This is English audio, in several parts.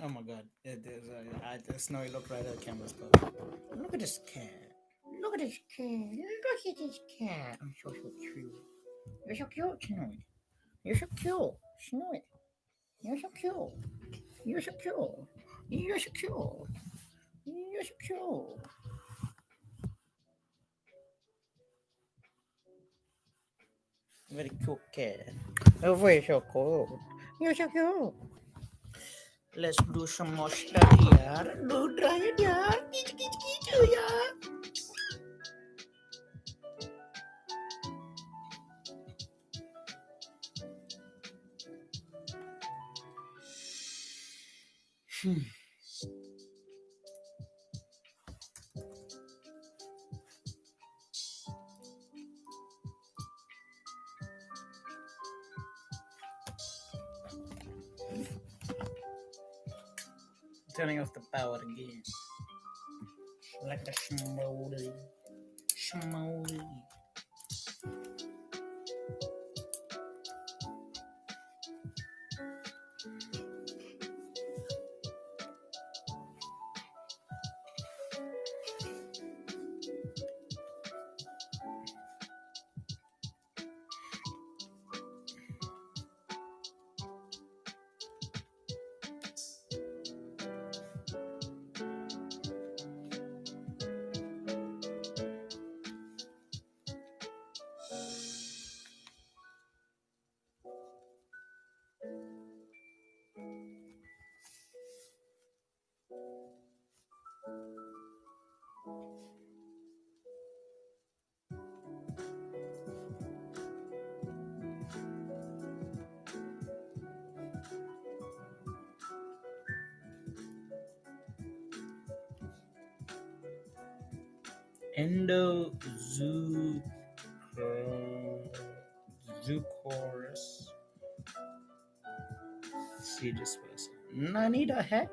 Oh my god. Snowy look right at the camera. Look at this cat. Look at this cat. Look at this cat. I'm so cute. You're so cute, Snowy. You're so cute, Snowy. You're so cute. You're so cute. You're so cute. You're so cute. Very cute cat. Oh, very so cool. You're so cute. Let's do some more study, yaar. Do try it, yaar. Kitch, kitch, kitch, yaar. Turning off the power again. Like a smoley. Smoley. Endo Zoochorus. See this person. Nani the heck?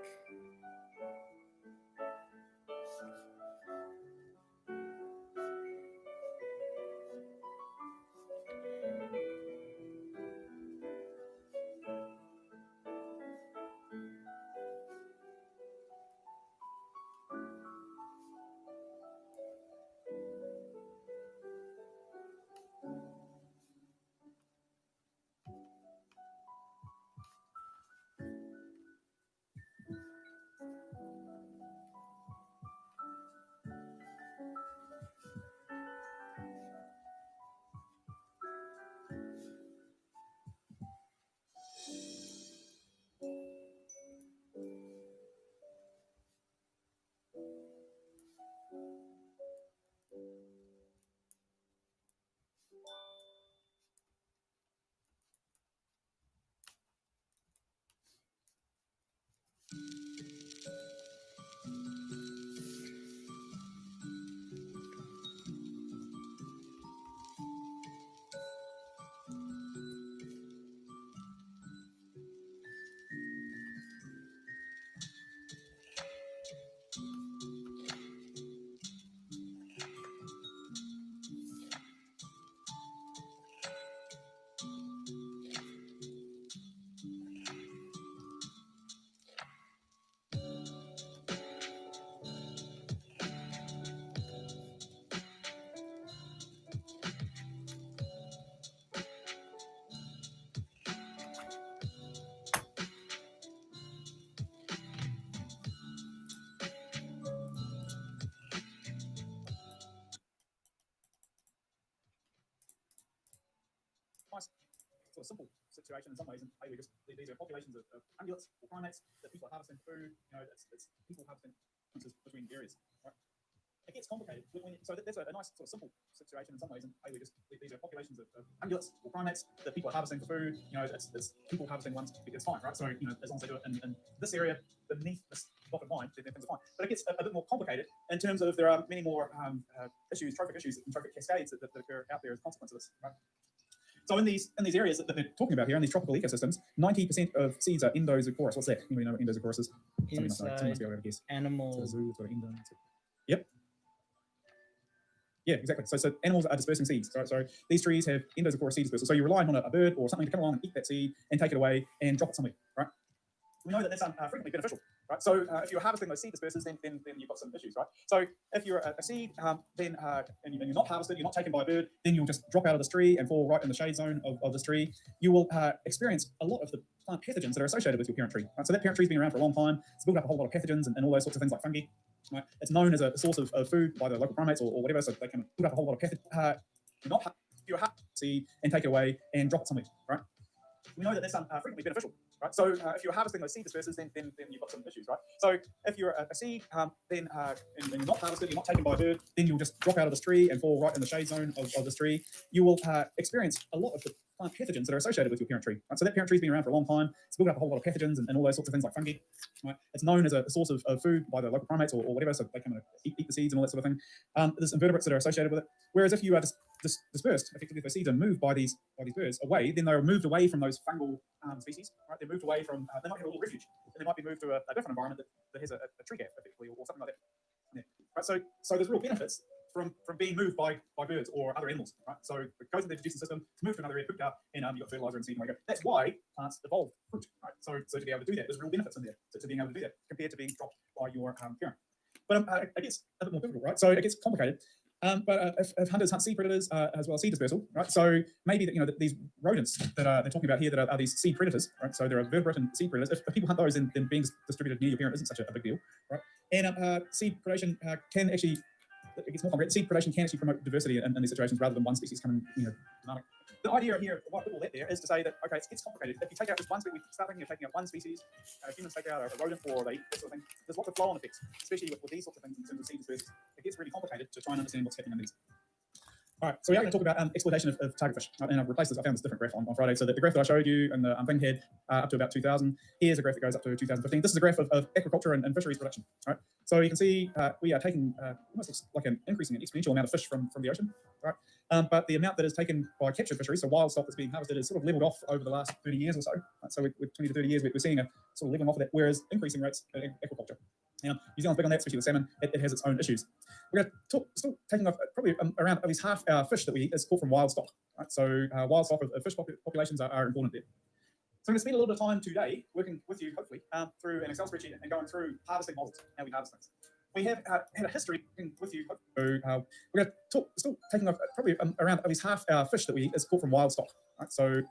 Nice sort of simple situation in some ways, and maybe just these are populations of ungulates or primates that people are harvesting food. You know, it's people harvesting differences between areas, right? It gets complicated. So that's a nice sort of simple situation in some ways, and maybe just these are populations of ungulates or primates that people are harvesting for food. You know, it's people harvesting ones, it's fine, right? So you know, as long as they do it in this area beneath this dotted line, then things are fine. But it gets a bit more complicated in terms of there are many more issues, trophic issues, and trophic cascades that occur out there as a consequence of this, right? So in these areas that they're talking about here, in these tropical ecosystems, 90% of seeds are endozoochorous. What's that? Anybody know what endozoochorous is? Inside animal. So yep. Yeah, exactly. So animals are dispersing seeds. So these trees have endozoochorous seed dispersal. So you're relying on a bird or something to come along and eat that seed and take it away and drop it somewhere, right? we know that that's frequently beneficial, right? So if you're harvesting those seed dispersers, then you've got some issues, right? So if you're a seed, then and you're not harvested, you're not taken by a bird, then you'll just drop out of this tree and fall right in the shade zone of this tree. You will experience a lot of the plant pathogens that are associated with your parent tree. Right? So that parent tree's been around for a long time. It's built up a whole lot of pathogens and all those sorts of things like fungi. Right? It's known as a source of food by the local primates or whatever, so they can build up a whole lot of pathogens. You're harvest seed and take it away and drop it somewhere, right? We know that that's frequently beneficial, right? So if you're harvesting those seed dispersers, then you've got some issues, right? So if you're a seed, then and you're not harvested, you're not taken by a bird, then you'll just drop out of this tree and fall right in the shade zone of this tree. You will experience a lot of the plant pathogens that are associated with your parent tree. Right? So that parent tree's been around for a long time. It's built up a whole lot of pathogens and all those sorts of things like fungi. Right? It's known as a source of food by the local primates or whatever, so they come and eat the seeds and all that sort of thing. There's invertebrates that are associated with it. Whereas if you are dispersed, effectively, if the seeds are moved by these birds away, then they're moved away from those fungal species. Right? They're moved away from. They might have a little refuge, and they might be moved to a different environment that has a tree gap, effectively, or something like that. Yeah. Right? So there's real benefits from being moved by birds or other animals. Right? So it goes into the digestion system, it's moved to another area, cooked up, and you've got fertilizer and seed. And that's why plants evolve fruit. Right? So to be able to do that, there's real benefits in there to being able to do that compared to being dropped by your parent. But it gets a bit more difficult, right? So it gets complicated. But if hunters hunt seed predators as well as seed dispersal, right? So maybe that these rodents that they're talking about here that are these seed predators, right? So there are vertebrate and seed predators. If people hunt those, then being distributed near your parent isn't such a big deal, right? And seed predation can actually, it gets more complicated. Seed predation can actually promote diversity in these situations rather than one species coming, dynamic. The idea here, why people let there, is to say that okay, it's complicated. If you take out just one species, we start thinking of taking out one species. Humans take out a rodent or they eat this sort of thing. There's lots of flow-on effects, especially with these sorts of things in terms of seed dispersers. It gets really complicated to try and understand what's happening in these. All right, so we are going to talk about exploitation of target fish, and I've replaced this. I found this different graph on Friday. So the graph that I showed you and the thing had up to about 2000. Here's a graph that goes up to 2015. This is a graph of aquaculture and fisheries production. Right, so you can see we are taking almost looks like an increasing, an exponential amount of fish from the ocean. Right, but the amount that is taken by captured fisheries, so wild stock that's being harvested, is sort of leveled off over the last 30 years or so. Right, so with 20 to 30 years, we're seeing a sort of leveling off of that, whereas increasing rates in aquaculture. Now, New Zealand's big on that, especially with salmon. It has its own issues. We're going to talk, still taking off probably around at least half our fish that we eat is caught from wild stock. Right? So wild stock of fish populations are important there. So I'm going to spend a little bit of time today working with you, hopefully, through an Excel spreadsheet and going through harvesting models, how we harvest things. We have had a history with you. So we're going to talk, still taking off probably around at least half our fish that we eat is caught from wild stock. Right? So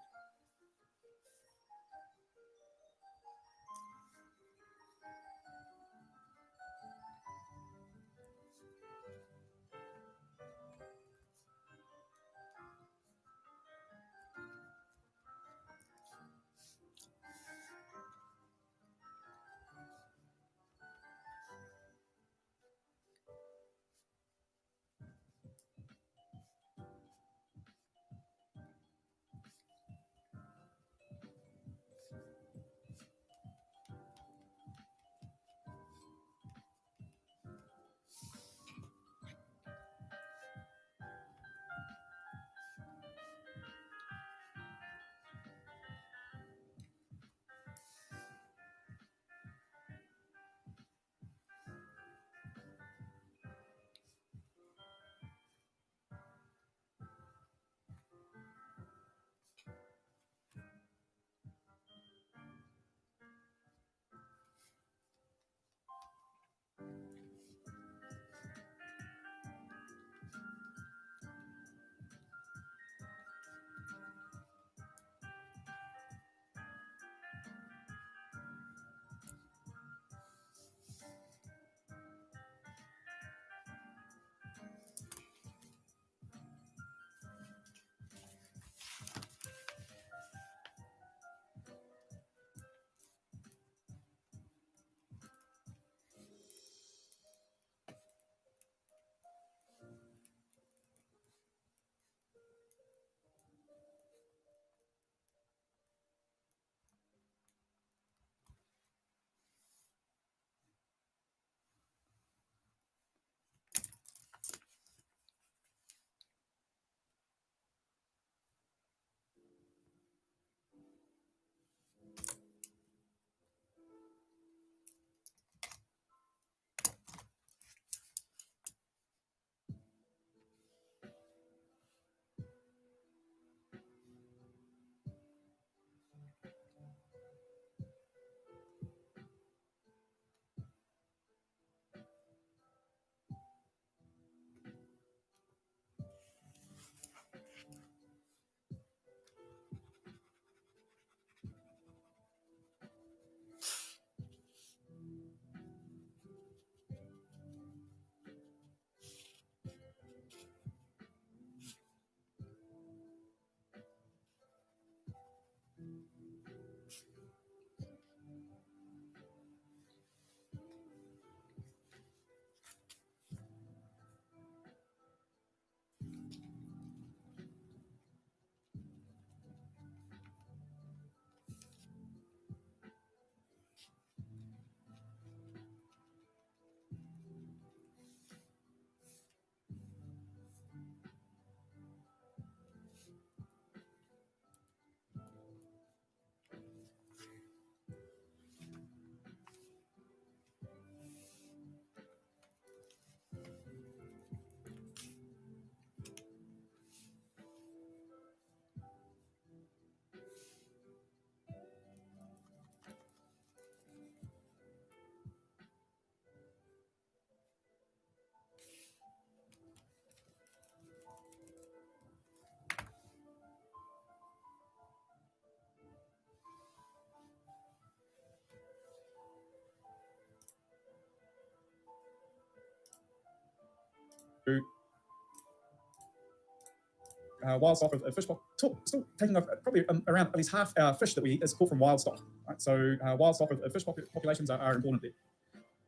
wild stock of fish, still taking off probably around at least half our fish that we eat is caught from wild stock. Right? So wild stock of fish populations are important there.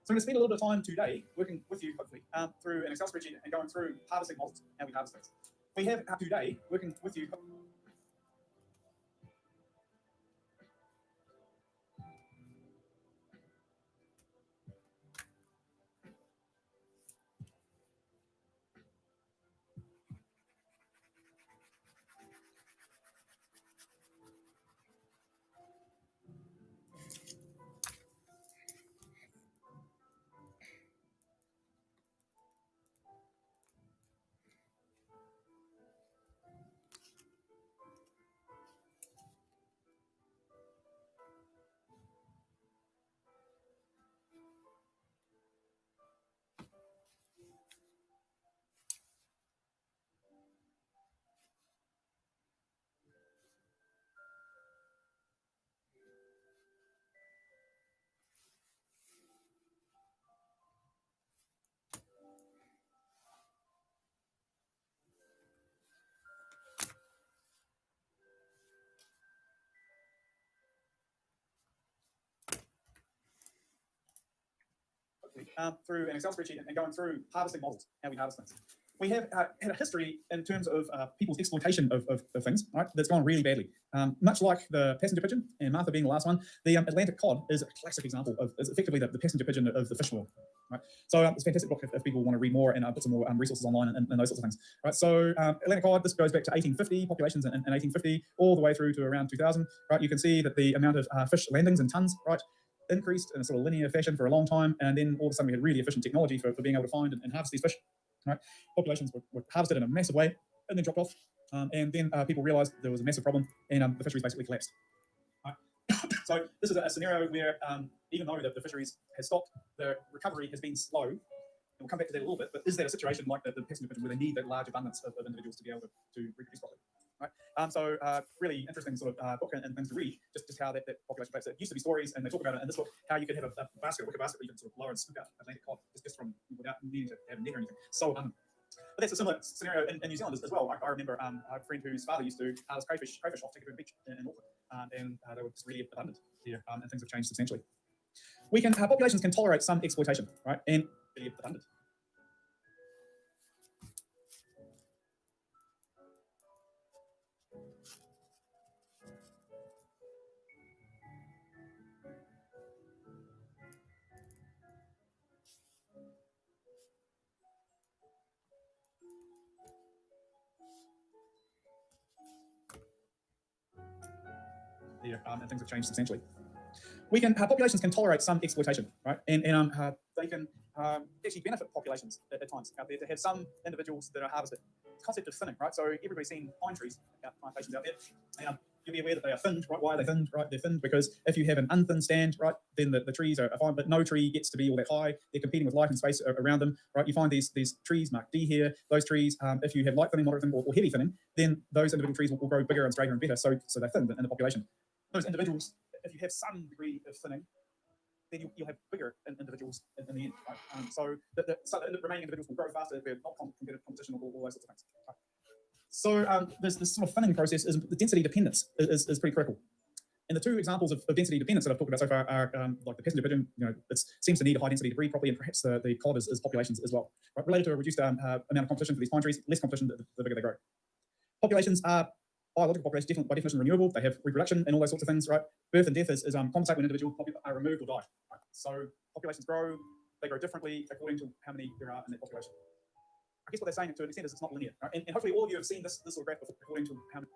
So I'm going to spend a little bit of time today working with you, hopefully, through an Excel spreadsheet and going through harvesting models, how we harvest things. We have today working with you. Through an Excel spreadsheet and going through harvesting models, how we harvest things. We have had a history in terms of people's exploitation of things, right? That's gone really badly. Much like the passenger pigeon, and Martha being the last one, the Atlantic cod is a classic example of is effectively the passenger pigeon of the fish world, right? So it's a fantastic book if people want to read more and put some more resources online and those sorts of things, right? So Atlantic cod, this goes back to 1850, populations in 1850, all the way through to around 2000, right? You can see that the amount of fish landings in tons, right, increased in a sort of linear fashion for a long time, and then all of a sudden we had really efficient technology for being able to find and harvest these fish. Right? Populations were harvested in a massive way and then dropped off, and then people realised there was a massive problem, and the fisheries basically collapsed. Right? So this is a scenario where even though the fisheries has stopped, the recovery has been slow. And we'll come back to that a little bit, but is that a situation like the passenger pigeon where they need that large abundance of individuals to be able to reproduce properly? Right? So really interesting sort of book and things to read, just how that population affects it. It used to be stories, and they talk about it in this book, how you could have a basket, a wicker basket, where you can sort of lower and scoop out Atlantic cod just from without needing to have a net or anything. So but that's a similar scenario in New Zealand as well. I remember a friend whose father used to harvest crayfish off Tikopuna Beach in Auckland, and they were just really abundant here, and things have changed substantially. Populations can tolerate some exploitation, right, and be abundant. Here, and things have changed substantially. Populations can tolerate some exploitation, right? And they can actually benefit populations at times out there to have some individuals that are harvested. It's the concept of thinning, right? So everybody's seen pine trees, plantations out there. And you'll be aware that they are thinned, right? Why are they thinned, right? They're thinned because if you have an unthinned stand, right, then the trees are fine, but no tree gets to be all that high. They're competing with light and space around them, right? You find these trees marked D here. Those trees, if you have light thinning, moderate thinning, or heavy thinning, then those individual trees will grow bigger and straighter and better. So they're thinned in the population. Those individuals, if you have some degree of thinning, then you'll have bigger individuals in the end, right? So the remaining individuals will grow faster if they're not competitive competition or all those sorts of things. Right? So this sort of thinning process the density dependence is pretty critical. And the two examples of density dependence that I've talked about so far are like the passenger pigeon, it seems to need a high density to breed properly, and perhaps the cod is populations as well. Right? Related to a reduced amount of competition for these pine trees, less competition the bigger they grow. Populations are biological populations, by definition renewable. They have reproduction and all those sorts of things, right? Birth and death is compensate when individuals are removed or die. Right? So populations grow, they grow differently according to how many there are in that population. I guess what they're saying to an extent is it's not linear. Right? And hopefully all of you have seen this sort of graph before, according to how many.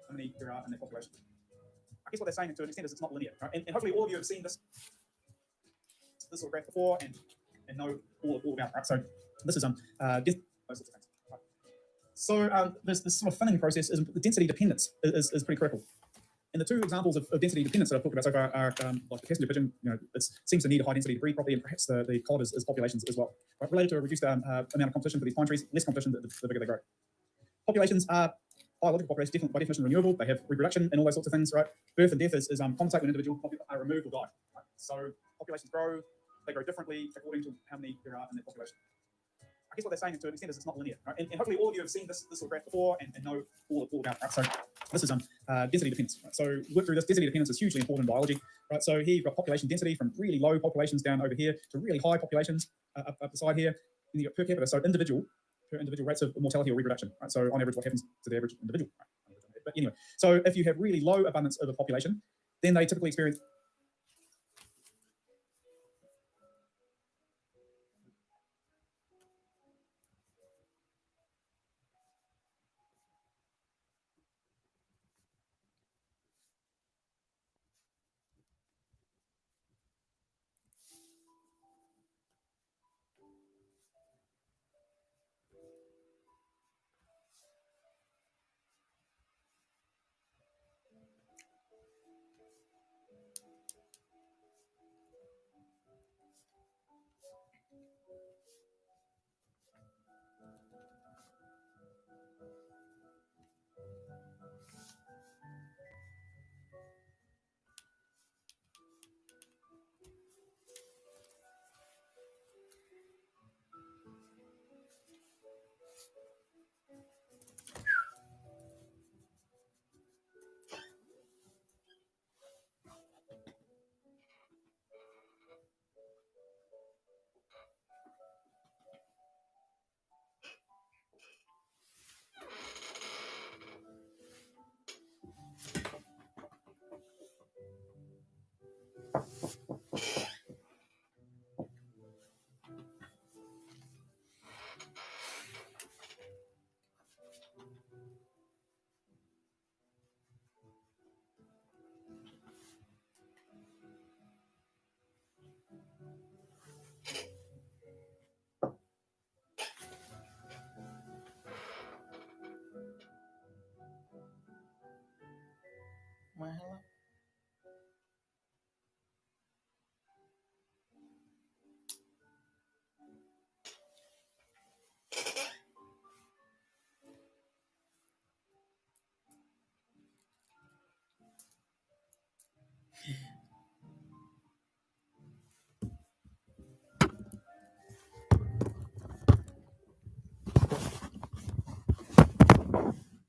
how many there are in that population. I guess what they're saying to an extent is it's not linear, right? And hopefully all of you have seen this sort of graph before and know all about it, right? So this is those sorts of things. Right? So this sort of thinning process is the density dependence is pretty critical. And the two examples of density dependence that I've talked about so far are like the passenger pigeon, it seems to need a high density to breed properly, and perhaps the cod is populations as well. Right? Related to a reduced amount of competition for these pine trees, less competition the bigger they grow. Populations are biological populations, definitely by definition renewable. They have reproduction and all those sorts of things, right? Birth and death is contact when individuals are removed or die. Right? So populations grow, they grow differently according to how many there are in that population. I guess what they're saying to an extent is it's not linear, right? And hopefully all of you have seen this sort of graph before and know all about it, right? So this is density dependence, right? So work through this. Density dependence is hugely important in biology, right? So here you've got population density from really low populations down over here to really high populations up the side here. And you've got per capita, so per individual rates of mortality or reproduction, right? So on average, what happens to the average individual, right? But anyway, so if you have really low abundance of a population, then they typically experience Well, hello.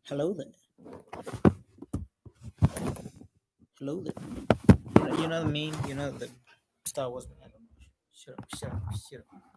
Hello there. Hello there. You know the meme? You know the Star Wars meme? I don't know. Shut up, shut up, shut up.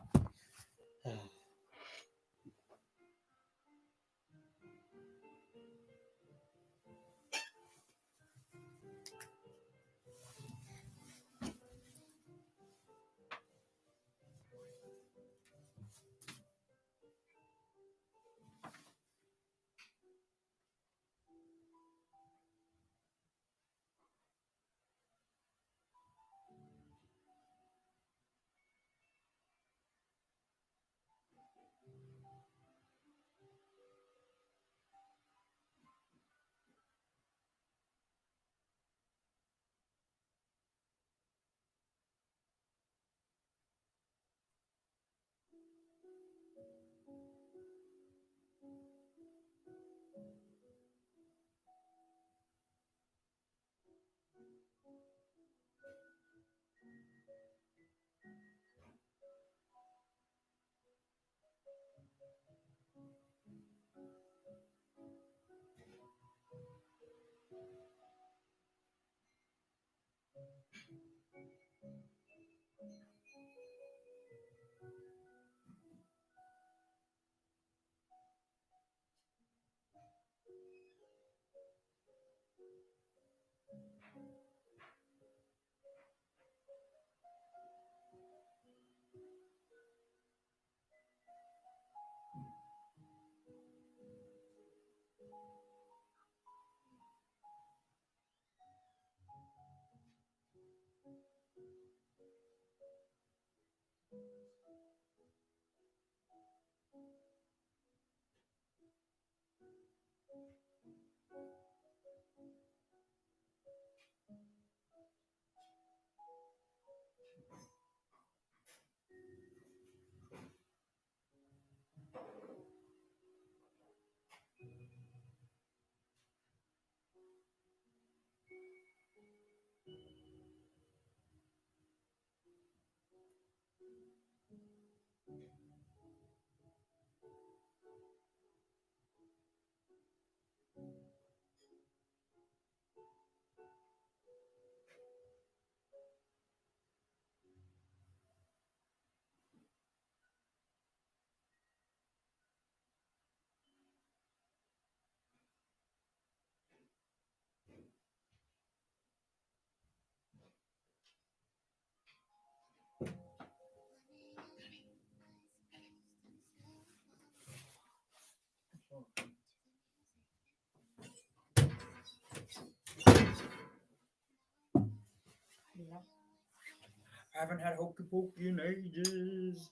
I haven't had hokey pokey in ages.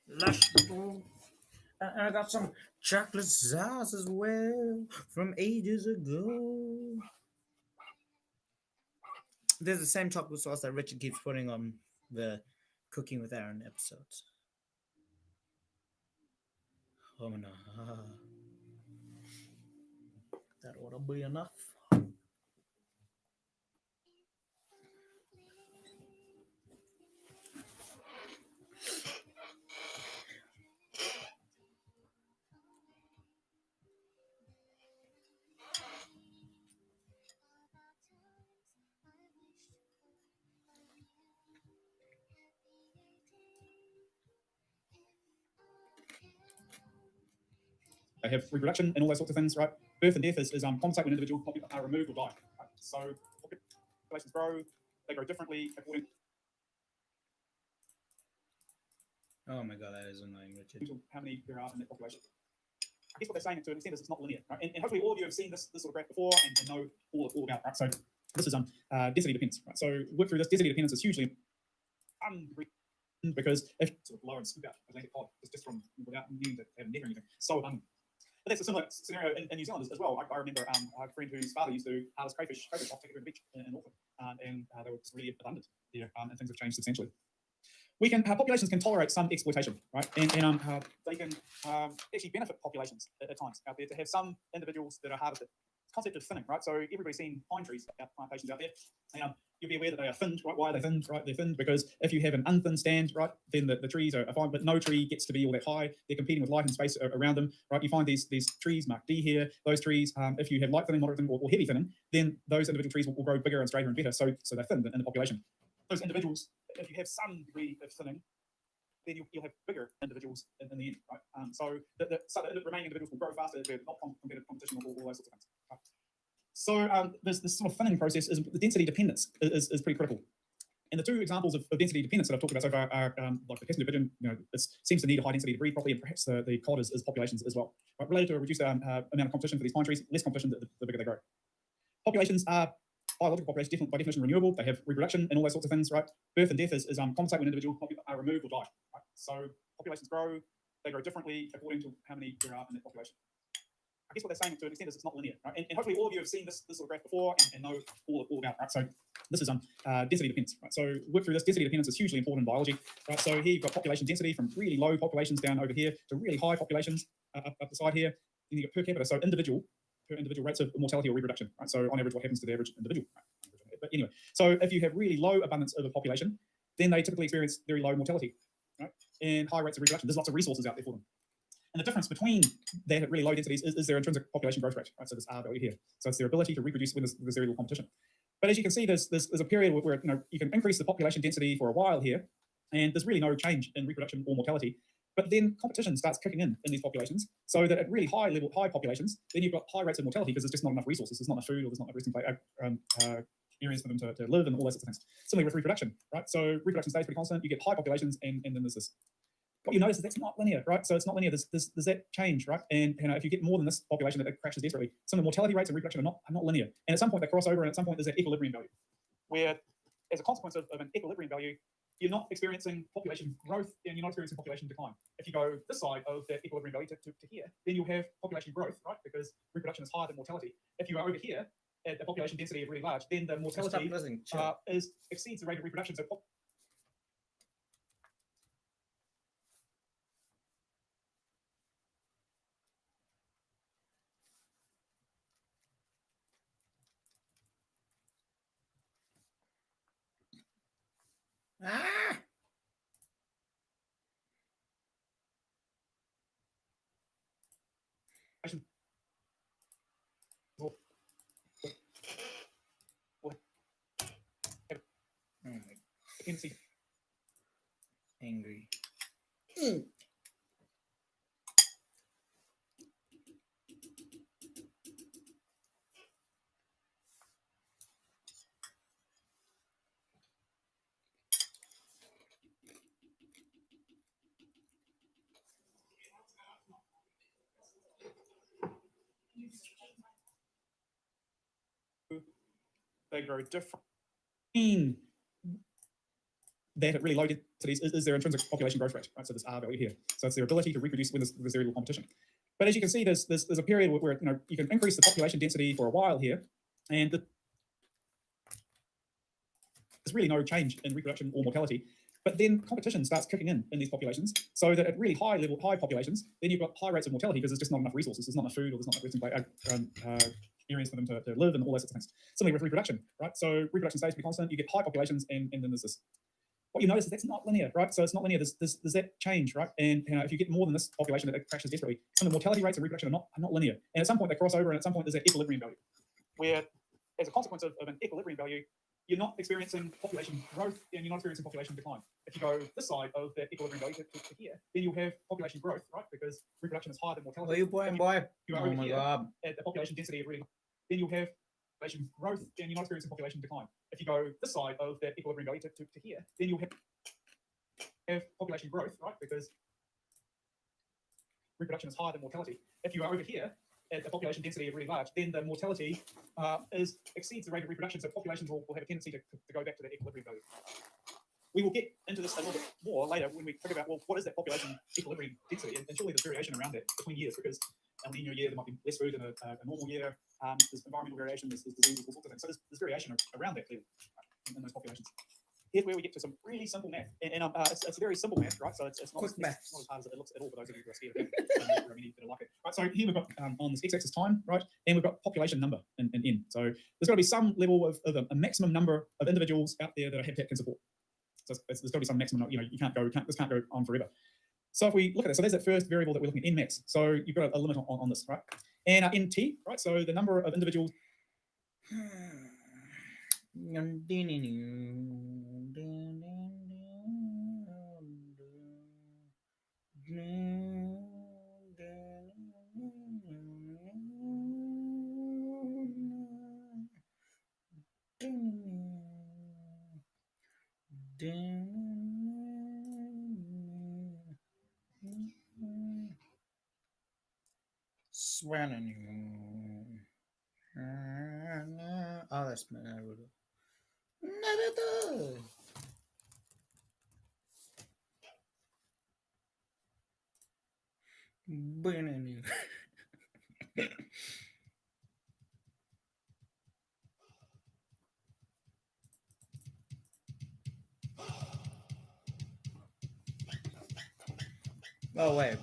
Leshgo. And I got some chocolate sauce as well from ages ago. There's the same chocolate sauce that Richard keeps putting on the Cooking with Aaron episodes. Oh no. That ought to be enough. They have reproduction and all those sorts of things, right? Birth and death is contact when individuals are removed or die. Right? So populations grow, they grow differently according Oh my god, that is annoying, Richard. to how many there are in that population. I guess what they're saying to an extent is it's not linear, right? And hopefully all of you have seen this sort of graph before and know all about, right? So this is density dependence, right? So work through this. Density dependence is hugely because if sort of blow and scoop out Atlantic pod just from without needing to have a net or anything, so abundant. But that's a similar scenario in New Zealand as well. I remember a friend whose father used to harvest crayfish off the beach in Auckland, and they were just really abundant there, and things have changed substantially. We can populations can tolerate some exploitation, right? And they can actually benefit populations at times out there to have some individuals that are harvested. It's concept of thinning, right? So everybody's seen pine trees, plantations out there. And, you'll be aware that they are thinned, right? Why are they thinned, right? They're thinned because if you have an unthinned stand, right, then the trees are fine, but no tree gets to be all that high. They're competing with light and space around them, right? You find these trees marked D here. Those trees, if you have light thinning, moderate thinning, or heavy thinning, then those individual trees will grow bigger and straighter and better. So they're thinned in the population. Those individuals, if you have some degree of thinning, then you'll have bigger individuals in the end, right? So the remaining individuals will grow faster. They're not competitive competition or all those sorts of things. Right? So this sort of thinning process is the density dependence is pretty critical. And the two examples of density dependence that I've talked about so far are like the Hessian division, it seems to need a high density to breed properly, and perhaps the cod is populations as well. But related to a reduced amount of competition for these pine trees, less competition the bigger they grow. Populations are biological populations, by definition renewable. They have reproduction and all those sorts of things, right? Birth and death is contact when individuals are removed or die. Right? So populations grow, they grow differently according to how many there are in that population. I guess what they're saying to an extent is it's not linear, right? And hopefully all of you have seen this sort of graph before and know all about, right? So this is density dependence, right? So work through this. Density dependence is hugely important in biology, right? So here you've got population density from really low populations down over here to really high populations up the side here. Then you get per capita, so per individual rates of mortality or reproduction, right? So on average, what happens to the average individual? Right? But anyway, so if you have really low abundance of a population, then they typically experience very low mortality, right? And high rates of reproduction. There's lots of resources out there for them. And the difference between that at really low densities is their intrinsic population growth rate, right? So this R value here. So it's their ability to reproduce when there's very little competition. But as you can see, there's a period where you can increase the population density for a while here, and there's really no change in reproduction or mortality. But then competition starts kicking in these populations, so that at really high populations, then you've got high rates of mortality because there's just not enough resources. There's not enough food, or there's not enough resting areas for them to live and all those sorts of things. Similarly with reproduction, right? So reproduction stays pretty constant. You get high populations, and then there's this. What you notice is that's not linear, right? So it's not linear. There's that change, right? And if you get more than this population that crashes desperately, some of the mortality rates and reproduction are not linear. And at some point they cross over, and at some point there's that equilibrium value, where as a consequence of an equilibrium value, you're not experiencing population growth and you're not experiencing population decline. If you go this side of that equilibrium value to here, then you'll have population growth, right? Because reproduction is higher than mortality. If you go over here, at the population density is really large, then the mortality exceeds the rate of reproduction. So Ah! Angry. they grow different. That at really low densities is their intrinsic population growth rate, right? So this R value here. So it's their ability to reproduce when there's very little competition. But as you can see, there's a period where you can increase the population density for a while here, and there's really no change in reproduction or mortality. But then competition starts kicking in these populations, so that at really high populations, then you've got high rates of mortality because there's just not enough resources, there's not enough food, or there's not enough areas for them to live and all those sorts of things. Similarly with reproduction, right? So reproduction stays to be constant, you get high populations, and then there's this. What you notice is that's not linear, right? So it's not linear. There's that change, right? And if you get more than this population that crashes desperately, some of the mortality rates of reproduction are not linear. And at some point they cross over, and at some point there's that equilibrium value, where as a consequence of an equilibrium value, you're not experiencing population growth and you're not experiencing population decline. If you go this side of that equilibrium value to here, then you'll have population growth, right? Because reproduction is higher than mortality. What are you playing, boy? You go over here, at the population density is really, then you'll have population growth and you're not experiencing population decline. If you go this side of that equilibrium value to here, then you'll have population growth, right? Because reproduction is higher than mortality. If you go over here, at the population density is really large, then the mortality exceeds the rate of reproduction. So populations will have a tendency to go back to that equilibrium value. We will get into this a little bit more later when we talk about, well, what is that population equilibrium density? And surely there's variation around that between years, because El Nino year, there might be less food than a normal year. There's environmental variation, there's diseases, all sorts of things. So there's variation around that clearly in those populations. Here's where we get to some really simple math, and it's very simple math, right? So it's not as hard as it looks at all for those of you who are scared of it. Really like it. Right, so here we've got on this x-axis time, right, and we've got population number in N. So there's got to be some level of a maximum number of individuals out there that a habitat can support. So there's got to be some maximum. This can't go on forever. So if we look at it, so there's that first variable that we're looking at, N max. So you've got a limit on this, right? And NT, right? So the number of individuals. Oh, that's Naruto. Naruto. Oh, wait.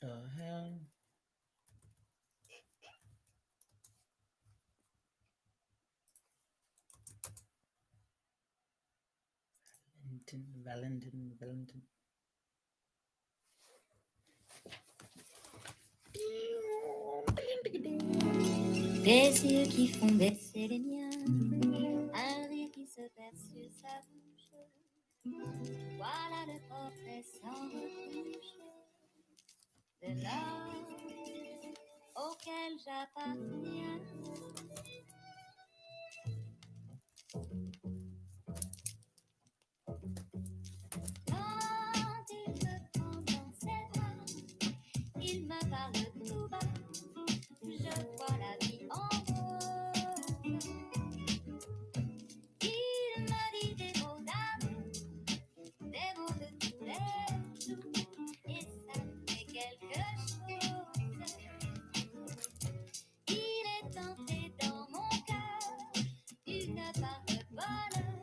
The hell? Valentin. Des yeux qui font baisser les miens, un rire qui se perd sur sa bouche. Voilà le portrait sans retouche de l'homme auquel j'appartiens. Quand il me prend dans ses bras, il me parle tout bas, je vois la vie en rose. Il me dit des mots d'amour, des mots de tous les jours, et ça fait quelque chose. Il est entré dans mon cœur une part de bonheur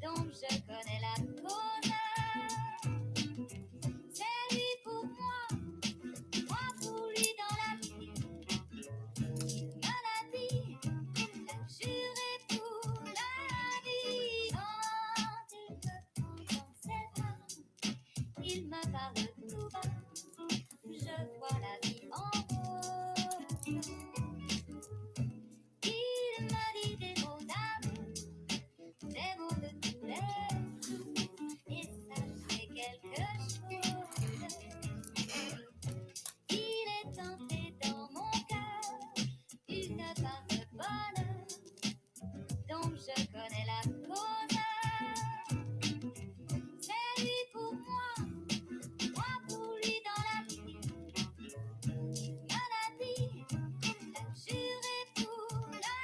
dont je connais la cause. C'est lui pour moi pour lui dans la vie. Il me l'a dit, l'a juré pour la vie. Quand il me prend dans ses bras, il me parle tout bas, je vois la vie en rose. Il me dit des mots d'amour, des mots de tous les jours, et ça fait quelque chose. Il est entré dans mon cœur une part de bonheur dont je connais la cause. C'est lui pour moi pour lui dans la vie. Il me l'a dit, l'a juré pour la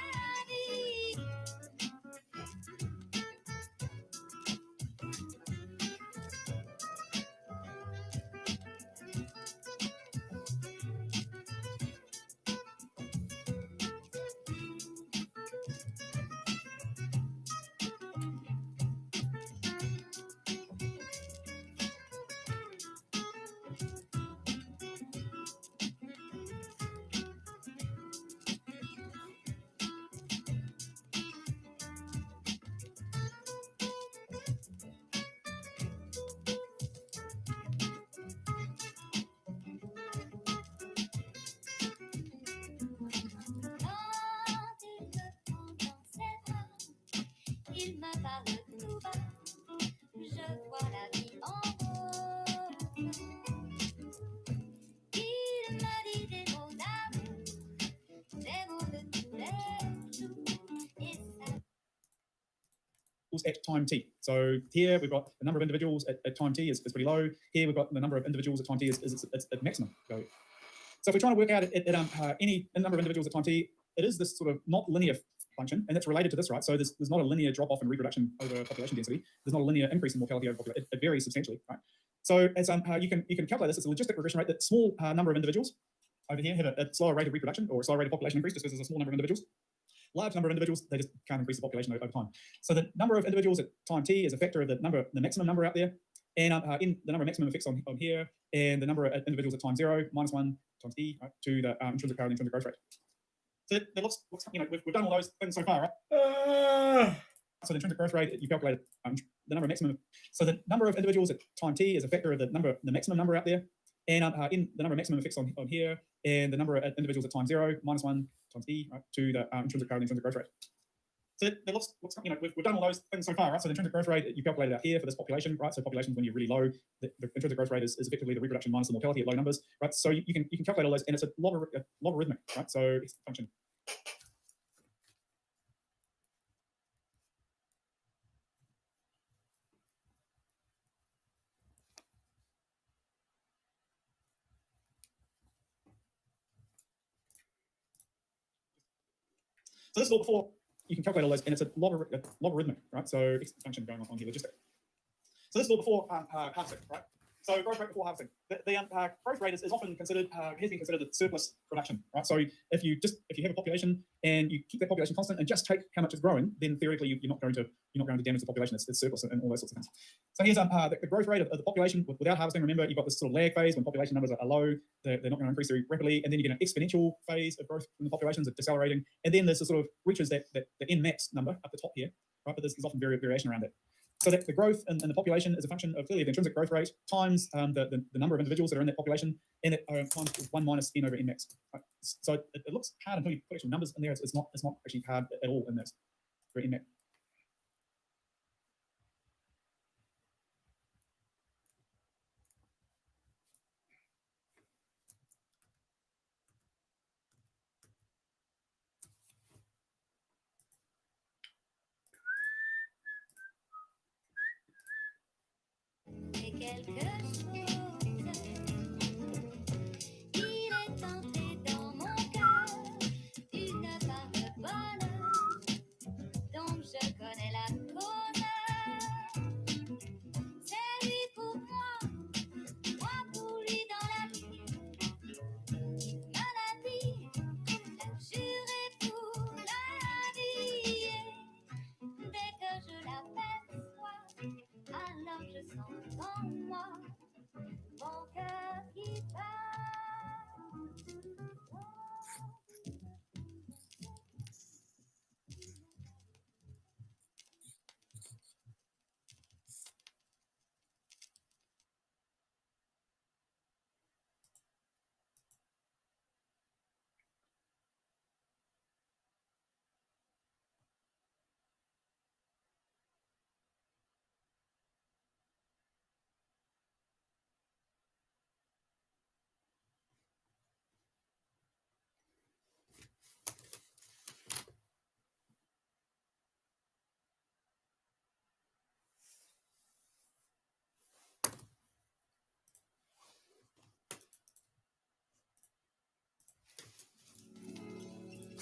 vie. Quand il me prend dans ses bras, il me parle tout bas, je vois la vie en rose. Il me dit des mots d'amour, des mots de tous les jours, et ça. At time t. So here we've got the number of individuals at time t is pretty low. Here we've got the number of individuals at time t is at maximum. So if we're trying to work out any number of individuals at time t, it is this sort of not linear function, and that's related to this, right? So there's not a linear drop off in reproduction over population density. There's not a linear increase in mortality over population. It varies substantially, right? So as you can calculate this, it's a logistic regression rate. That small number of individuals over here have a slower rate of reproduction or a slower rate of population increase just because there's a small number of individuals. Large number of individuals, they just can't increase the population over time. So the number of individuals at time t is a factor of the maximum number out there And in the number maximum fixed on here, and the number of individuals at time 0 minus 1 times e, right, to the intrinsic power of the intrinsic growth rate. So that looks we've done all those things so far, right? So the intrinsic growth rate, you calculated the number of maximum. So the number of individuals at time t is a factor of the maximum number out there. And in the number maximum fixed on here, and the number of individuals at time 0 minus 1 times e, right, to the intrinsic power of the intrinsic growth rate. So that looks we've done all those things so far, right? So the intrinsic growth rate you calculated out here for this population, right? So populations when you're really low, the intrinsic growth rate is effectively the reproduction minus the mortality at low numbers, right? So you can calculate all those, and it's a logarithmic, right? So it's a function. So this is all before you can calculate all those, and it's a logarithmic, right? So it's a function going on here, logistic. So this is all before harvesting, right? So growth rate before harvesting. The growth rate is often considered, has been considered a surplus production, right? So if you have a population and you keep that population constant and just take how much is growing, then theoretically you're not going to damage the population. It's surplus and all those sorts of things. So here's the growth rate of the population without harvesting. Remember, you've got this sort of lag phase when population numbers are low, they're not going to increase very rapidly, and then you get an exponential phase of growth from the populations, are decelerating, and then there's the sort of reaches the n max number up the top here, right? But there's often variation around it. So that the growth in the population is a function of clearly the intrinsic growth rate times the number of individuals that are in that population, and it times 1 minus n over n max. Right? So it looks hard until you put actual numbers in there. It's not actually hard at all in this for n max. Et quelque chose, il est entré dans mon cœur, une part de bonheur dont je connais la cause. C'est lui pour moi pour lui dans la vie, maladie, juré pour la vie. Et dès que je l'aperçois, alors je sens en moi mon cœur qui bat.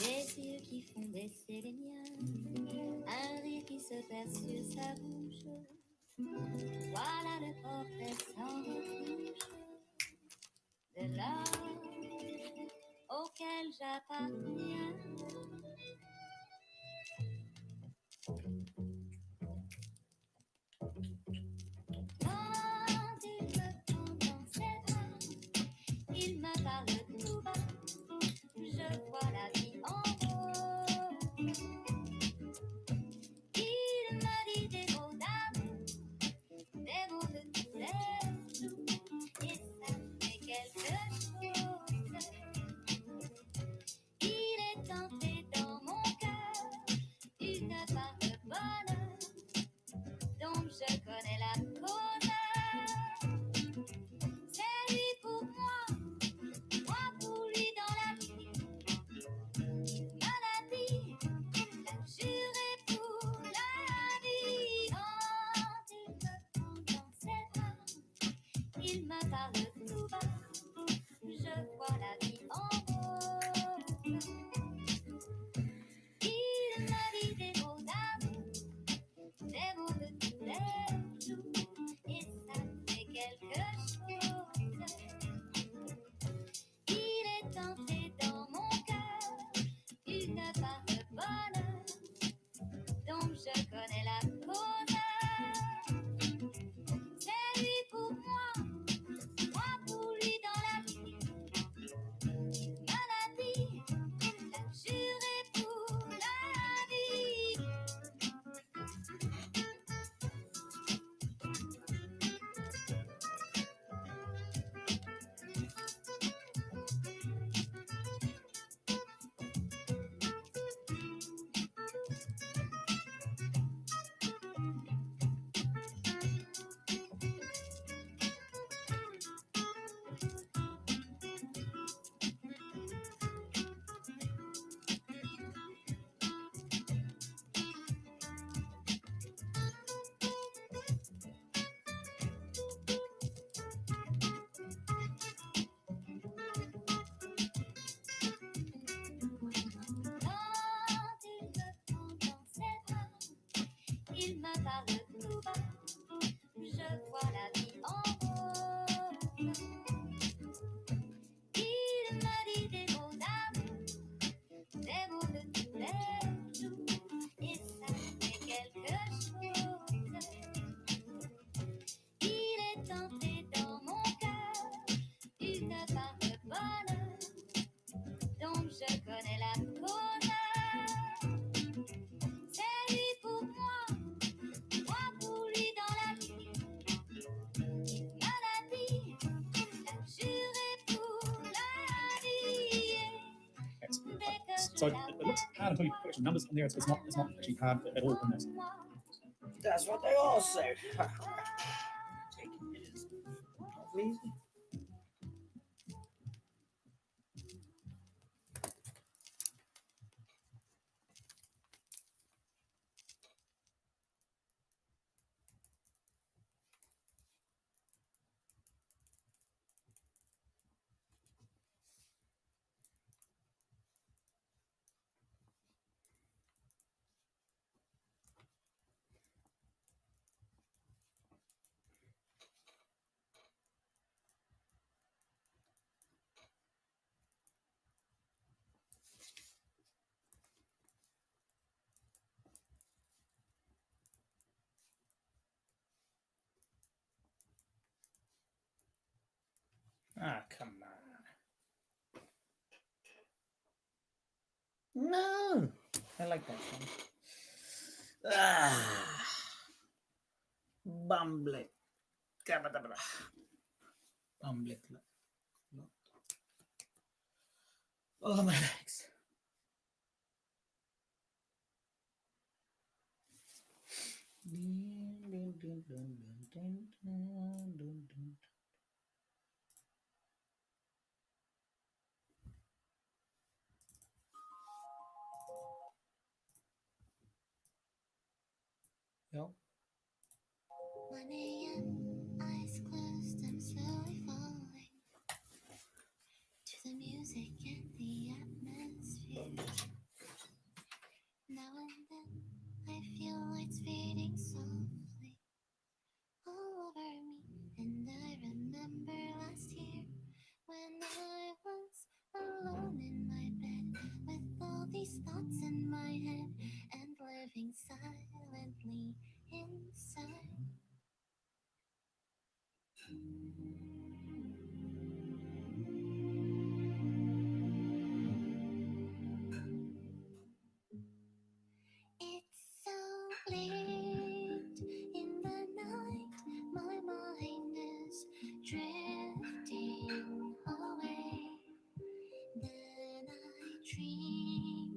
Des yeux qui font baisser les miens, un rire qui se perd sur sa bouche. Voilà le portrait sans retouche de l'homme auquel j'appartiens. Quand il me prend dans ses bras, il me parle tout bas, je vois la vie en beau. Il me dit des mots d'amour, des mots de tous les jours, et ça fait quelque chose. Il est entré dans mon cœur, une part de bonheur dont je connais la cause. C'est lui pour moi pour lui dans la vie, maladie, juré pour la vie. Quand il me prend dans ses bras, il me parle tout bas, je vois la vie en beau. Il m'a dit des mots d'amour, des mots de tous les jours, et ça fait quelque chose. Il est entré dans mon cœur, une part de bonheur dont je connais la cause. C'est lui Il me parle tout bas, je vois la vie en rose. Il me dit des mots d'amour, des mots de tous les jours, et ça fait quelque chose. Il est entré dans mon cœur une part de bonheur dont je connais la cause. C'est lui pour moi pour lui dans la vie. Il me l'a dit, il a juré pour la vie. Dès que So je it la looks hard until you put actual numbers in there. It's not actually hard at all in this. That's what they all say. Take it easy. Please. Ah, come on. No. I like that song. Ah. Bumblet. Bumblet. Oh, my legs. Yo. 1 a.m., eyes closed, I'm slowly falling to the music and the atmosphere. Now and then, I feel lights fading softly all over me, and I remember last year when I was alone in my bed with all these thoughts in my head and living silently inside. It's so late in the night, my mind is drifting away. Then I dream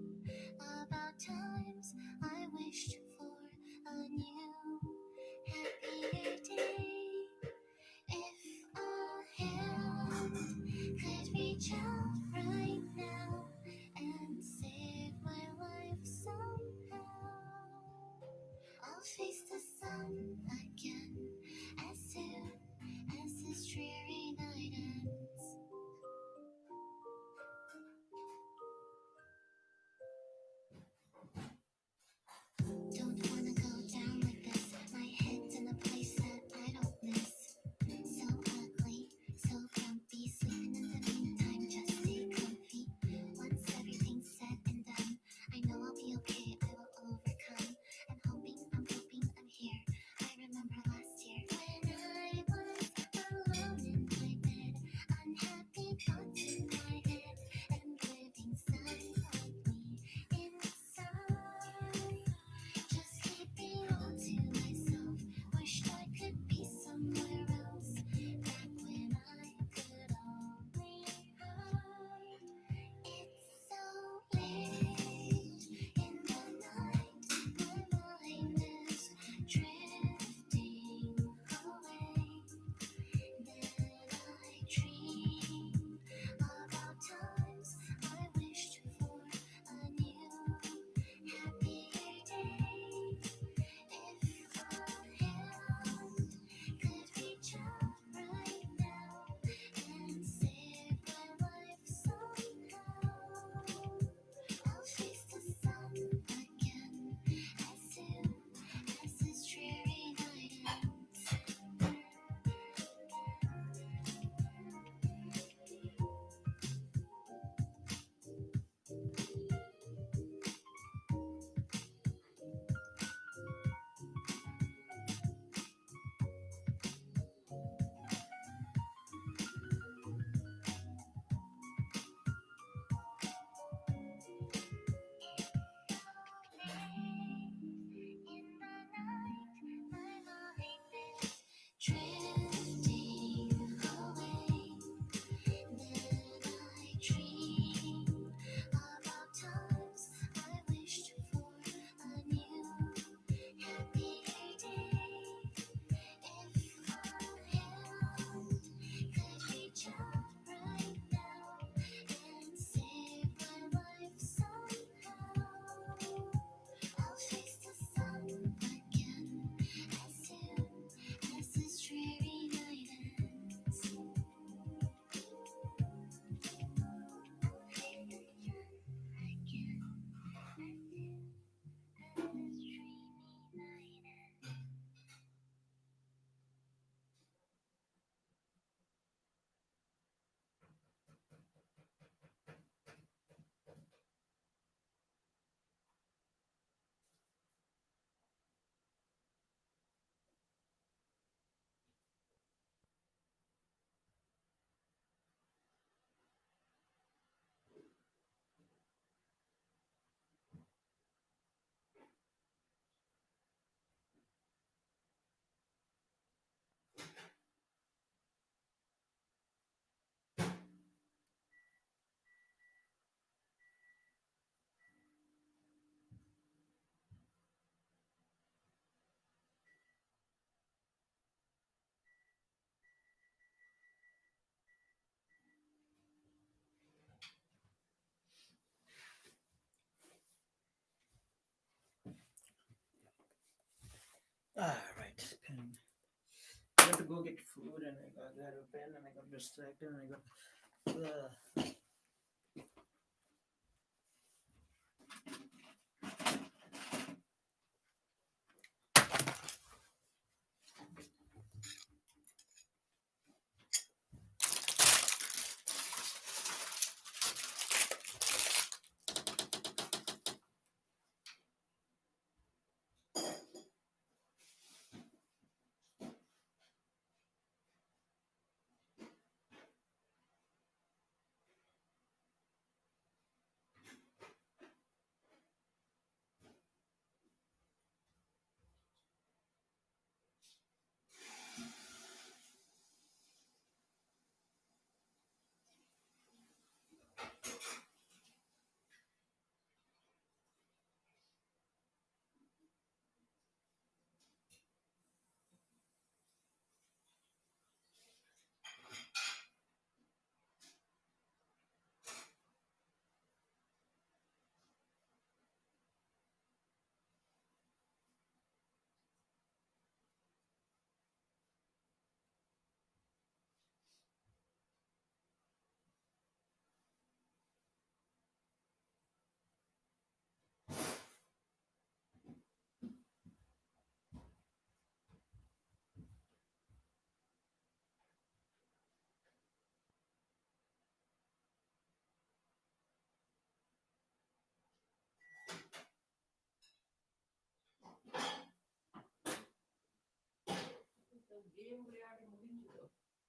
go get food and I got grab a pen and I got distracted and I got.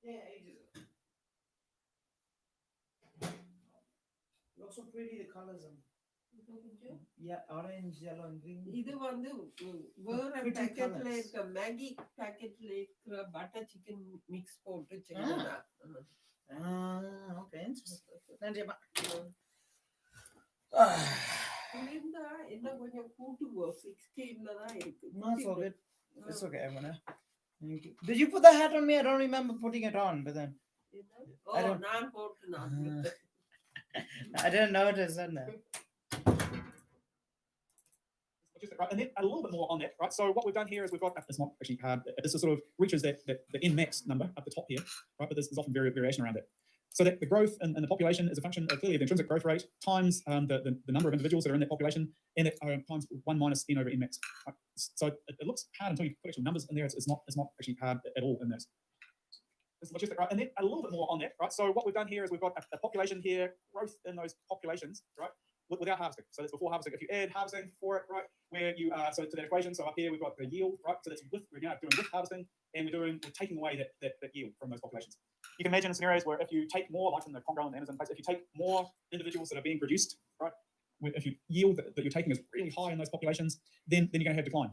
Yeah, ages ago. Look so pretty, the colors. Yeah, orange, yellow, and green. இது வந்து வேற Pretty பேக்கெட்ல colours. இருக்க Maggi பேக்கெட்ல இருக்கிற butter chicken mix போட்டு செய்யறதா Okay, interesting. நன்றிப்பா. இருந்தா என்ன கொஞ்சம் கூட்டுவோம் 16ல தான் இருக்கு No, it's all good. It's okay, I'm gonna. Did you put the hat on me? I don't remember putting it on, but then I don't- நான் போட்டு நான் I didn't notice that. Right, and then a little bit more on that, right? So what we've done here is we've got, it's not actually hard, this is sort of reaches the N-max number up the top here, right? But there's often variation around it. So that the growth in the population is a function of clearly the intrinsic growth rate times the number of individuals that are in that population, and that times 1 minus N over N-max. Right? So it looks hard until you put actual numbers in there. It's not actually hard at all in this. It's logistic, right? And then a little bit more on that, right? So what we've done here is we've got a population here, growth in those populations, right? Without harvesting. So that's before harvesting. If you add harvesting for it, right, where you so to that equation, so up here we've got the yield, right? So that's we're now doing with harvesting, and we're taking away that yield from those populations. You can imagine scenarios where if you take more, like in the Congo and the Amazon place, if you take more individuals that are being produced, right, if you yield that you're taking is really high in those populations, then you're going to have decline,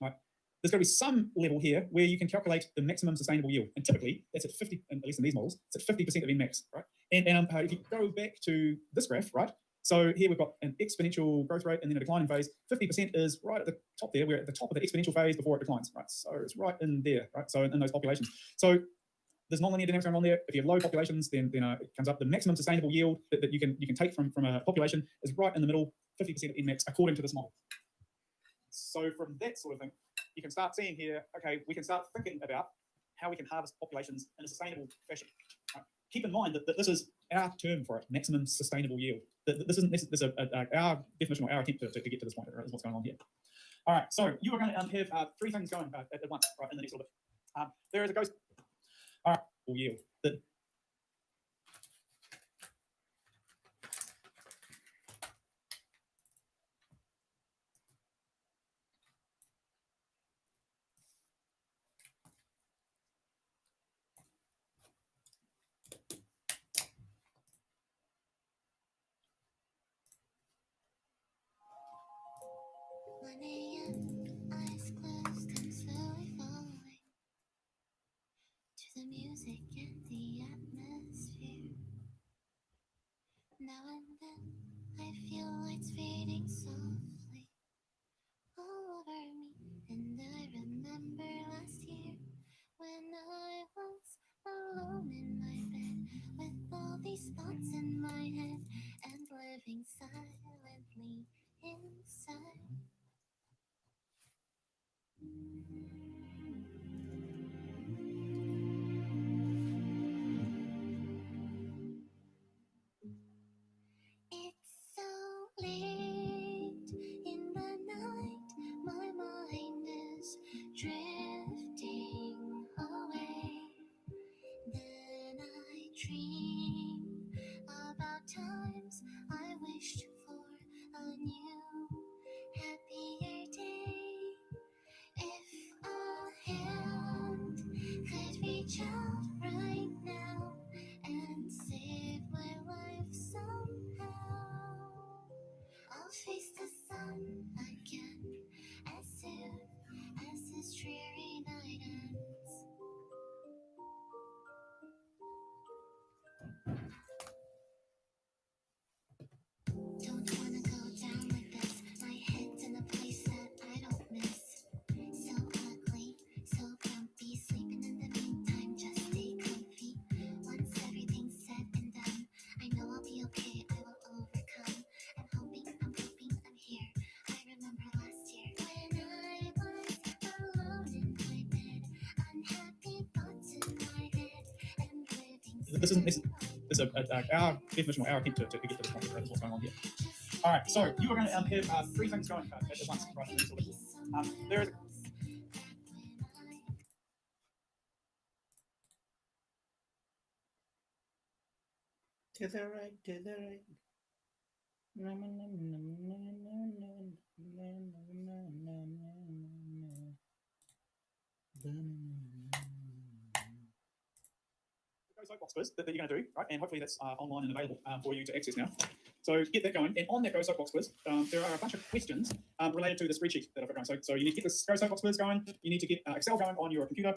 right? There's got to be some level here where you can calculate the maximum sustainable yield, and typically that's at 50, at least in these models, it's at 50% of N-max, right? And if you go back to this graph, right? So here we've got an exponential growth rate and then a declining phase. 50% is right at the top there. We're at the top of the exponential phase before it declines, right? So it's right in there, right? So in those populations. So there's non-linear dynamics going on there. If you have low populations, then it comes up. The maximum sustainable yield that you can take from a population is right in the middle, 50% of N-max, according to this model. So from that sort of thing, you can start seeing here, okay, we can start thinking about how we can harvest populations in a sustainable fashion. Right? Keep in mind that this is our term for it, maximum sustainable yield. This isn't this is our definition or our attempt to get to this point. Is what's going on here. All right, so you are going to have 3 things going at once, right, in the next little bit. There is a ghost. All right, yield. Eyes closed and slowly falling to the music and the atmosphere. Now and then I feel lights fading softly all over me, and I remember last year when I was alone in my bed with all these thoughts in my head and living silently inside. this isn't this is our definition or our attempt to get to this point. Right? That's what's going on here. All right, so you are going to have three things going at once. Right? There is To the right, to the right. Soapbox quiz that you're going to do, right? And hopefully that's online and available for you to access now. So get that going. And on that Go Soapbox quiz, there are a bunch of questions related to the spreadsheet that I've got going. So you need to get this Go Soapbox quiz going. You need to get Excel going on your computer.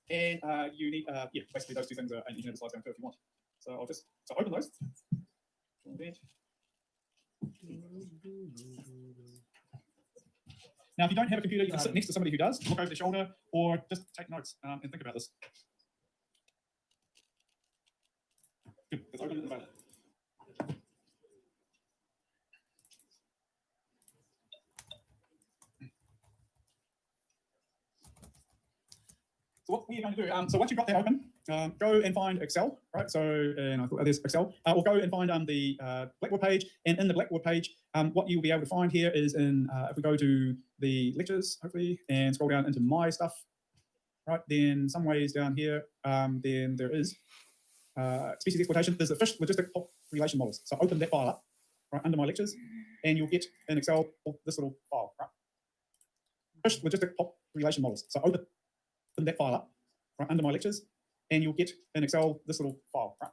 And you need, basically those two things are, and you can have the slides going too if you want. So I'll just, open those. Now, if you don't have a computer, you can sit next to somebody who does, look over their shoulder, or just take notes and think about this. Good. Let's open it and available. So what we're going to do, so once you've got that open, go and find Excel, right? So, and I thought there's Excel. Or go and find the Blackboard page, and in the Blackboard page, what you'll be able to find here is in, if we go to the lectures, hopefully, and scroll down into my stuff, right? Then some ways down here, then there is species exploitation. There's the fish logistic population models. So open that file up, right, under my lectures, and you'll get in Excel this little file, right? Fish logistic population models. So open that file up, right, under my lectures, and you'll get in Excel this little file, right?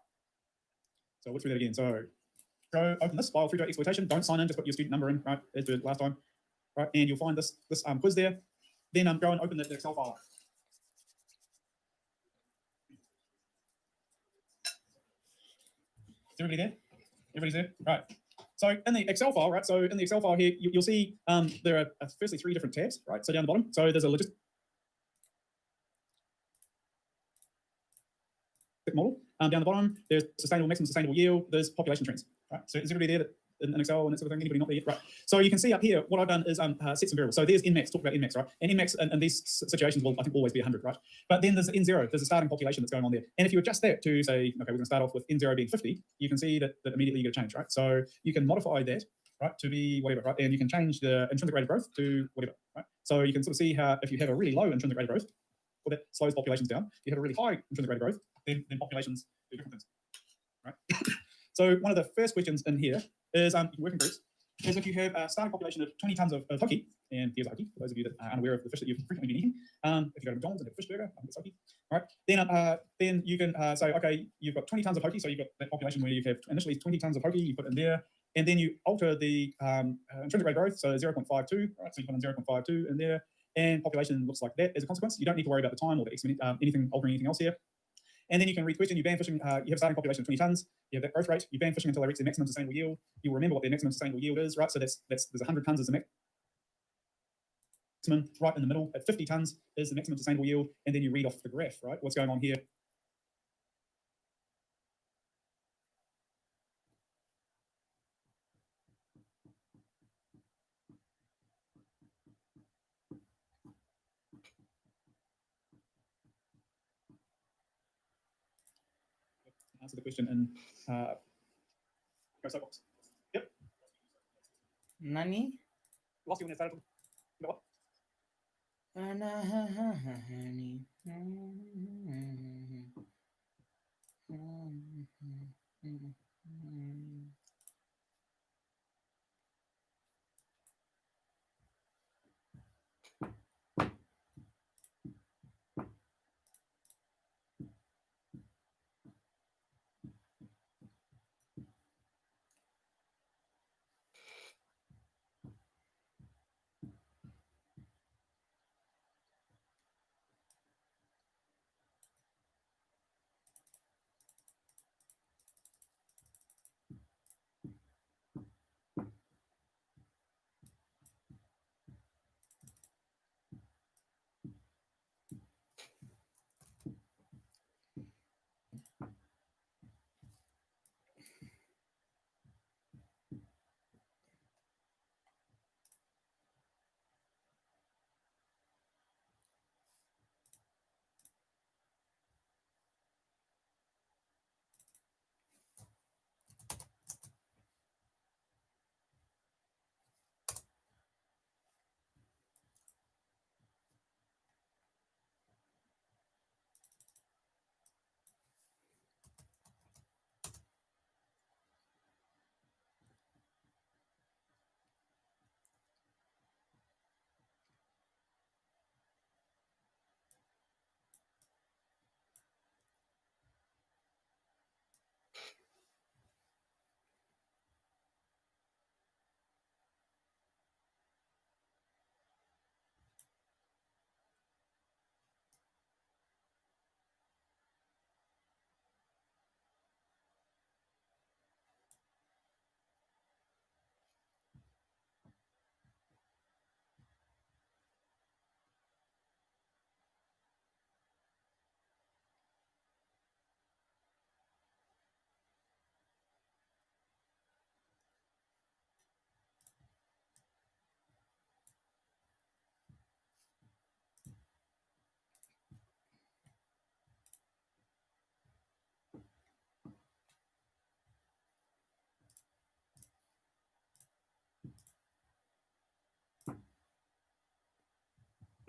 So we'll through that again. So go open this file, 3 exploitation. Don't sign in, just put your student number in, right, as we did last time, right? And you'll find this quiz there. Then go and open the Excel file up. Is everybody there? Everybody's there? Right. So in the Excel file, right? So in the Excel file here, you'll see there are firstly 3 different tabs, right? So down the bottom, so there's a logistic model. Down the bottom, there's maximum sustainable yield. There's population trends, right? So is everybody there that in Excel and that sort of thing? Anybody not there yet? Right. So you can see up here, what I've done is set some variables. So there's Nmax, talk about Nmax, right? And Nmax in these situations will, I think, always be 100, right? But then there's N0, there's a starting population that's going on there. And if you adjust that to say, okay, we're going to start off with N0 being 50, you can see that immediately you get a change, right? So you can modify that, right, to be whatever, right? And you can change the intrinsic rate of growth to whatever, right? So you can sort of see how if you have a really low intrinsic rate of growth, well, that slows populations down. If you have a really high intrinsic rate of growth, then populations do different things, right? So one of the first questions in here is working groups. Is if you have a starting population of 20 tons of hoki, and here's a hoki for those of you that are unaware of the fish that you've frequently been eating. If you go to McDonald's and have a fish burger, it's hoki, right? Then you can say, okay, you've got 20 tons of hoki, so you've got that population where you have initially 20 tons of hoki, you put in there, and then you alter the intrinsic rate of growth, so 0.52, right? So you put in 0.52 in there, and population looks like that as a consequence. You don't need to worry about the time or the anything altering anything else here. And then you can read question, you ban fishing, you have a starting population of 20 tons, you have that growth rate, you ban fishing until they reach their maximum sustainable yield. You'll remember what their maximum sustainable yield is, right? So there's 100 tons as the maximum, right in the middle, at 50 tons is the maximum sustainable yield, and then you read off the graph, right? What's going on here? Answer the question in Go Soapbox. Yep. Nani? Lost you when it started. What?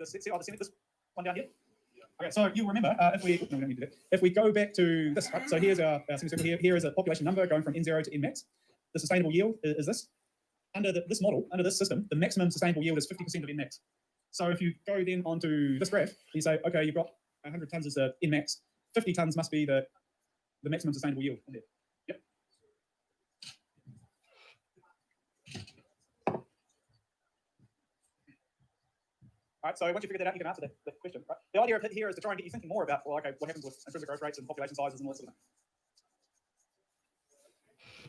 this one down here. Okay, so you remember if we no, we don't need to do that. If we go back to this, right? So here's our semicircle here. Here is a population number going from N0 to N max. The sustainable yield is this. Under this model, under this system, the maximum sustainable yield is 50% of N max. So if you go then onto this graph, you say, okay, you've got 100 tons is the N max. 50 tons must be the maximum sustainable yield in there. Yep. All right, so once you figure that out, you can answer that question. Right? The idea of it here is to try and get you thinking more about, well, okay, what happens with intrinsic growth rates and population sizes and all that sort of thing.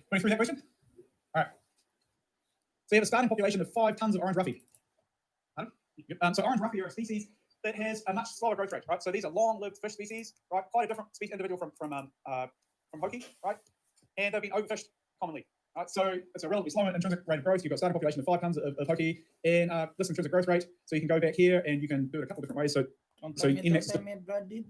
Going through that question? All right. So you have a starting population of 5 tons of orange ruffy. So orange ruffy are a species that has a much slower growth rate, right? So these are long-lived fish species, right? Quite a different individual from hoki, right? And they've been overfished commonly. Right, so it's a relatively slow intrinsic rate of growth. You've got a starting population of 5 tons of hoki, and this intrinsic growth rate. So you can go back here and you can do it a couple of different ways. So index starting population.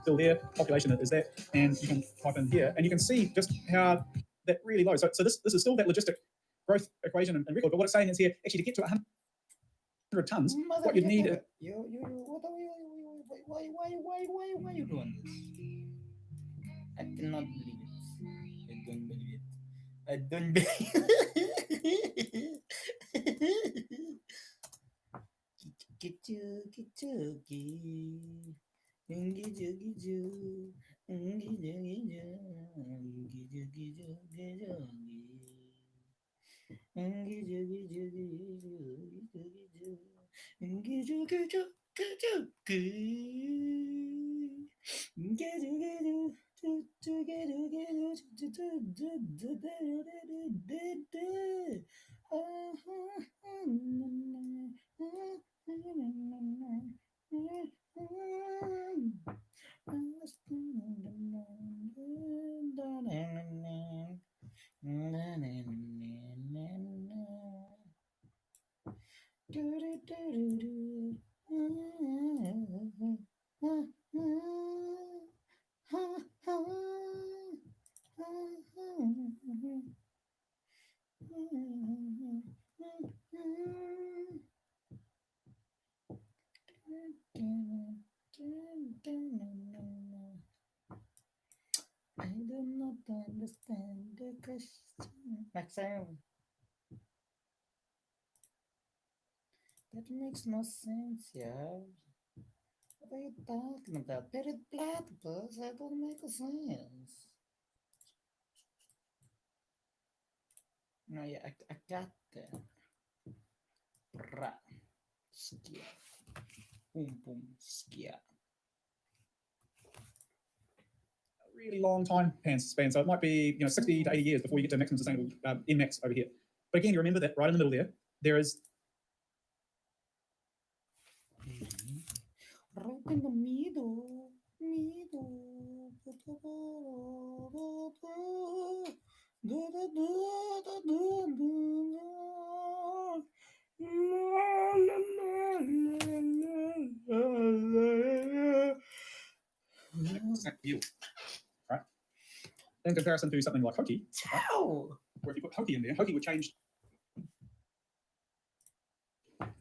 Still there, population is that, and you can type in here, and you can see just how that really low. So this is still that logistic growth equation and record, but what it's saying is here, actually to get to 100 tons, what you'd need. Why you doing this? I cannot believe it. I don't believe it. I don't believe it. I do not understand the question. Maxime. That makes no sense, yeah. What are you talking about? Period platypus? That don't make sense. No, yeah, I got that. Bra. Skia. Boom, boom, skia. Really long time span, so it might be 60 to 80 years before you get to maximum sustainable N max over here. But again, you remember that right in the middle there is Broken the middle. It's like yield, right? In comparison to something like hokey, right? Ow! Where if you put hokey in there, hokey would change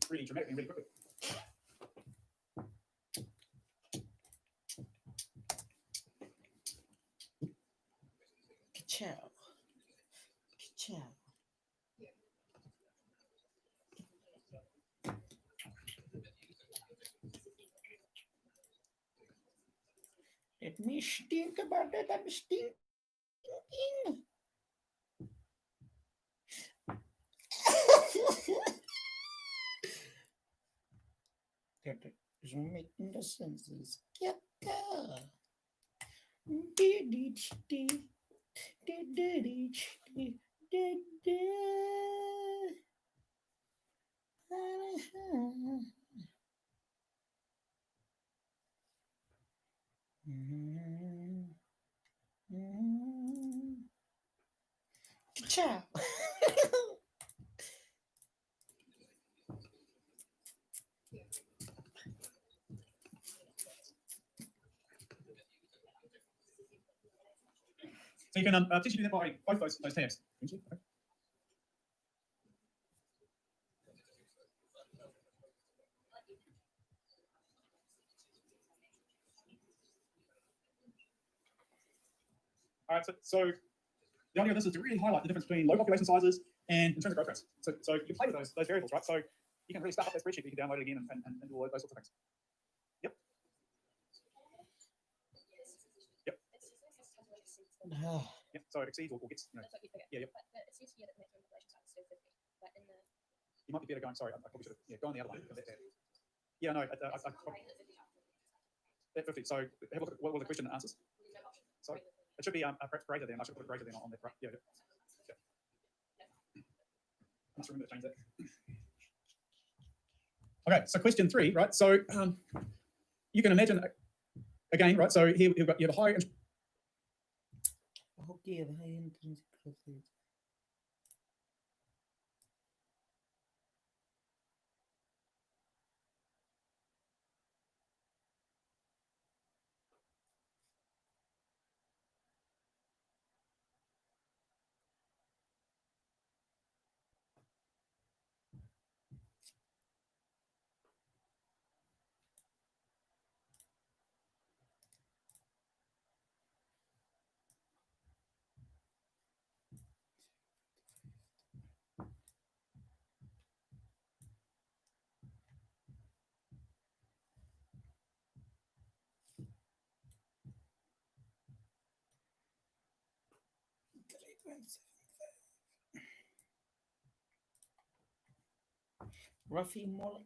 really dramatically, really quickly. Ka-chow. Ka-chow. Let me think about it. I'm thinking. That is making the senses. Ciao. So you can potentially do that by both those tabs. Okay. All right, so the idea of this is to really highlight the difference between low population sizes and intrinsic growth rates. So you can play with those variables, right? So you can really start up that spreadsheet, you can download it again and do all those sorts of things. Yep. Yep. Yep. So it exceeds or gets, you know. Yeah, yep. But it says here that the maximum population size is still 50. But in the You might be better going, sorry, I probably should have, go on the other one. Yeah, no, at 50. So have a look at what was the question and answers. Sorry. It should be perhaps greater than. I should put greater than on that. Right? Yeah. I must remember to change that. Okay, so question 3, right? So you can imagine again, right? So here you have a high. Okay, the high intrinsic growth rate. Roughly more like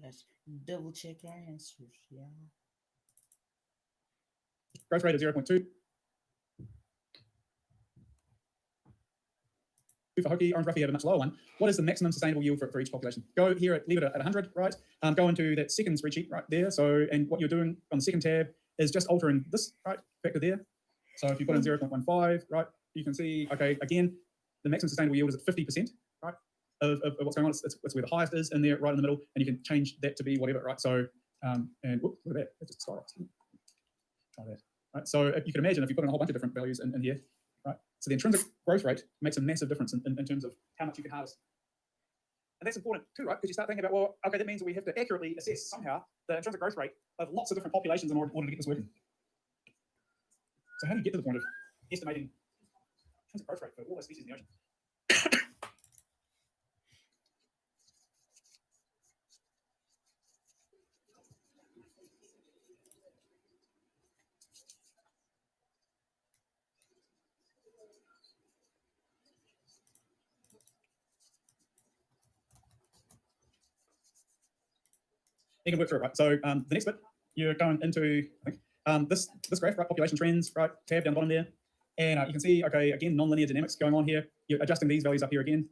Let's double check our answers, yeah. Growth rate of 0.2. For hokey, orange roughly have a much lower one. What is the maximum sustainable yield for each population? Go here, leave it at 100, right? Go into that second spreadsheet right there. So, and what you're doing on the second tab is just altering this, right, factor there. So if you put in 0.15, right, you can see, okay, again, the maximum sustainable yield is at 50%, right, of what's going on. It's where the highest is in there, right in the middle, and you can change that to be whatever, right? So, and whoops, look at that, that's just skyrocketed. Try that, right? So if you can imagine if you put in a whole bunch of different values in here, right? So the intrinsic growth rate makes a massive difference in terms of how much you can harvest. And that's important too, right? Because you start thinking about, well, okay, that means we have to accurately assess somehow the intrinsic growth rate of lots of different populations in order to get this working. So how do you get to the point of estimating intrinsic growth rate for all those species in the ocean? You can work through it, right? So the next bit, you're going into, I think, this graph, right? Population trends, right? Tab down the bottom there. And you can see, okay, again, non-linear dynamics going on here. You're adjusting these values up here again.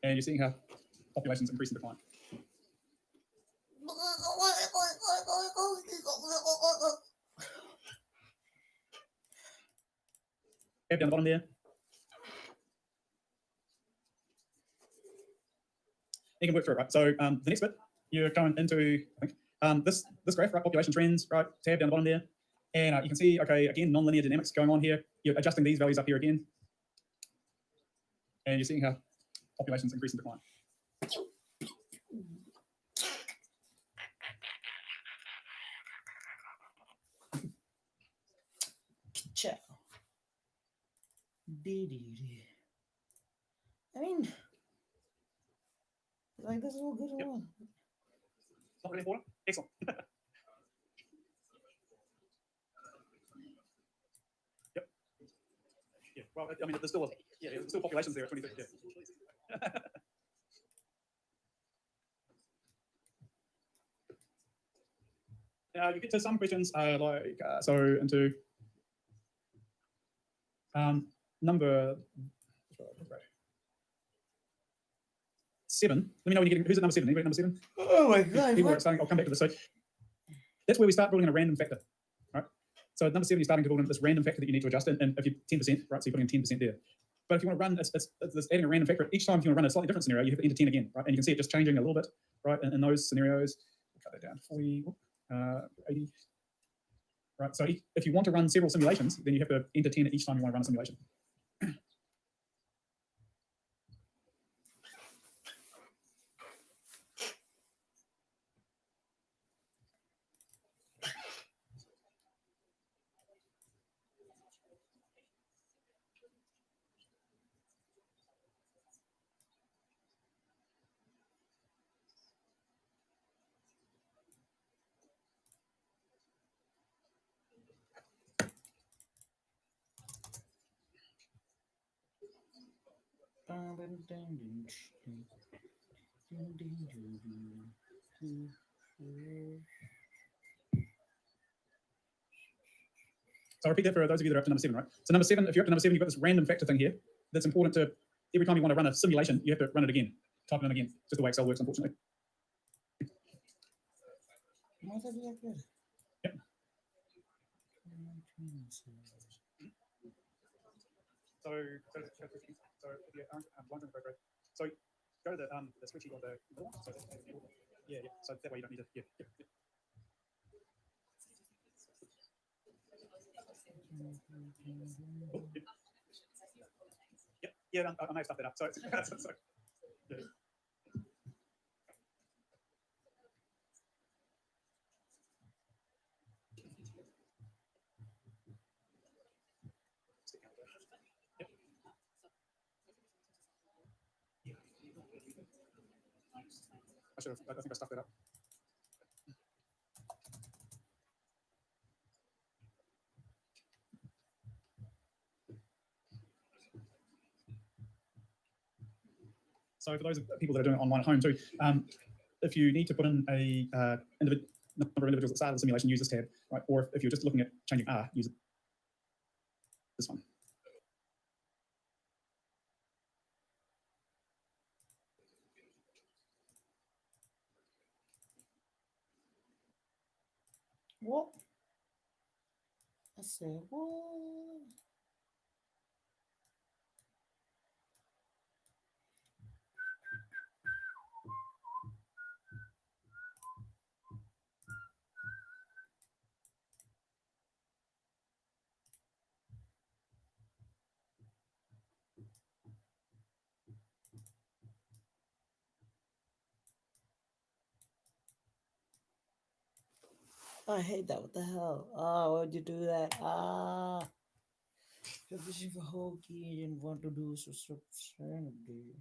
And you're seeing how populations increase and decline. Tab down the bottom there. You can work through it, right? So the next bit, you're going into, I think, this graph, right? Population trends, right? Tab down the bottom there. And you can see, okay, again, non-linear dynamics going on here. You're adjusting these values up here again. And you're seeing how populations increase and decline. Ciao. I mean, like, this is all good and well. Not really important. Excellent. Yep. Yeah. Well, I mean, there's still populations there at 2030. Yeah. You get to some questions so into number 7. Let me know when you get who's at number 7. Anybody at number 7? Oh my god! People are starting. I'll come back to this. So that's where we start building in a random factor, right? So at number 7, you're starting to build in this random factor that you need to adjust, and if you're 10%, right? So you're putting in 10% there. But if you want to run, it's adding a random factor each time. If you want to run a slightly different scenario, you have to enter 10 again, right? And you can see it just changing a little bit, right? In those scenarios, we'll cut that down to 40, 80. Right. So if you want to run several simulations, then you have to enter 10 each time you want to run a simulation. So I repeat that for those of you that are up to number 7, right? So number 7, if you're up to number 7, you've got this random factor thing here that's important to every time you want to run a simulation, you have to run it again, type it in again. Just the way Excel works, unfortunately. Yep. So if you're blind from the grade, so go to the spreadsheet of the middle one. So yeah. So that way you don't need to. Yep. Oh, yep. Yeah, I may have stuffed that up. So, yeah. Yep. I think I stuffed that up. So for those people that are doing it online at home too, if you need to put in a number of individuals at the start of the simulation, use this tab, right? Or if you're just looking at changing R, use this one. What? I said, what? I hate that. What the hell? Ah, why'd you do that? Ah. You're fishing for hockey and want to do sustainability.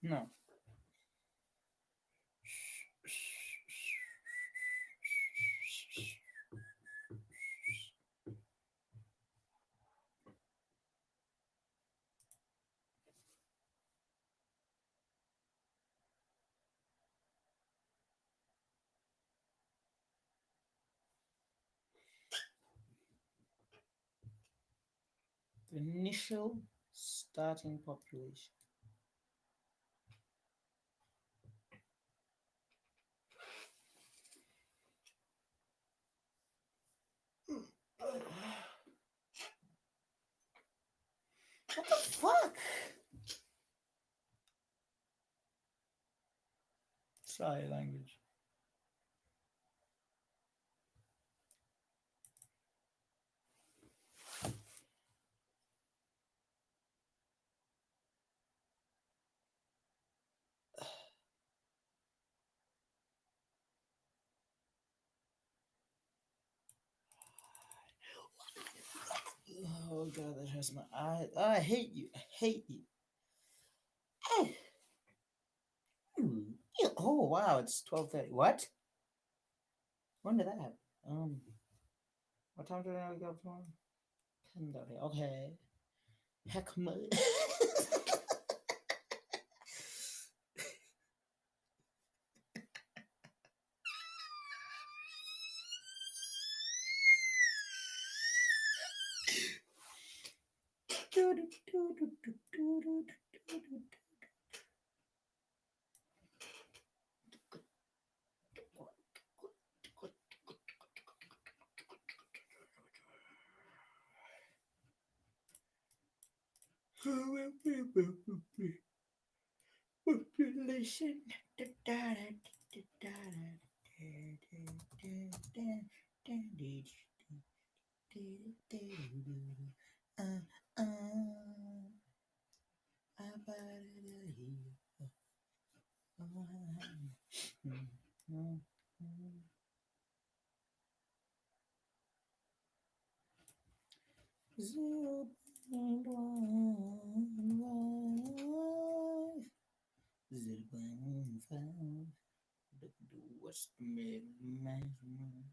No. The initial starting population. What the fuck? Sorry, language. Oh god, that hurts my eye. Oh, I hate you. I hate you. Ah. Ew. Oh wow, it's 12:30. What? When did that happen? What time did I wake up tomorrow? 10:30. Okay. Heck me. Population. Uh, Zero point one life. 0.15. What's the maximum?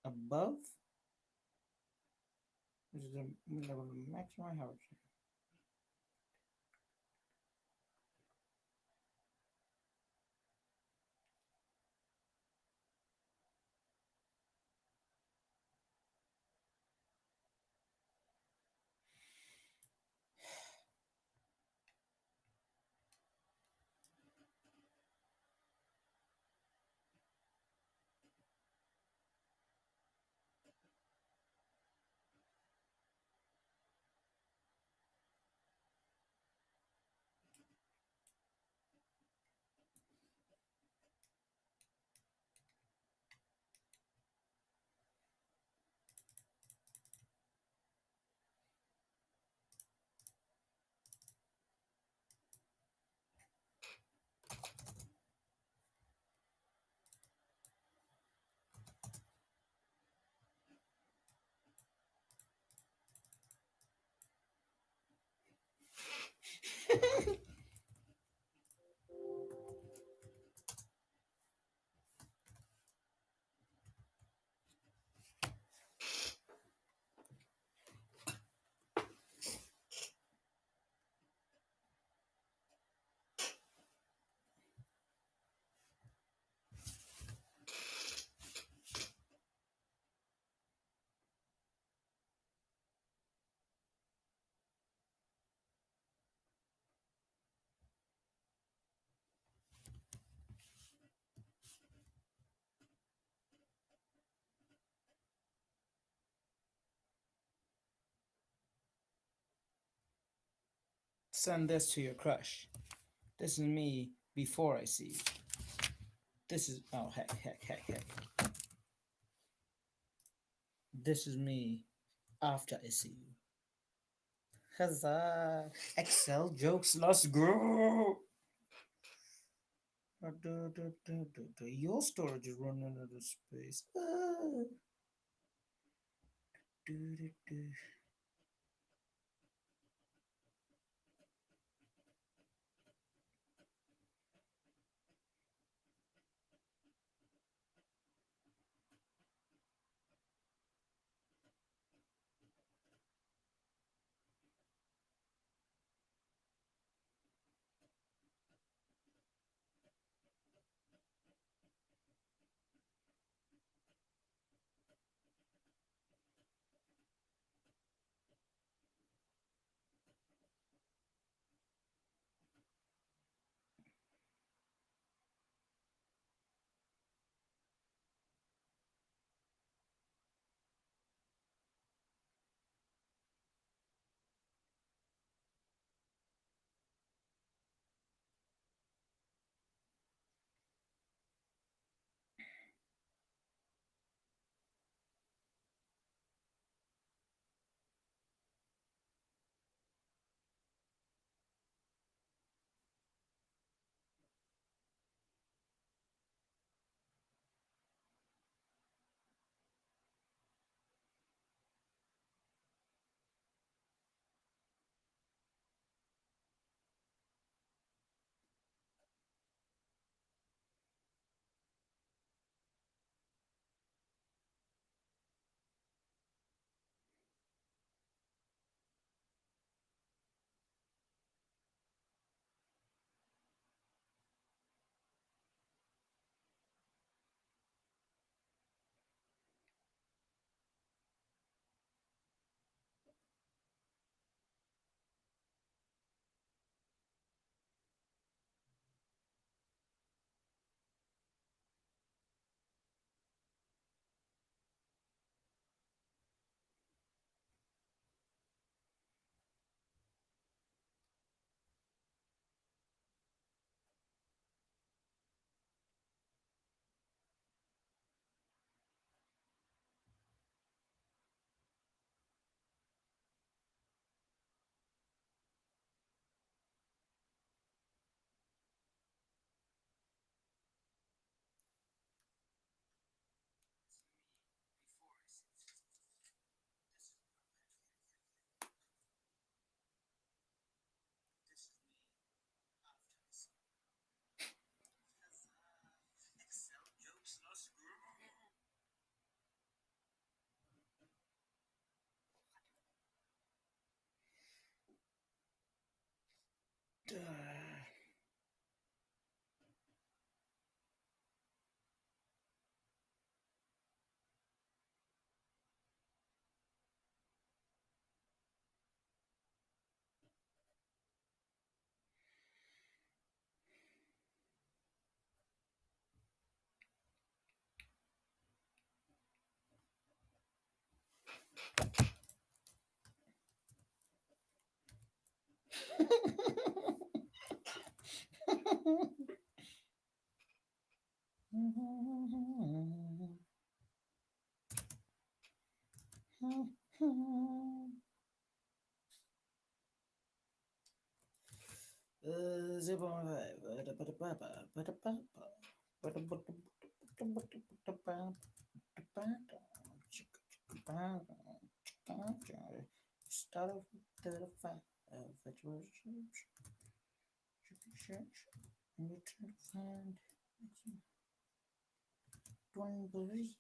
Above? Is the maximum house? Send this to your crush. This is me before I see you. This is oh heck. This is me after I see you. Huzzah! Excel jokes, let's go! Your storage is running out of space. Start off with 35 virtual church, and you try to find one belief.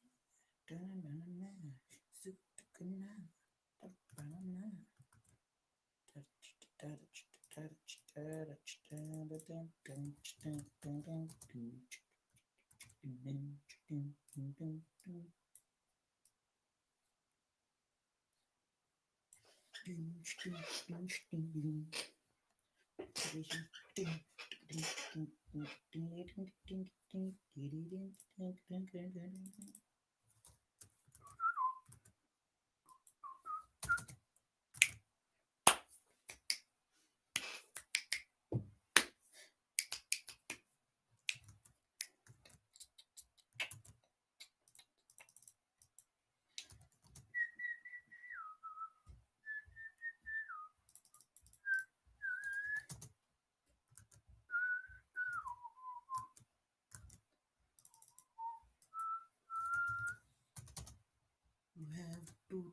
You have to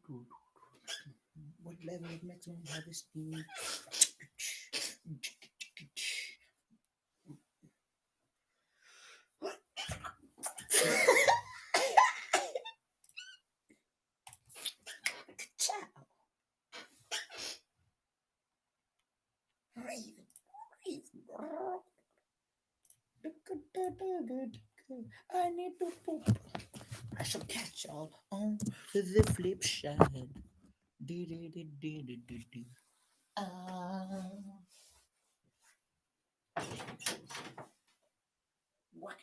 what level of maximum harvesting? Raven, Raven. I need to poop. I shall catch y'all on the flip side. Dee. What?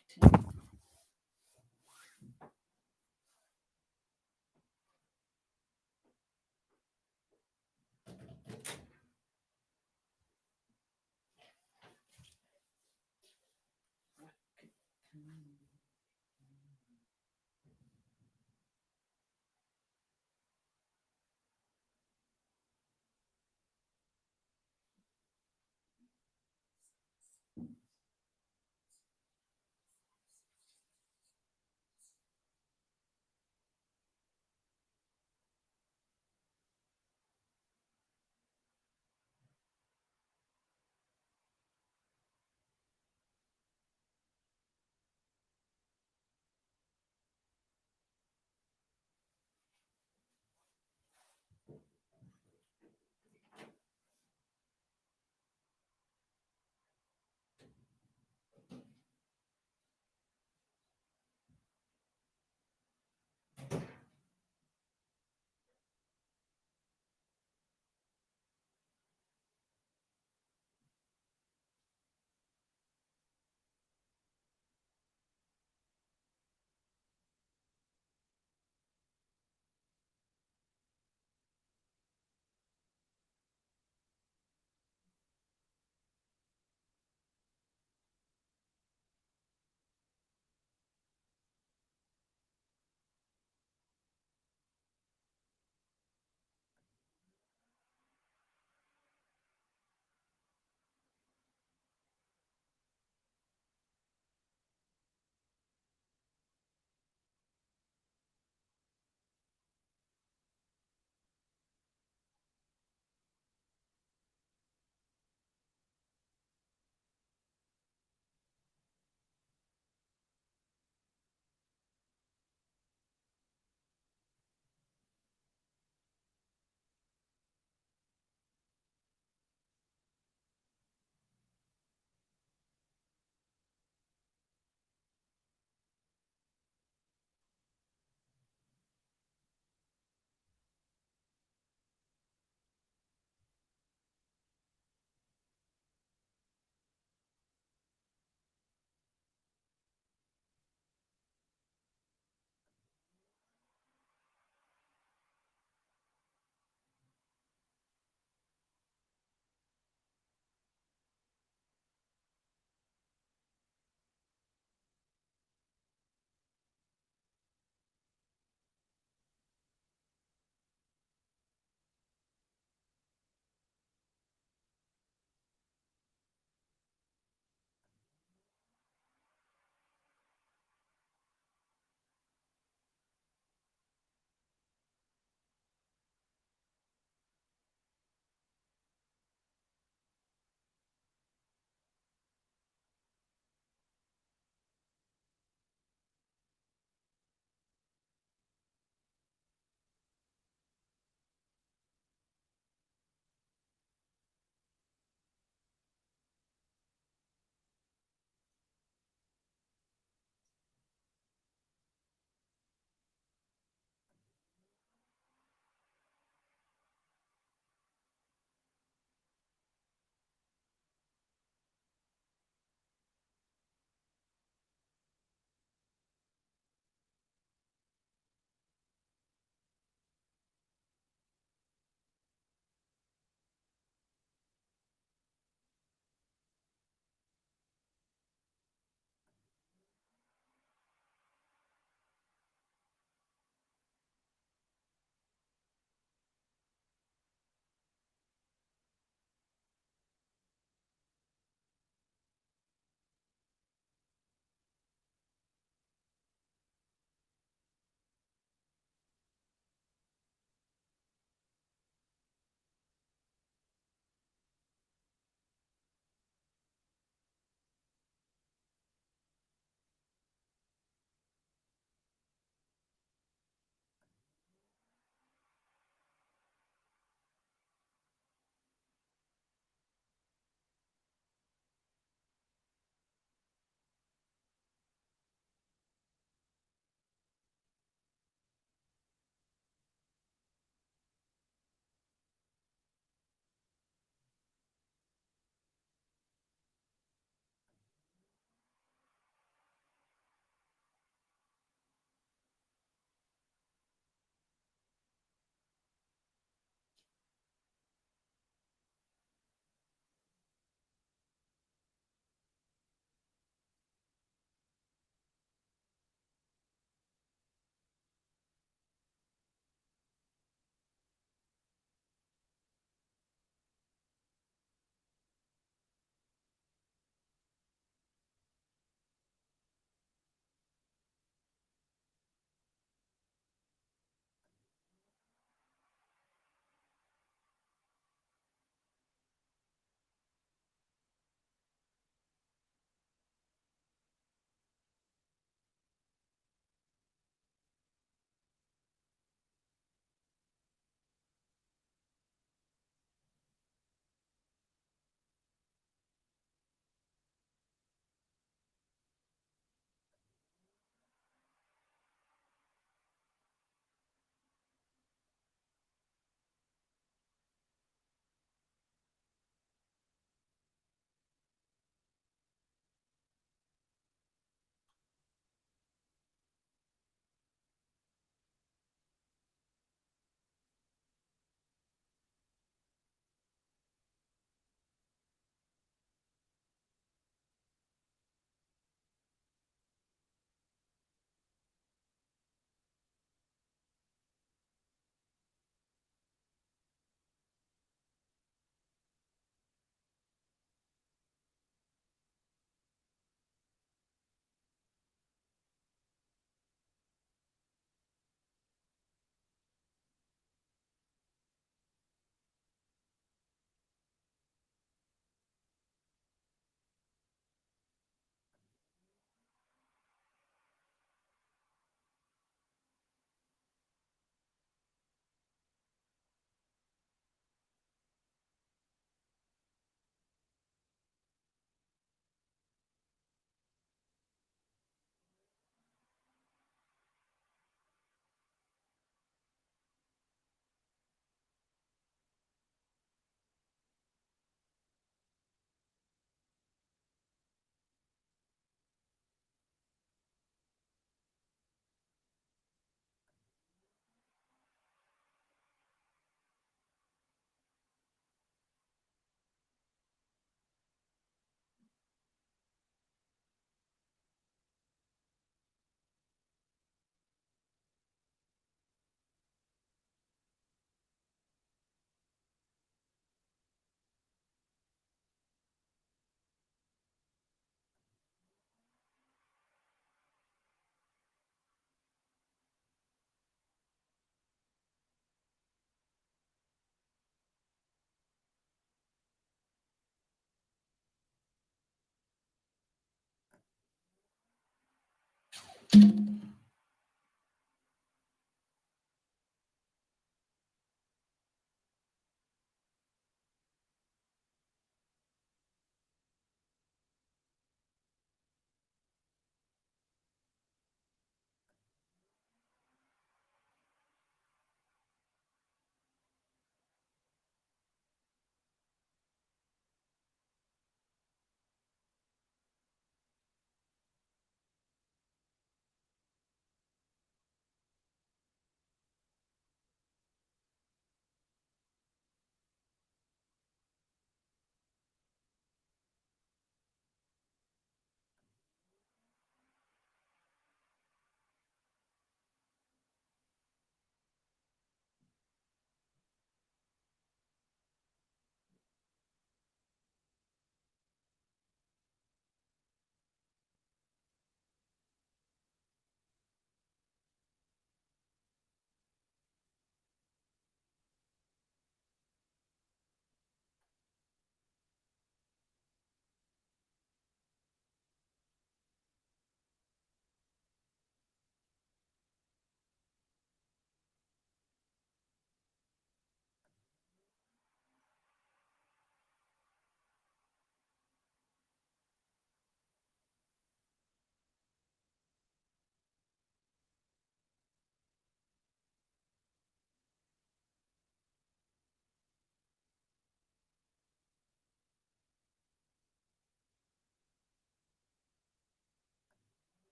That's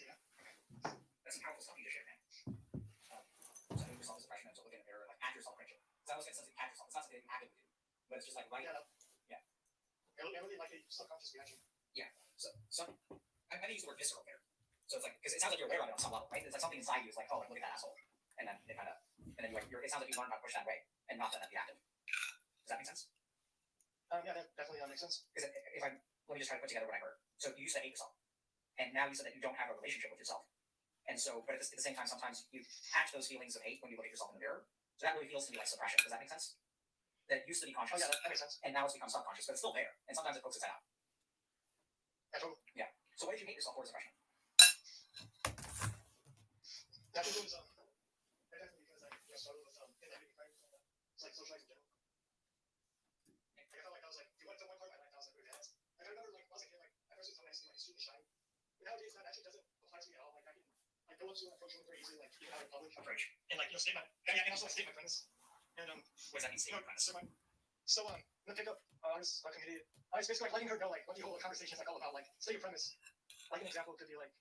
it. That's some powerful stuff you just shared, man. So I think yourself as a freshman, so look in the mirror, like ask yourself friendship. Because I always get something catch yourself. It's not something that can happen with you, but it's just like right. Yeah. Everything like a subconscious reaction. Yeah. So I think use the word visceral there. So it's like because it sounds like you're aware of it on some level, right? It's like something inside you is like, oh, like look at that asshole, and then it kind of and then it sounds like you learned how to push that way and not let that be active. Does that make sense? Yeah, that definitely makes sense. Because if I let me just try to put together what I heard. So you used to hate yourself, and now you said that you don't have a relationship with yourself, and so but at the same time, sometimes you act those feelings of hate when you look at yourself in the mirror. So that really feels to me like suppression. Does that make sense? That it used to be conscious. Oh yeah, that makes sense. And now it's become subconscious, but it's still there, and sometimes it pokes its head out. Yeah, totally. Yeah. So why did you hate yourself for suppression? Yeah, I think it was definitely because I struggled with inhibiting like socializing in general. Like I felt like I was like at one point in my life I was like really balanced. Like I remember like when I was a kid, like I first sometimes like extremely shy. But nowadays that actually doesn't apply to me at all. Like I can like go up to and approach women very easily, like even out in public. Approach. And like state my and also like state my premise. And What does that mean? State your premise. So in the pickup artist community, it's basically like letting her know like what the whole conversation is like all about. Like state your premise. Like an example could be like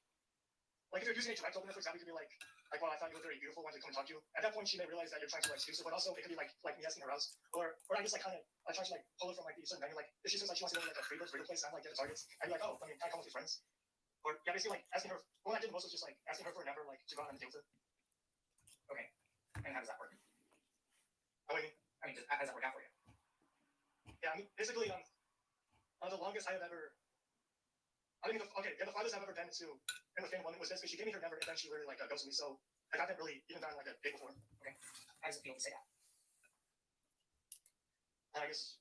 if you're using a direct opener, for example, it could be like well, I thought you were very beautiful, wanted to come and talk to you. At that point, she may realize that you're trying to like seduce her, but also it could be like me asking her out, or I just like kind of trying to like pull her from like the certain venue. Like if she says like she wants to go to like a freedom place, and I'm like get the targets, I'd be like, oh, I mean, can I come with your friends? Or yeah, basically like asking her. What I did most was just like asking her for a number, like to go on a date with her. Okay. And how does that work? Oh, I mean, how does that work out for you? Yeah, I mean, basically, the longest I have ever. I mean, the farthest I've ever been to in the same woman was basically she gave me her number and then she literally like ghosted me. So like, I haven't really even done like a date before. Okay. How does it feel to say that? And I guess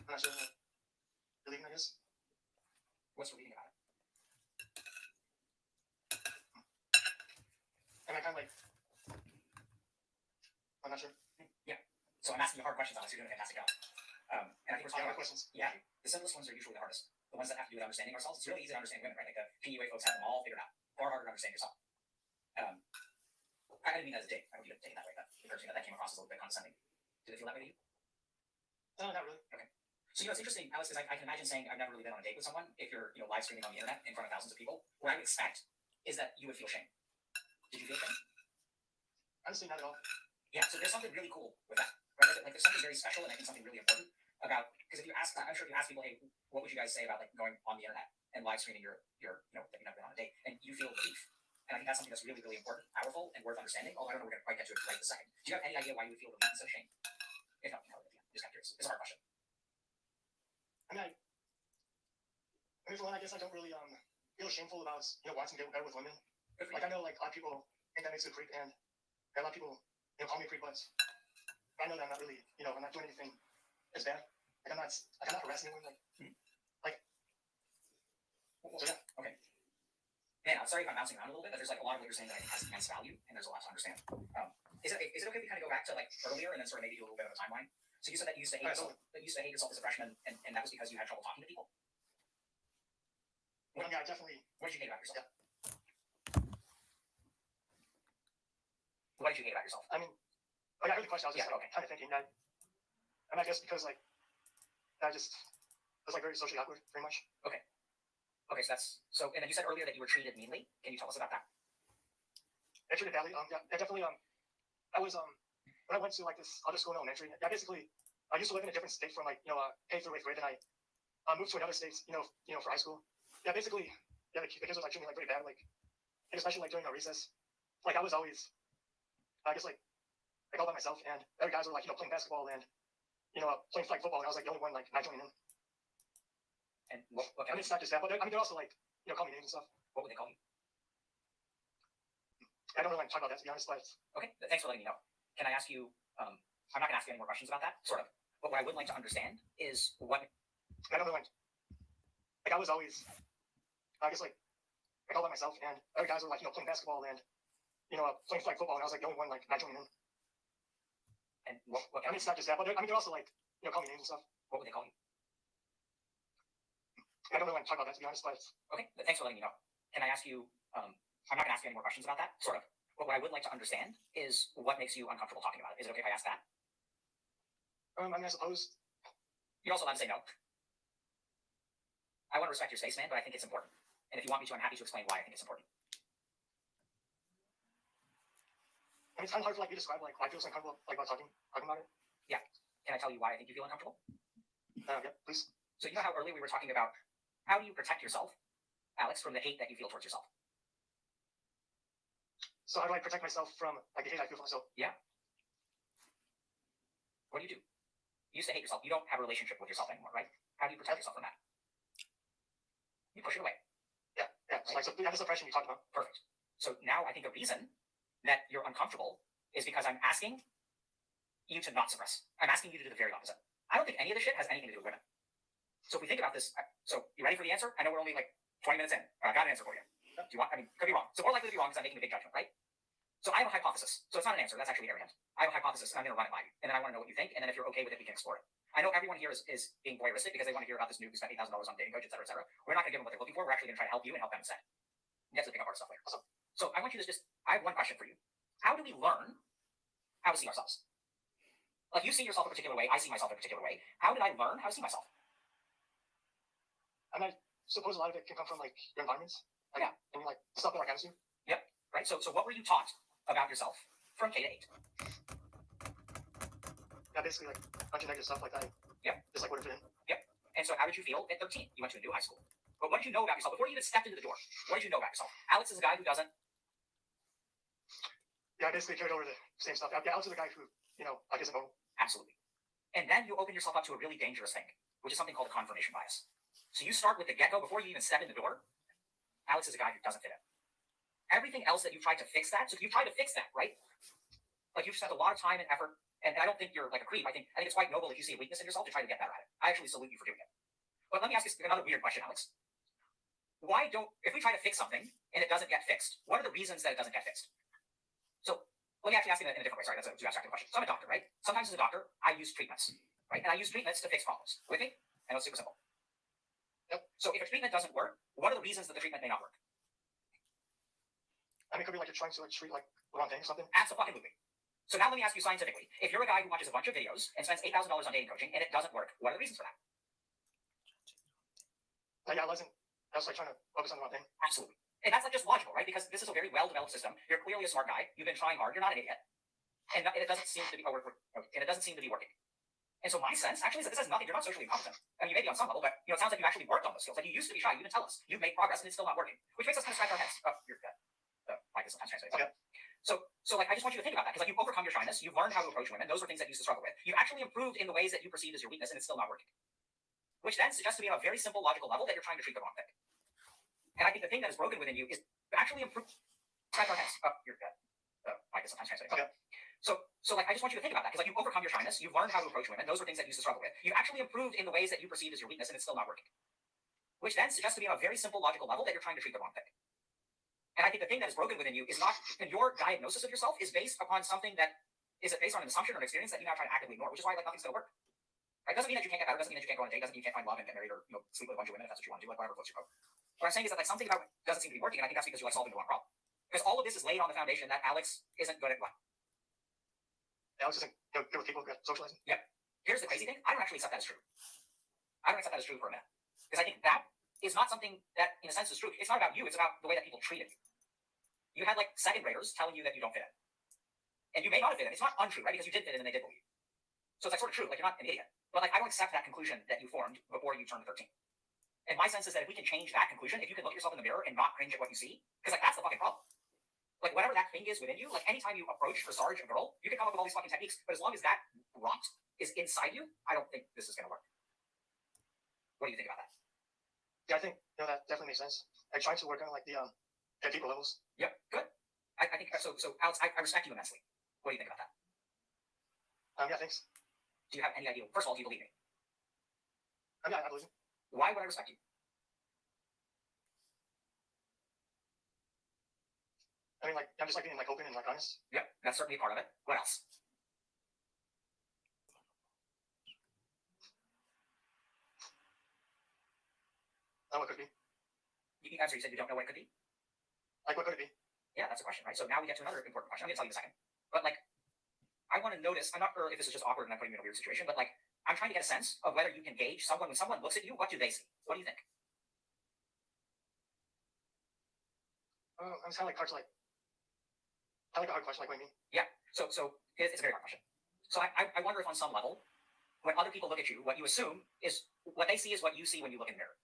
I'm not sure. Relieving, I guess. What's relieving about it? And I kind of like. I'm not sure. Yeah. So I'm asking you hard questions, Alex. You're doing a fantastic job. And I think we're talking about questions. Yeah. The simplest ones are usually the hardest. The ones that have to do with understanding ourselves. It's really easy to understand women, right? Like the PUA folks have them all figured out. Far harder to understand yourself. I didn't mean that as a dig. I hope you didn't take it that way. That occurs to me that came across as a little bit condescending. Did it feel that way to you? No, not really. Okay. So it's interesting, Alex, because I can imagine saying I've never really been on a date with someone if you're live streaming on the internet in front of thousands of people. What I would expect is that you would feel shame. Did you feel shame? Honestly, not at all. Yeah. So there's something really cool with that, right? Like there's something very special, and I think something really important about because if you ask, I'm sure if you ask people, hey, what would you guys say about like going on the internet and live streaming your that you've never been on a date, and you feel relief. And I think that's something that's really, really important, powerful, and worth understanding. Although I don't know we're going to quite get to it right this second. Do you have any idea why you would feel relief instead of shame? If not, you know, just kind of curious. It's a hard question. I mean, for one, I guess I don't really feel shameful about wanting to get better with women. Like I know like a lot of people think that makes me a creep, and a lot of people call me a creep, but I know that I'm not really I'm not doing anything as bad. Like I'm not harassing anyone. So yeah. Okay. Man, I'm sorry if I'm bouncing around a little bit, but there's like a lot of what you're saying that I think has immense value, and there's a lot to understand. Is it okay if we kind of go back to like earlier and then sort of maybe do a little bit of a timeline? So you said that you used to hate yourself as a freshman, and that was because you had trouble talking to people. Well, yeah, definitely. What did you hate about yourself? Yeah. What did you hate about yourself? I mean, I heard the question. I was just kind of thinking that, and I guess because like I just was like very socially awkward, very much. Okay, so and then you said earlier that you were treated meanly. Can you tell us about that? I treated badly. Yeah, definitely. I was when I went to like this other school in elementary. Yeah, basically, I used to live in a different state from like K through 8th grade, and I moved to another state, for high school. Yeah, basically, yeah, the kids were like treating me like very bad, like, and especially like during a recess. Like I was always, I guess like all by myself, and other guys were like playing basketball and playing flag football, and I was like the only one like not joining in. And what I mean, it's not just that, but they're also like call me names and stuff. What would they call you? I don't really want to talk about that, to be honest, but okay, thanks for letting me know. Can I ask you? I'm not going to ask you any more questions about that, sort of. But what I would like to understand is what. I don't really want. Like I was always, I guess like all by myself, and other guys were like playing basketball and playing flag football, and I was like the only one like not joining in. And what I mean, it's not just that, but they're also like call me names and stuff. What would they call you? I don't really want to talk about that, to be honest, but okay, thanks for letting me know. Can I ask you? I'm not going to ask you any more questions about that, sort of. But what I would like to understand is what makes you uncomfortable talking about it. Is it okay if I ask that? I mean, I suppose. You're also allowed to say no. I want to respect your space, man, but I think it's important. And if you want me to, I'm happy to explain why I think it's important. I mean, it's kind of hard for like me to describe like why I feel so uncomfortable like about talking about it. Yeah. Can I tell you why I think you feel uncomfortable? Yeah, please. So you know how earlier we were talking about how do you protect yourself, Alex, from the hate that you feel towards yourself? So how do I protect myself from like the hate I feel for myself? Yeah. What do? You used to hate yourself. You don't have a relationship with yourself anymore, right? How do you protect yourself from that? You push it away. Yeah. Right? Like, so you have the suppression you talked about. Perfect. So now I think the reason that you're uncomfortable is because I'm asking you to not suppress. I'm asking you to do the very opposite. I don't think any of this shit has anything to do with women. So if we think about this, so you ready for the answer? I know we're only like 20 minutes in. I got an answer for you. Do you want? I mean, could be wrong. So more likely to be wrong because I'm making a big judgment, right? So I have a hypothesis. So it's not an answer. That's actually arrogant. I have a hypothesis, and I'm going to run it by you. And then I want to know what you think. And then if you're okay with it, we can explore it. I know everyone here is being voyeuristic because they want to hear about this noob who spent $8,000 on dating coach, et cetera, et cetera. We're not going to give them what they're looking for. We're actually going to try to help you and help them instead. Get to the pickup part stuff later. So I want you to I have one question for you. How do we learn how to see ourselves? Like, you see yourself a particular way. I see myself a particular way. How did I learn how to see myself? And I suppose a lot of it can come from like your environments. Like, Yeah. And like stuff that our parents do. Yep. Right. So what were you taught about yourself from K to 8? Yeah, basically like a bunch of negative stuff like that. Yep. Just like what it fit in. Yep. And so how did you feel at 13? You went to a new high school. But what did you know about yourself before you even stepped into the door? What did you know about yourself? Alex is a guy who doesn't. Yeah, I basically carried over the same stuff. Yeah, Alex is a guy who, like isn't normal. Absolutely. And then you open yourself up to a really dangerous thing, which is something called a confirmation bias. So you start with the get-go before you even step in the door. Alex is a guy who doesn't fit in. Everything else that you've tried to fix that, so you've tried to fix that, right? Like, you've spent a lot of time and effort, and I don't think you're like a creep. I think it's quite noble if you see a weakness in yourself to try to get better at it. I actually salute you for doing it. But let me ask you another weird question, Alex. If we try to fix something and it doesn't get fixed, what are the reasons that it doesn't get fixed? So let me actually ask you in a different way. Sorry, that's a too abstract question. So I'm a doctor, right? Sometimes as a doctor, I use treatments, right? And I use treatments to fix problems. With me? I know it's super simple. Yep. So if a treatment doesn't work, what are the reasons that the treatment may not work? I mean, it could be like you're trying to like treat like the wrong thing or something. Absolutely. So now let me ask you scientifically. If you're a guy who watches a bunch of videos and spends $8,000 on dating coaching and it doesn't work, what are the reasons for that? Yeah, I was like trying to focus on the wrong thing. Absolutely. And that's like just logical, right? Because this is a very well-developed system. You're clearly a smart guy. You've been trying hard. You're not an idiot. And it doesn't seem to be working. And so my sense actually is that this has nothing. You're not socially incompetent. I mean, you may be on some level, but it sounds like you've actually worked on those skills. Like, you used to be shy. You didn't tell us. You've made progress, and it's still not working, which makes us kind of scratch our heads. Oh, you're good. Mike is sometimes translating. Okay. So like, I just want you to think about that, because like, you've overcome your shyness. You've learned how to approach women. Those were things that you used to struggle with. You've actually improved in the ways that you perceive as your weakness, and it's still not working. Which then suggests to me on a very simple logical level that you're trying to treat the wrong thing. And I think the thing that is broken within you is actually improve. Scratch our heads. Oh, you're good. Mike is sometimes translating. Okay. So like, I just want you to think about that, because like, you've overcome your shyness. You've learned how to approach women. Those were things that you used to struggle with. You've actually improved in the ways that you perceive as your weakness, and it's still not working. Which then suggests to me on a very simple logical level that you're trying to treat the wrong thing. And I think the thing that is broken within you is not, and your diagnosis of yourself is based upon something that is based on an assumption or an experience that you now try to actively ignore, which is why like nothing's going to work. Right? Doesn't mean that you can't get better. Doesn't mean that you can't go on a date. Doesn't mean you can't find love and get married or sleep with a bunch of women if that's what you want to do. Like, whatever floats your boat. What I'm saying is that like, something about it doesn't seem to be working, and I think that's because you like solving the wrong problem. Because all of this is laid on the foundation that Alex isn't good at what? Alex isn't good with people who got socializing. Yep. Here's the crazy thing. I don't actually accept that as true. I don't accept that as true for a minute. Because I think that is not something that, in a sense, is true. It's not about you. It's about the way that people treated you. You had like second graders telling you that you don't fit in. And you may not have fit in. It's not untrue, right? Because you did fit in and they did believe you. So it's like sort of true. Like, you're not an idiot. But like, I don't accept that conclusion that you formed before you turned 13. And my sense is that if we can change that conclusion, if you can look at yourself in the mirror and not cringe at what you see, because like, that's the fucking problem. Like, whatever that thing is within you, like, anytime you approach or Sarge a girl, you can come up with all these fucking techniques, but as long as that rot is inside you, I don't think this is going to work. What do you think about that? Yeah, I think that definitely makes sense. I try to work on like the deeper levels. Yep, good. I think so. So Alex, I respect you immensely. What do you think about that? Yeah, thanks. Do you have any idea? First of all, do you believe me? Yeah, I believe you. Why would I respect you? I mean, like, I'm just like being like open and like honest. Yep, that's certainly a part of it. What else? What could it be? I'm sorry, you said you don't know what it could be? Like, what could it be? Yeah, that's a question, right? So now we get to another important question. I'm going to tell you in a second. But like, I want to notice, I'm not sure if this is just awkward and I'm putting you in a weird situation, but like, I'm trying to get a sense of whether you can gauge someone. When someone looks at you, what do they see? What do you think? I'm kind of like hard to like. I like a hard question, like what do you mean? Yeah. So it's a very hard question. So I wonder if on some level, when other people look at you, what you assume is what they see is what you see when you look in the mirror,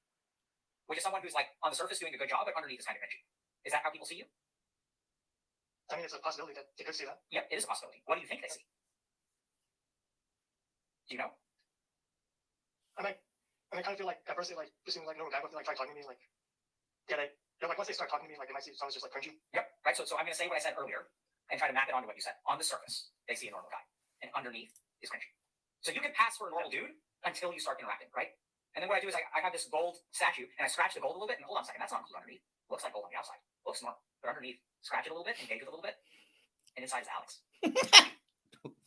which is someone who's like on the surface doing a good job, but underneath is kind of cringy. Is that how people see you? I mean, it's a possibility that they could see that. Yep, it is a possibility. What do you think they see? Do you know? I kind of feel like at first they like just seem like no guy, but they like try talking to me like they're like once they start talking to me like they might see someone's just like cringy. Yep. Right. So I'm going to say what I said earlier and try to map it onto what you said. On the surface, they see a normal guy, and underneath is cringy. So you can pass for a normal dude until you start interacting, right? And then what I do is I have this gold statue and I scratch the gold a little bit. And hold on a second, that's not gold underneath. Looks like gold on the outside. Looks normal, but underneath, scratch it a little bit, engage it a little bit, and inside is Alex.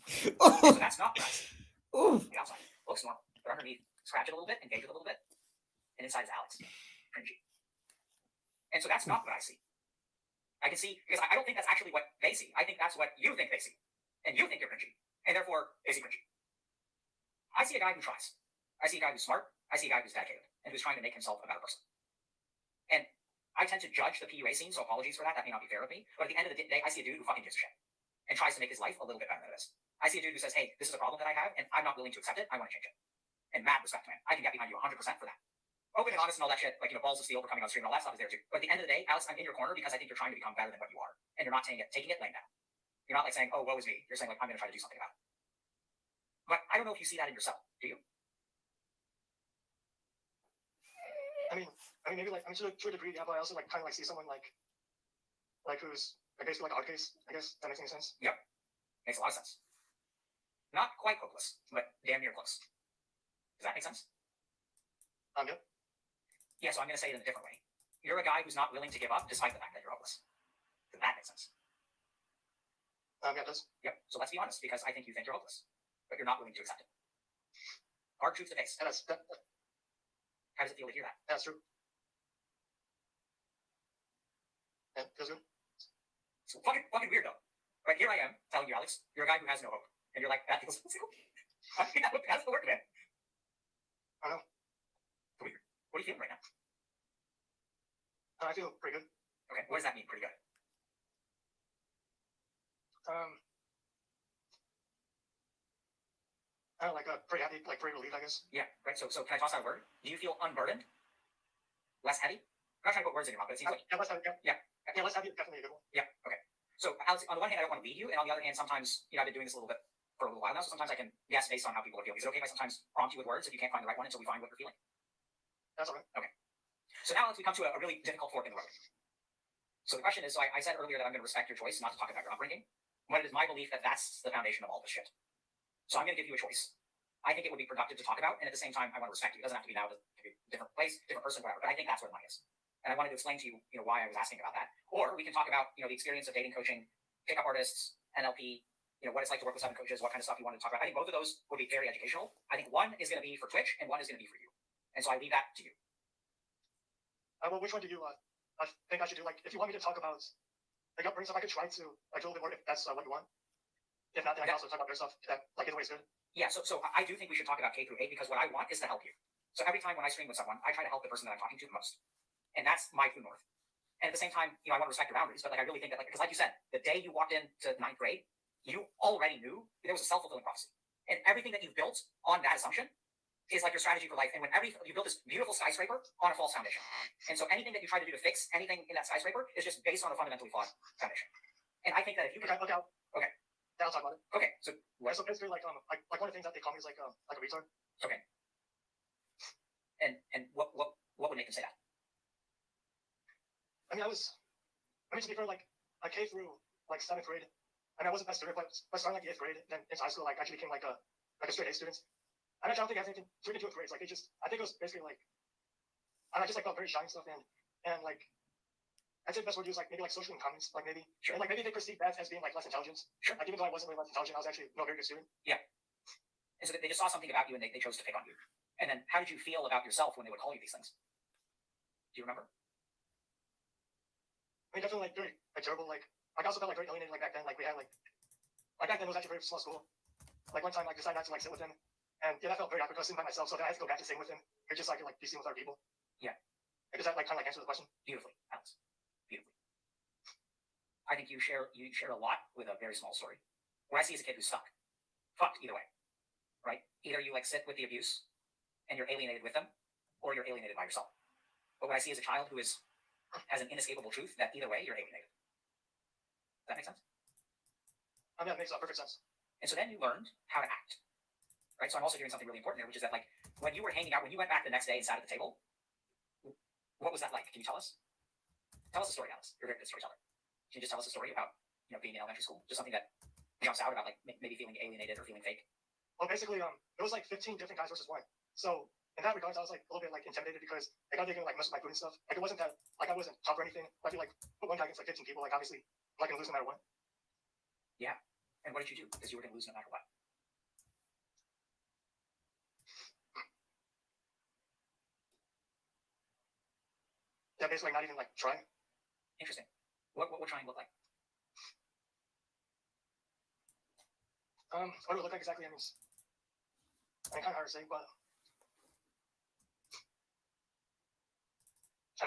So that's not what I see. Ooh. The outside looks normal, but underneath, scratch it a little bit, engage it a little bit, and inside is Alex. Cringy. And so that's not what I see. I can see, because I don't think that's actually what they see. I think that's what you think they see. And you think you're cringy. And therefore, they see cringy. I see a guy who tries. I see a guy who's smart. I see a guy who's dedicated and who's trying to make himself a better person. And I tend to judge the PUA scene, so apologies for that. That may not be fair of me. But at the end of the day, I see a dude who fucking gives a shit and tries to make his life a little bit better than it is. I see a dude who says, hey, this is a problem that I have, and I'm not willing to accept it. I want to change it. And mad respect, man. I can get behind you 100% for that. Open and honest and all that shit, like, balls of steel for coming on stream and all that stuff is there too. But at the end of the day, Alex, I'm in your corner because I think you're trying to become better than what you are. And you're not taking it laying down. You're not like saying, oh, woe is me. You're saying, like, I'm going to try to do something about it. But I don't know if you see that in yourself. Do you? I mean, maybe like to a degree, yeah, but I also like kind of like see someone like who's like basically like odd case. I guess that makes any sense. Yep, makes a lot of sense. Not quite hopeless, but damn near close. Does that make sense? Yep. Yeah, so I'm going to say it in a different way. You're a guy who's not willing to give up despite the fact that you're hopeless. Does that make sense? Yeah, it does. Yep. So let's be honest, because I think you think you're hopeless, but you're not willing to accept it. Hard truth to face. Yeah, How does it feel to hear that? that's true. Yeah, feels good. It's fucking weird though. But here I am telling you, Alex, you're a guy who has no hope, and you're like, that feels so. I think that's the word, man. I know. Weird. What are you feeling right now? I feel pretty good. Okay. What does that mean? Pretty good. I don't know, like pretty happy, like pretty relieved, I guess. Yeah. Right. So can I toss out a word? Do you feel unburdened? Less heavy? I'm not trying to put words in your mouth, but it seems like Yeah, let's have it. Yeah. Yeah, let's have it. Definitely a good one. Yeah. Okay. So Alex, on the one hand, I don't want to lead you, and on the other hand, sometimes I've been doing this for a little while now. So sometimes I can guess based on how people are feeling. Is it okay if I sometimes prompt you with words if you can't find the right one until we find what you're feeling? That's all right. Okay. So now we come to a really difficult fork in the road. So the question is, so I said earlier that I'm going to respect your choice not to talk about your upbringing, but it is my belief that that's the foundation of all this shit. So I'm going to give you a choice. I think it would be productive to talk about, and at the same time, I want to respect you. It doesn't have to be now. It could be a different place, different person, whatever. But I think that's where the money is. And I wanted to explain to you, why I was asking about that. Or we can talk about, the experience of dating coaching, pickup artists, NLP, what it's like to work with 7 coaches, what kind of stuff you want to talk about. I think both of those would be very educational. I think one is going to be for Twitch, and one is going to be for you. And so I leave that to you. Well, which one do you think I should do? Like, if you want me to talk about like upbringing stuff, I could try to like do a little bit more if that's what you want. If not, then I can also talk about their stuff. That like either way is good. Yeah, so I do think we should talk about K through 8 because what I want is to help you. So every time when I stream with someone, I try to help the person that I'm talking to the most. And that's my true north. And at the same time, I want to respect your boundaries, but I really think that because like you said, the day you walked into 9th grade, you already knew there was a self-fulfilling prophecy. And everything that you've built on that assumption is like your strategy for life. And when you build this beautiful skyscraper on a false foundation. And so anything that you try to do to fix anything in that skyscraper is just based on a fundamentally flawed foundation. And I think that if you can... Okay. Then I'll talk about it. Okay, so... Yeah, so basically, like one of the things that they call me is like a retard. Okay. And what would make them say that? I mean, to be fair, like, I came through, like, 7th grade, and I wasn't that student, but starting, like, the 8th grade, then into high school, like, I actually became, like a straight A student. And I don't think I had anything to do with grades, like, I think it was basically, like, I just, like, felt very shy and stuff, and like, I'd say the best word to use, like, maybe, like, social incompetence, like, maybe. Sure. And, like, maybe they perceived that as being, like, less intelligent. Sure. Like, even though I wasn't really less intelligent, I was actually a very good student. Yeah. And so they just saw something about you and they chose to pick on you. And then how did you feel about yourself when they would call you these things? Do you remember? I mean, definitely, like, very, like, terrible, like, I also felt, like, very alienated, like, back then, like, we had, like, back then it was actually a very small school. Like, one time, like, decided not to, like, sit with him, and, yeah, that felt very awkward because I was sitting by myself, so then I had to go back to sitting with him, or just, like, be seen with other people. Yeah. Like, does that, like, kind of, like, answer the question? Beautifully, Alex. Beautifully. I think you share a lot with a very small story. What I see is a kid who's stuck. Fucked either way. Right? Either you, like, sit with the abuse, and you're alienated with them, or you're alienated by yourself. But what I see is a child who has an inescapable truth that either way, you're alienated. Does that make sense? Yeah, it makes perfect sense. And so then you learned how to act. right? So I'm also hearing something really important there, which is that like when you were hanging out, when you went back the next day and sat at the table, what was that like? Can you tell us? Tell us a story, Alice. You're a very good storyteller. Can you just tell us a story about being in elementary school? Just something that jumps out about like maybe feeling alienated or feeling fake. Well, basically, it was like 15 different guys versus one. So in that regards, I was like a little bit like intimidated because I got taking like most of my food and stuff. Like it wasn't that like I wasn't tough or anything. But I feel like put one guy against like 15 people, like obviously I'm not gonna lose no matter what. Yeah. And what did you do? Because you were gonna lose no matter what. Yeah, basically not even like trying. Interesting. What would trying look like? What do it look like exactly? I mean, kind of hard to say, but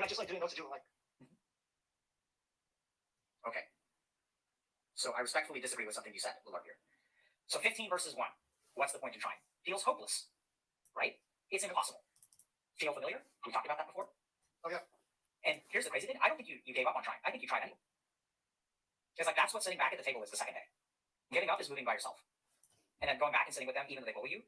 I just like didn't know what to do. Like, Okay. So I respectfully disagree with something you said a little earlier. So 15 versus 1. What's the point in trying? Feels hopeless, right? It's impossible. Feel familiar? We talked about that before. oh yeah, And here's the crazy thing. I don't think you gave up on trying. I think you tried anyway. It's like that's what sitting back at the table is the second day. Getting up is moving by yourself. And then going back and sitting with them even though they bully you.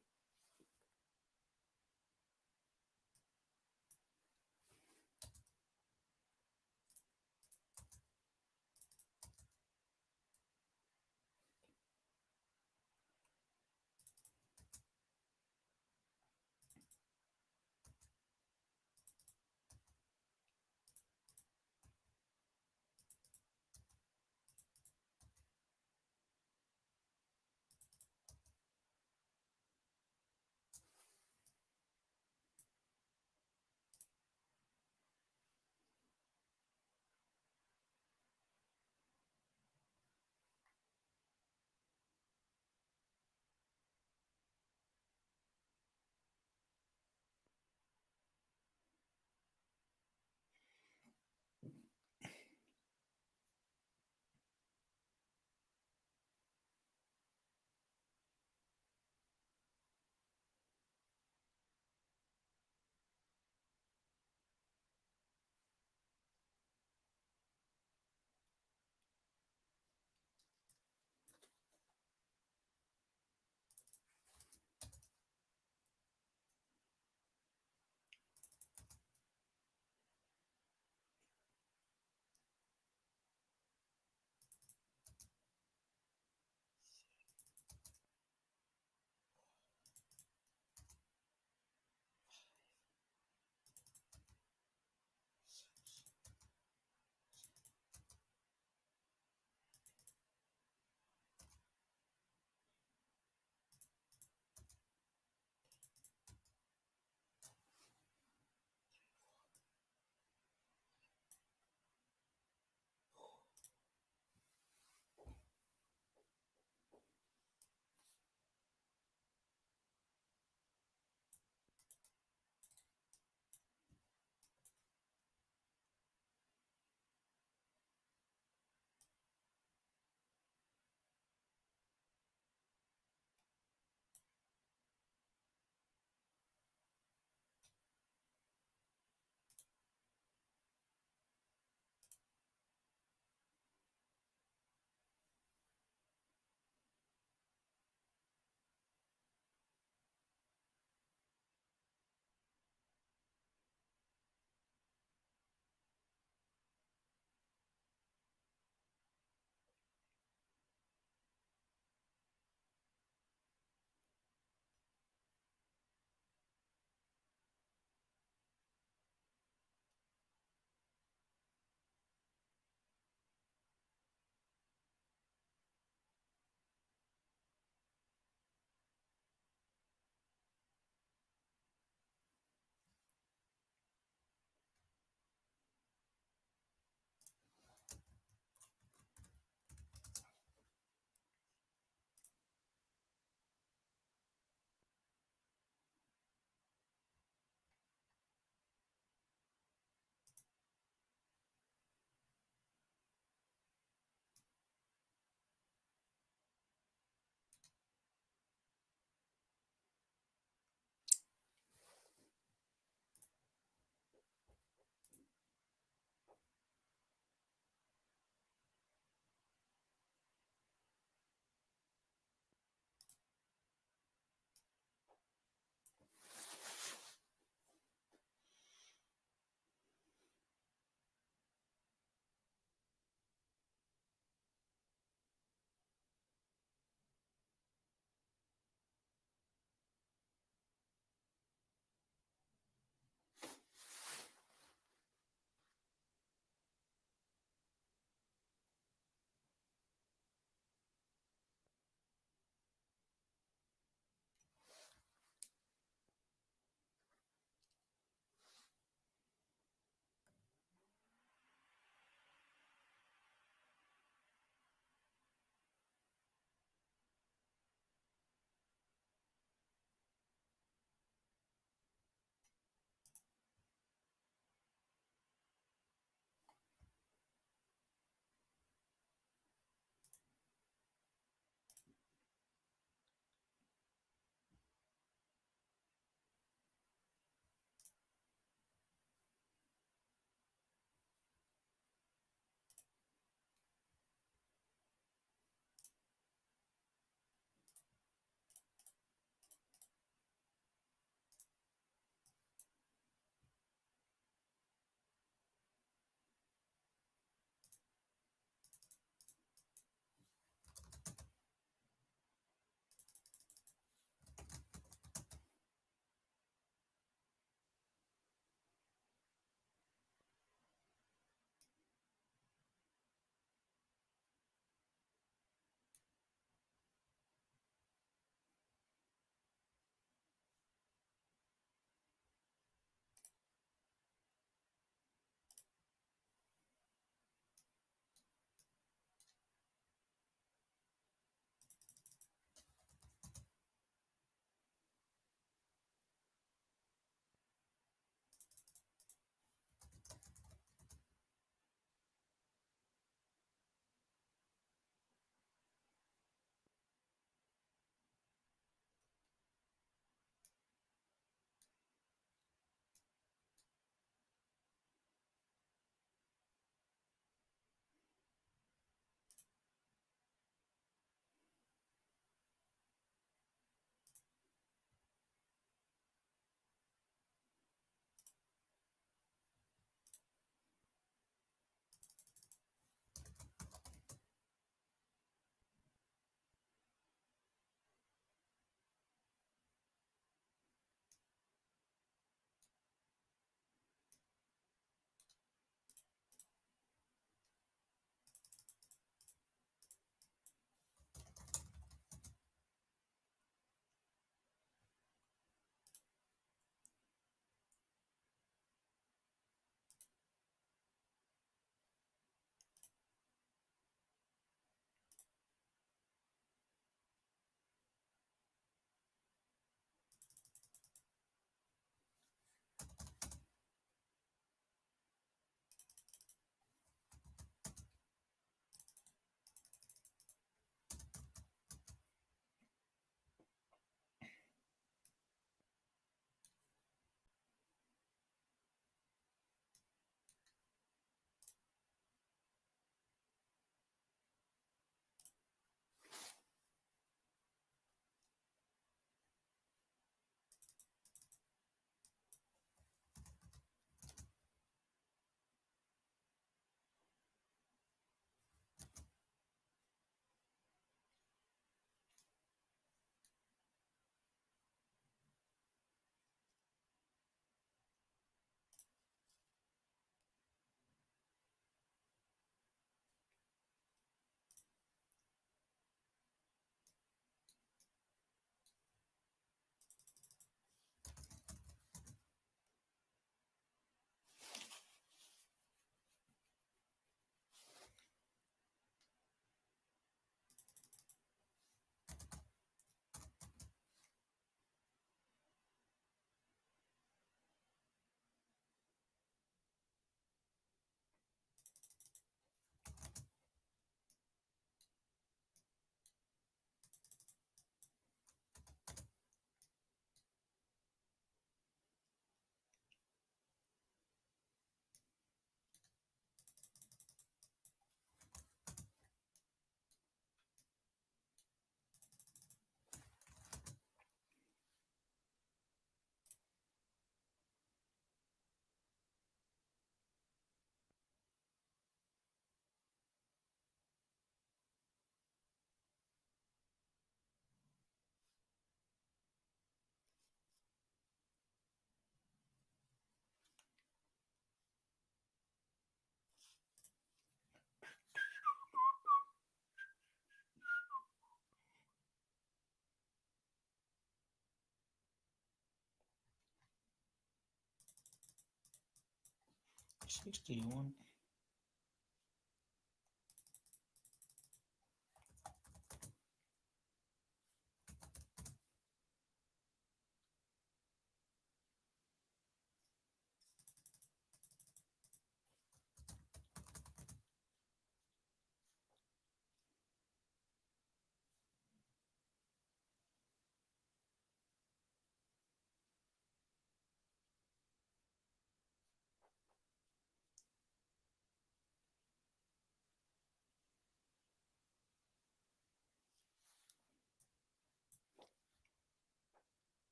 61.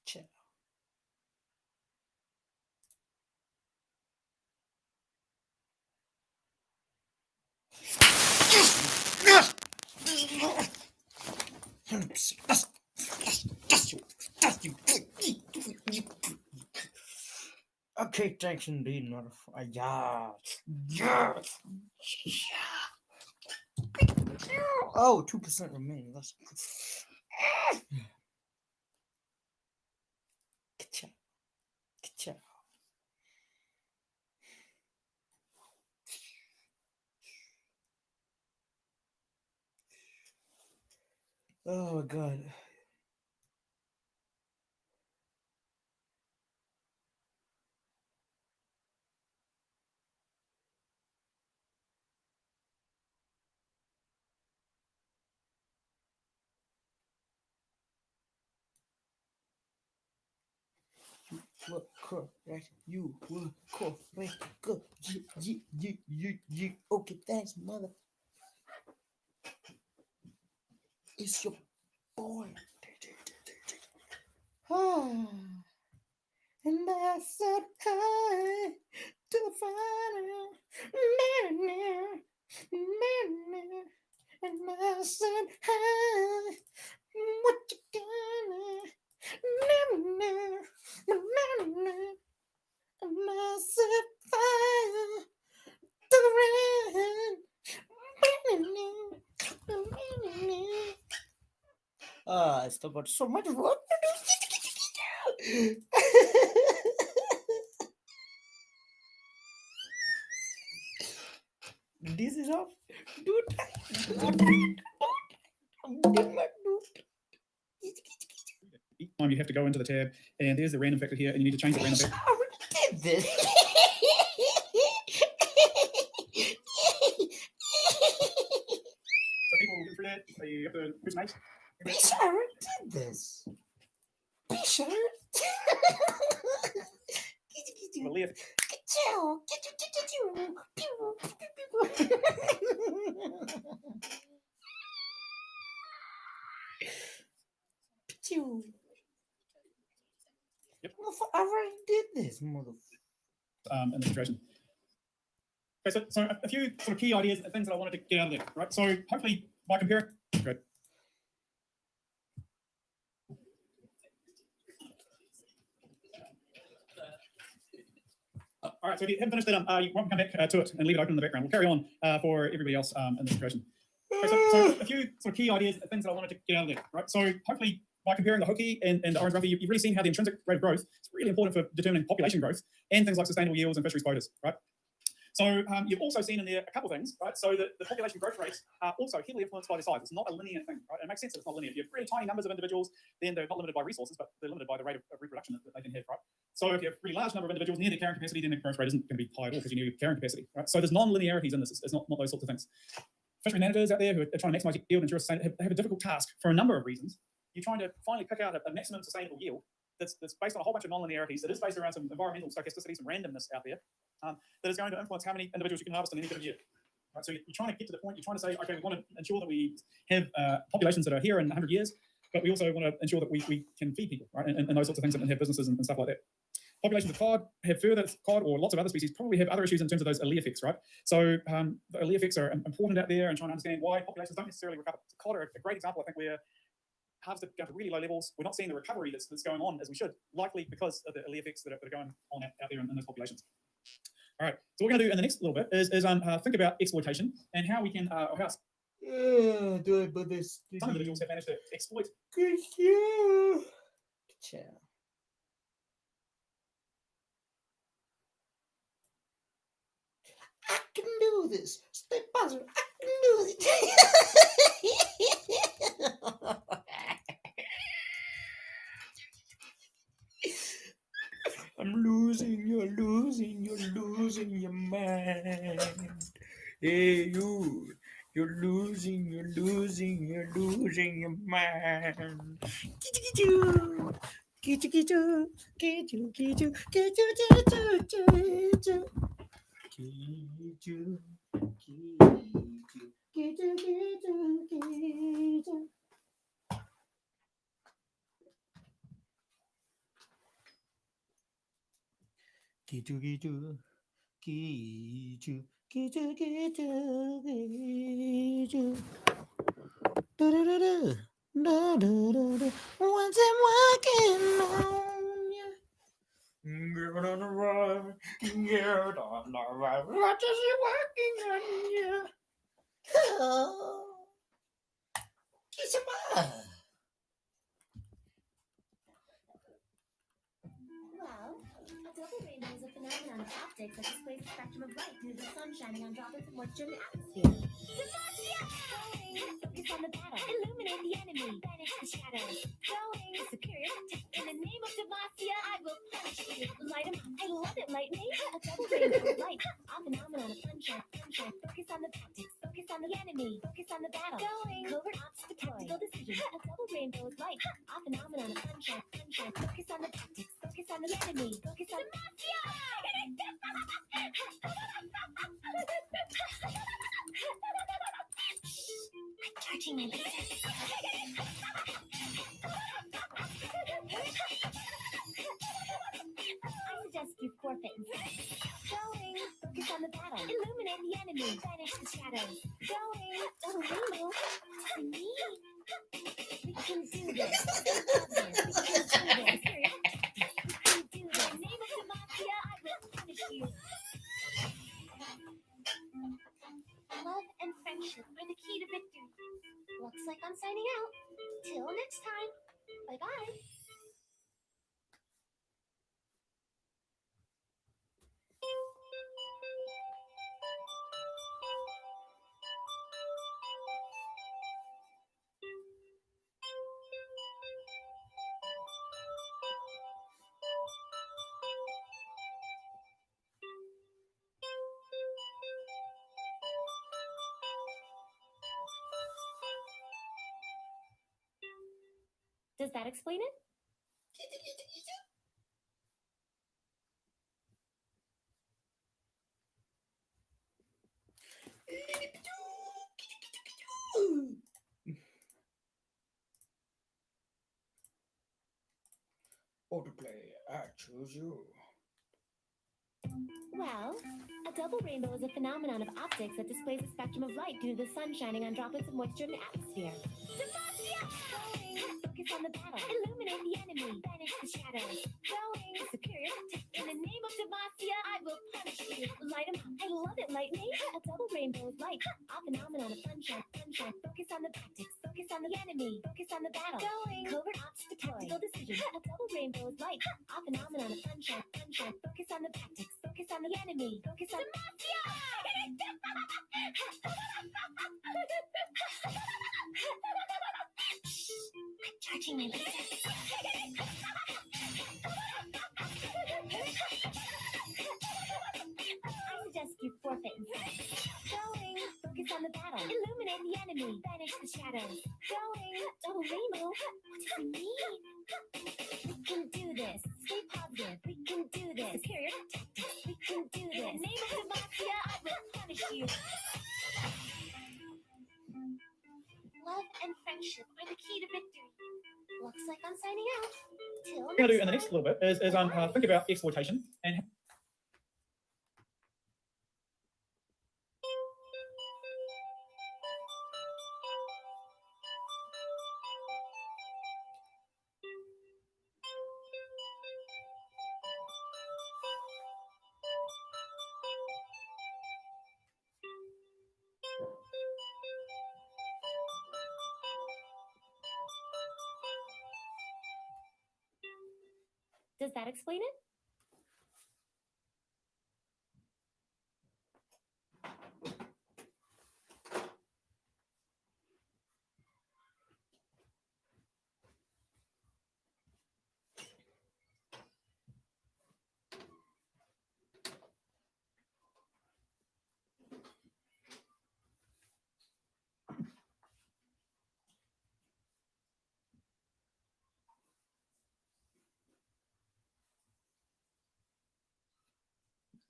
Ciao. Okay, thanks indeed, motherfucker. Yeah. Yeah. Oh, 2% remaining. That's Ka-chow. Ka-chow. Oh my god. Were correct. You were correct. Good. Yeah. Okay, thanks, mother. It's your boy. And I said hi to the final. And I said hi. What you gonna? And I said hi to the rain. I still got so much work to do. This is off. Do it. Each time you have to go into the tab, and there's the random factor here, and you need to change the random factor. I already did this. So people will get through that. So you have to press H. Bitch, I already did this. Bitch, I already To the left. Yep. I already did this, motherfucker. In the situation. Okay, so a few sort of key ideas and things that I wanted to get out of there, right? So hopefully by comparing, great. All right, so if you haven't finished that, you want to come back to it and leave it open in the background. We'll carry on for everybody else in this situation. Okay, so a few sort of key ideas and things that I wanted to get out of there, right? So hopefully by comparing the Hoki and the orography, you've really seen how the intrinsic rate of growth is really important for determining population growth and things like sustainable yields and fisheries quotas, right? So you've also seen in there a couple of things, right? So the population growth rates are also heavily influenced by the size. It's not a linear thing, right? It makes sense that it's not linear. If you have really tiny numbers of individuals, then they're not limited by resources, but they're limited by the rate of reproduction that they can have, right? So if you have a really large number of individuals near their carrying capacity, then the growth rate isn't going to be high at all because you need your carrying capacity, right? So there's non-linearities in this. It's not those sorts of things. fishery managers out there who are trying to maximise yield and ensure have a difficult task for a number of reasons. You're trying to finally pick out a maximum sustainable yield that's based on a whole bunch of non-linearities, that is based around some environmental stochasticity, some randomness out there, that is going to influence how many individuals you can harvest in any given year. Right, so you're trying to get to the point, you're trying to say, okay, we want to ensure that we have populations that are here in 100 years, but we also want to ensure that we can feed people, right, and those sorts of things, and have businesses and stuff like that. Populations of cod have further, cod or lots of other species probably have other issues in terms of those allele effects, right? So the allele effects are important out there, and trying to understand why populations don't necessarily recover. So cod are a great example, I think, where harvested down to really low levels. We're not seeing the recovery that's going on as we should, likely because of the allele effects that are going on out there in those populations. All right, so what we're going to do in the next little bit is think about exploitation and how we can, or how some individuals have managed to exploit. Good job. I can do this. Stay positive. I can do this. I'm losing. You're losing your mind. Hey, you. You're losing your mind. Once I'm walking on you. Get on the run, get on the run. What is he working on you? Oh, kiss him up. Well, a double rainbow is a phenomenon of optics that displays a spectrum of light due to the sun shining on droplets of moisture in the atmosphere. Focus on the battle. Illuminate the enemy. Banish the shadows. Going superior tactic. In the name of Demacia, I will punish you. Light 'em up. I love it, lightning. A double rainbow of light. A phenomenon of sunshine. Focus on the tactics. Focus on the enemy. Focus on the battle. Going covert ops deploy. Tactical decision. A double rainbow of light. A phenomenon of sunshine. Focus on the tactics. Focus on the enemy. Focus on Demacia. I'm charging my laser. I suggest you forfeit instead. Going, focus on the battle. Illuminate the enemy. Banish the shadows. Going, double rainbow. To me. We can do this. We can do this. We can do this. In the name of Demacia, I will punish you. Love and friendship are the key to victory. Looks like I'm signing out. Till next time. Bye-bye. Does that explain it? Autoplay, I choose you. Well, a double rainbow is a phenomenon of optics that displays a spectrum of light due to the sun shining on droplets of moisture in the atmosphere. Focus on the battle. Illuminate the enemy. Banish the shadows. Going superior tactic. In the name of Demacia, I will punish you. Light 'em up. I love it, lightning. A double rainbow is light. A phenomenon of sunshine. Focus on the tactics. Focus on the enemy. Focus on the battle. Going covert ops deploy. Tactical decision. A double rainbow is light. A phenomenon of sunshine. Focus on the tactics. Focus on the enemy. Focus on Demacia. I'm charging my laser. I suggest you forfeit instead. Going, focus on the battle. Illuminate the enemy. Banish the shadows. Going double rainbow. What does it mean? We can do this. Stay positive. We can do this. Superior tactics. We can do this. In the name of Demacia, I will punish you. Love and friendship are the key to victory. Looks like I'm signing out. Till What we're going to do in the next next little bit is think about exploitation and Does that explain it?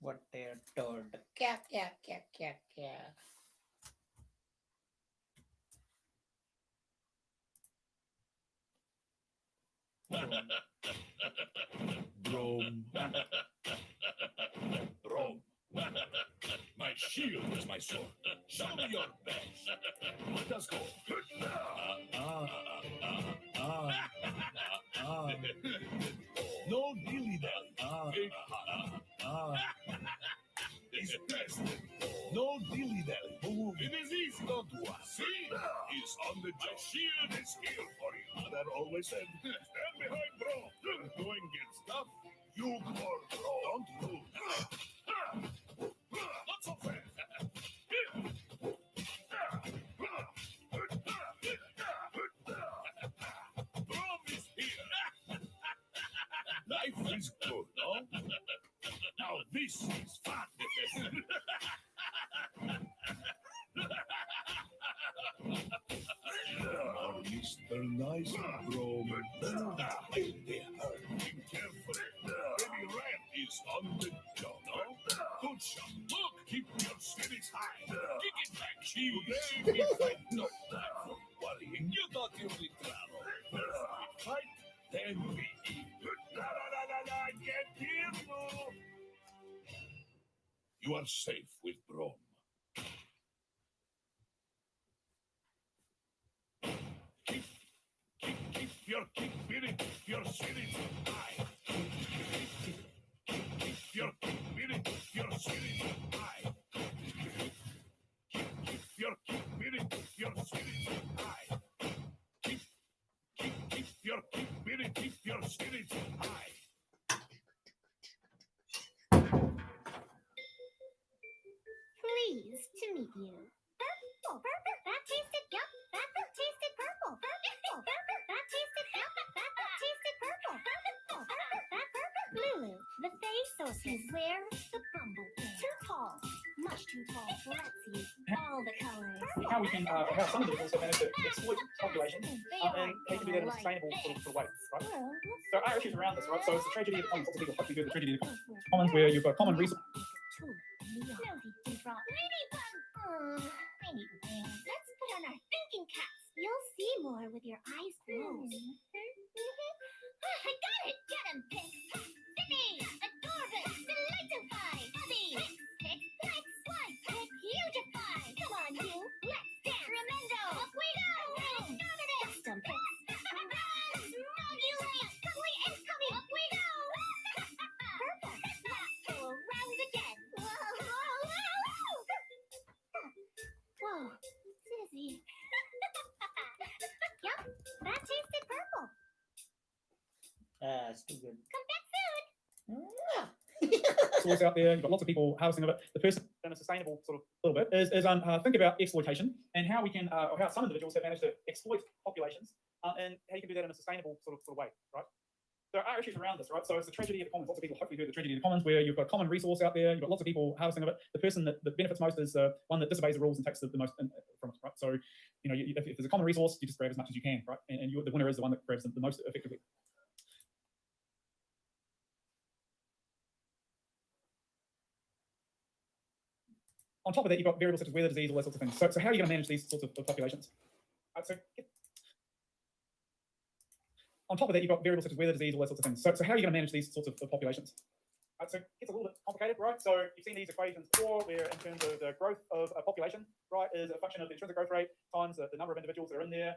What they're told. Kya, kya, kya, kya, kya. Rome. Rome. My shield is my sword. Show me your best. Let us go. No dilly dally. Is best. No dilly dally. It is easy, don't you? See? He's on the job. Shield is here for you. That always said, stand behind, bro. Going get stuff. You more, bro. Don't move. Not so fast. Brom is here. Life is good, no? Now this is fun. Mr. Nice Brom. Be careful. Baby Ram is on the job. Good shot. Look, keep your spirits high. Kick it back, shield. Today we fight not worrying. You thought you would travel. First we fight, then we eat. Get careful. You are safe with Brom. Keep your spirit high. Keep your spirit high. Keep your spirit high. Keep your spirit high. Pleased to meet you. Purple. That tasted yum. That tasted purple. Purple. That tasted yum. That tasted purple. That Lulu, the face sauces. Where's the bumblebee? Too tall. Much too tall. So let's use all the colors. how we can how some individuals have managed to exploit population and they can do that in a sustainable sort of way, right? So our issues around this, right? So it's the tragedy of the commons. Lots of people like to do the tragedy of the commons where you've got common resources. Tiny whales. Let's put on our thinking caps. You'll see more with your eyes closed. I got it! Get him, Pix! Sydney! Adorable! Delightify! Bubby! Pix! Slide! Pix! Hugify! Come on, you! Let's dance! Tremendo! Up we go! Exterminate! Custom Pix! Smogulate! Cuddly incoming! Up we go! Perfect! Let's go around again! Whoa! Sissy! Yup! That tasted purple! It's too good. Come back soon! Source out there, you've got lots of people harvesting of it. The person in a sustainable sort of little bit is think about exploitation and how we can, or how some individuals have managed to exploit populations, and how you can do that in a sustainable sort of way, right? there are issues around this, right? So it's the tragedy of the commons. Lots of people hopefully heard the tragedy of the commons, where you've got a common resource out there, you've got lots of people harvesting of it. The person that benefits most is the one that disobeys the rules and takes the most from it, right? So, if there's a common resource, you just grab as much as you can, right? And the winner is the one that grabs the most effectively. On top of that, you've got variables such as weather, disease, all that sorts of things. So how are you going to manage these sorts of populations? On top of that, you've got variables such as weather, disease, all that sorts of things. So how are you going to manage these sorts of populations? So it gets a little bit complicated, right? So you've seen these equations before, where in terms of the growth of a population, right, is a function of the intrinsic growth rate times the number of individuals that are in there,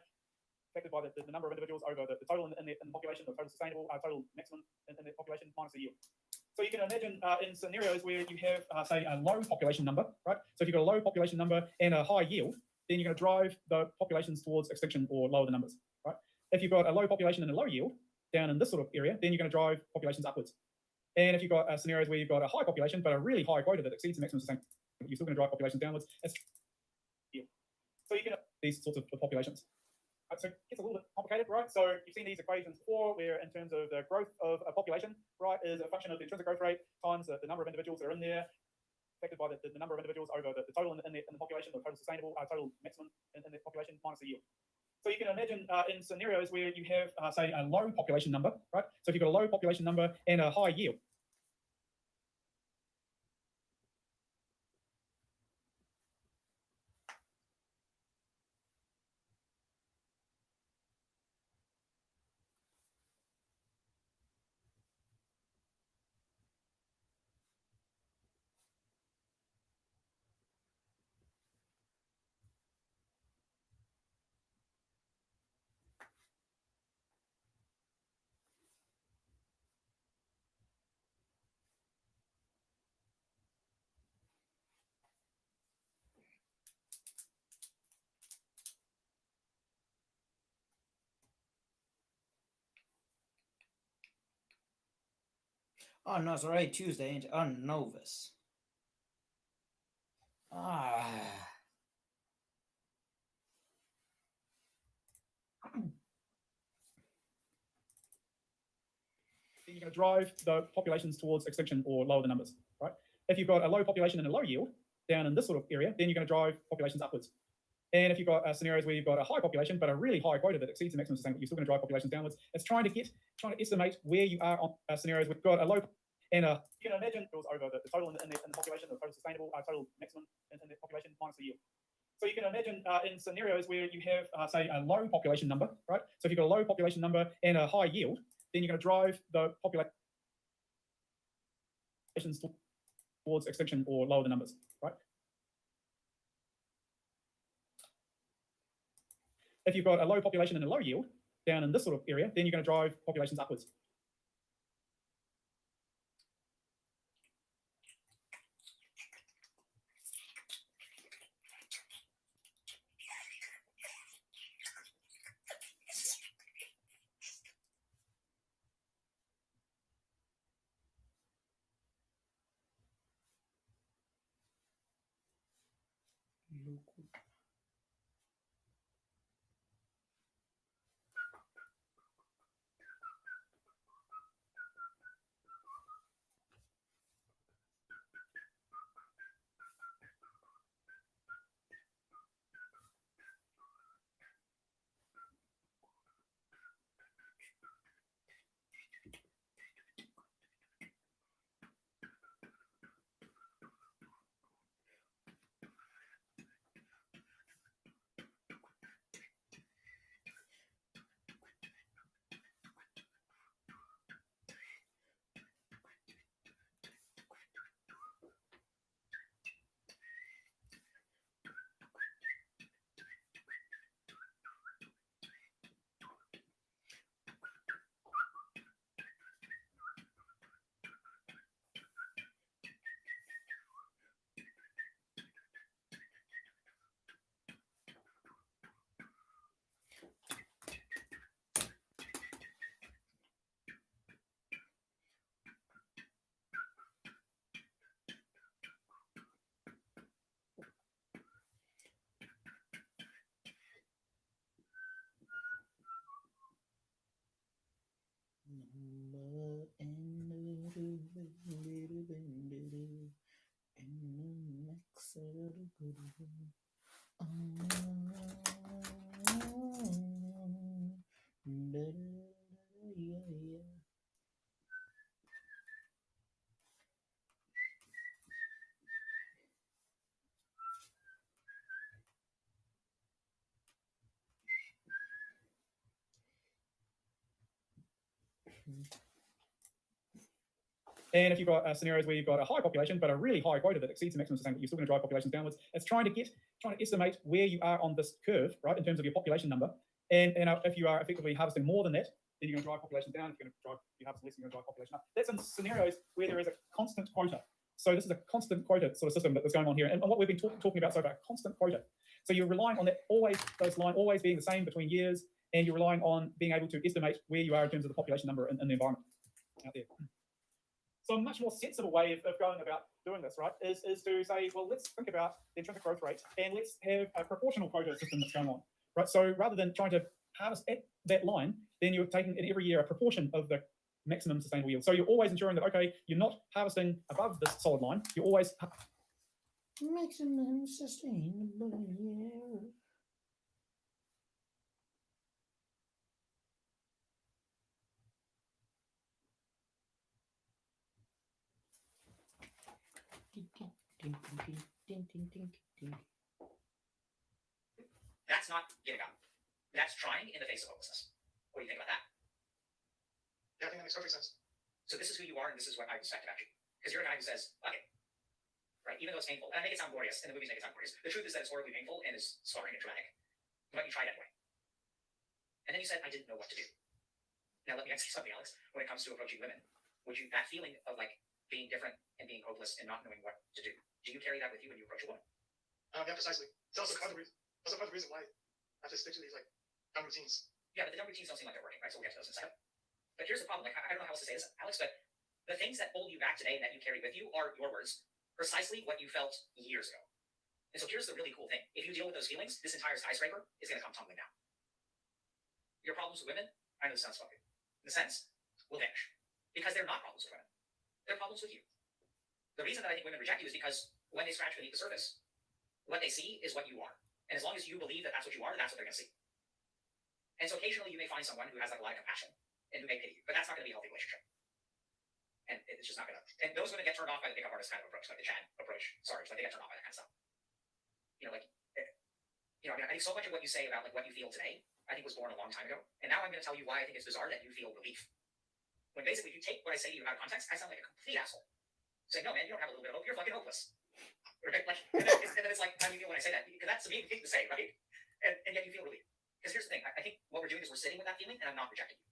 affected by the number of individuals over the total in the population, the total sustainable, total maximum in the population minus the yield. So you can imagine in scenarios where you have, say, a low population number, right? So if you've got a low population number and a high yield, then you're going to drive the populations towards extinction or lower the numbers, right? If you've got a low population and a low yield down in this sort of area, then you're going to drive populations upwards. And if you've got scenarios where you've got a high population but a really high quota that exceeds the maximum sustainable, you're still going to drive populations downwards. So you can these sorts of populations. So it gets a little bit complicated, right? So you've seen these equations before, where in terms of the growth of a population, right, is a function of the intrinsic growth rate times the number of individuals that are in there, affected by the number of individuals over the total in the population, the total sustainable, total maximum in the population minus the yield. So you can imagine in scenarios where you have, say, a low population number, right? So if you've got a low population number and a high yield, Oh no, it's already Tuesday, ain't it? Oh, Novus. you're going to drive the populations towards extinction or lower the numbers, right? If you've got a low population and a low yield down in this sort of area, then you're going to drive populations upwards. And if you've got scenarios where you've got a high population but a really high quota that exceeds the maximum sustainable, you're still going to drive populations downwards. It's trying to estimate where you are on scenarios. We've got a low and you can imagine it was over the total in the population, the total sustainable, total maximum in the population minus the yield. So you can imagine in scenarios where you have, say, a low population number, right? So if you've got a low population number and a high yield, then you're going to drive the populations towards extinction or lower the numbers, right? If you've got a low population and a low yield down in this sort of area, then you're going to drive populations upwards. And if you've got scenarios where you've got a high population, but a really high quota that exceeds the maximum sustainable, you're still going to drive populations downwards. It's trying to estimate where you are on this curve, right, in terms of your population number. And if you are effectively harvesting more than that, then you're going to drive population down. If you're going to drive, you harvest less, you're going to drive population up. That's in scenarios where there is a constant quota. So this is a constant quota sort of system that's going on here. And what we've been talking about so far, constant quota. So you're relying on that those line always being the same between years, and you're relying on being able to estimate where you are in terms of the population number in the environment out there. So a much more sensible way of going about doing this, right, is to say, well, let's think about the intrinsic growth rate and let's have a proportional quota system that's going on, right? So rather than trying to harvest at that line, then you're taking in every year a proportion of the maximum sustainable yield. So you're always ensuring that, okay, you're not harvesting above this solid line. You're always maximum sustainable yield. That's not giving up. That's trying in the face of hopelessness. What do you think about that? Yeah, I think that makes perfect sense. So this is who you are, and this is what I respect about you. Because you're a guy who says, fuck it. Right? Even though it's painful. And I make it sound glorious, and the movies make it sound glorious. The truth is that it's horribly painful and is scarring and traumatic. But you tried anyway. And then you said, I didn't know what to do. Now let me ask you something, Alex. When it comes to approaching women, would you, that feeling of like being different and being hopeless and not knowing what to do you carry that with you when you approach a woman? Yeah, precisely. It's also part of the reason why I just stick to these like dumb routines. Yeah, but the dumb routines don't seem like they're working, right? So we'll get to those in a second. But here's the problem. Like, I don't know how else to say this, Alex, but the things that hold you back today and that you carry with you are, your words, precisely what you felt years ago. And so here's the really cool thing. If you deal with those feelings, this entire skyscraper is going to come tumbling down. Your problems with women, I know this sounds fucking, in a sense, will vanish. Because they're not problems with women. They're problems with you. The reason that I think women reject you is because when they scratch beneath the surface, what they see is what you are. And as long as you believe that that's what you are, that's what they're going to see. And so occasionally you may find someone who has like a lot of compassion and who may pity you, but that's not going to be a healthy relationship. And it's just not going to. And those women get turned off by the pickup artist kind of approach, like the Chan approach. Sorry, like they get turned off by that kind of stuff. You know, like, you know, I mean, I think so much of what you say about like what you feel today, I think was born a long time ago. And now I'm going to tell you why I think it's bizarre that you feel relief. When basically, if you take what I say to you out of context, I sound like a complete asshole. Say, no, man, you don't have a little bit of hope. You're fucking hopeless. Right? Like, and then it's like, how do you feel when I say that? Because that's a mean thing to say, right? And yet you feel relief. Because here's the thing. I think what we're doing is we're sitting with that feeling, and I'm not rejecting you.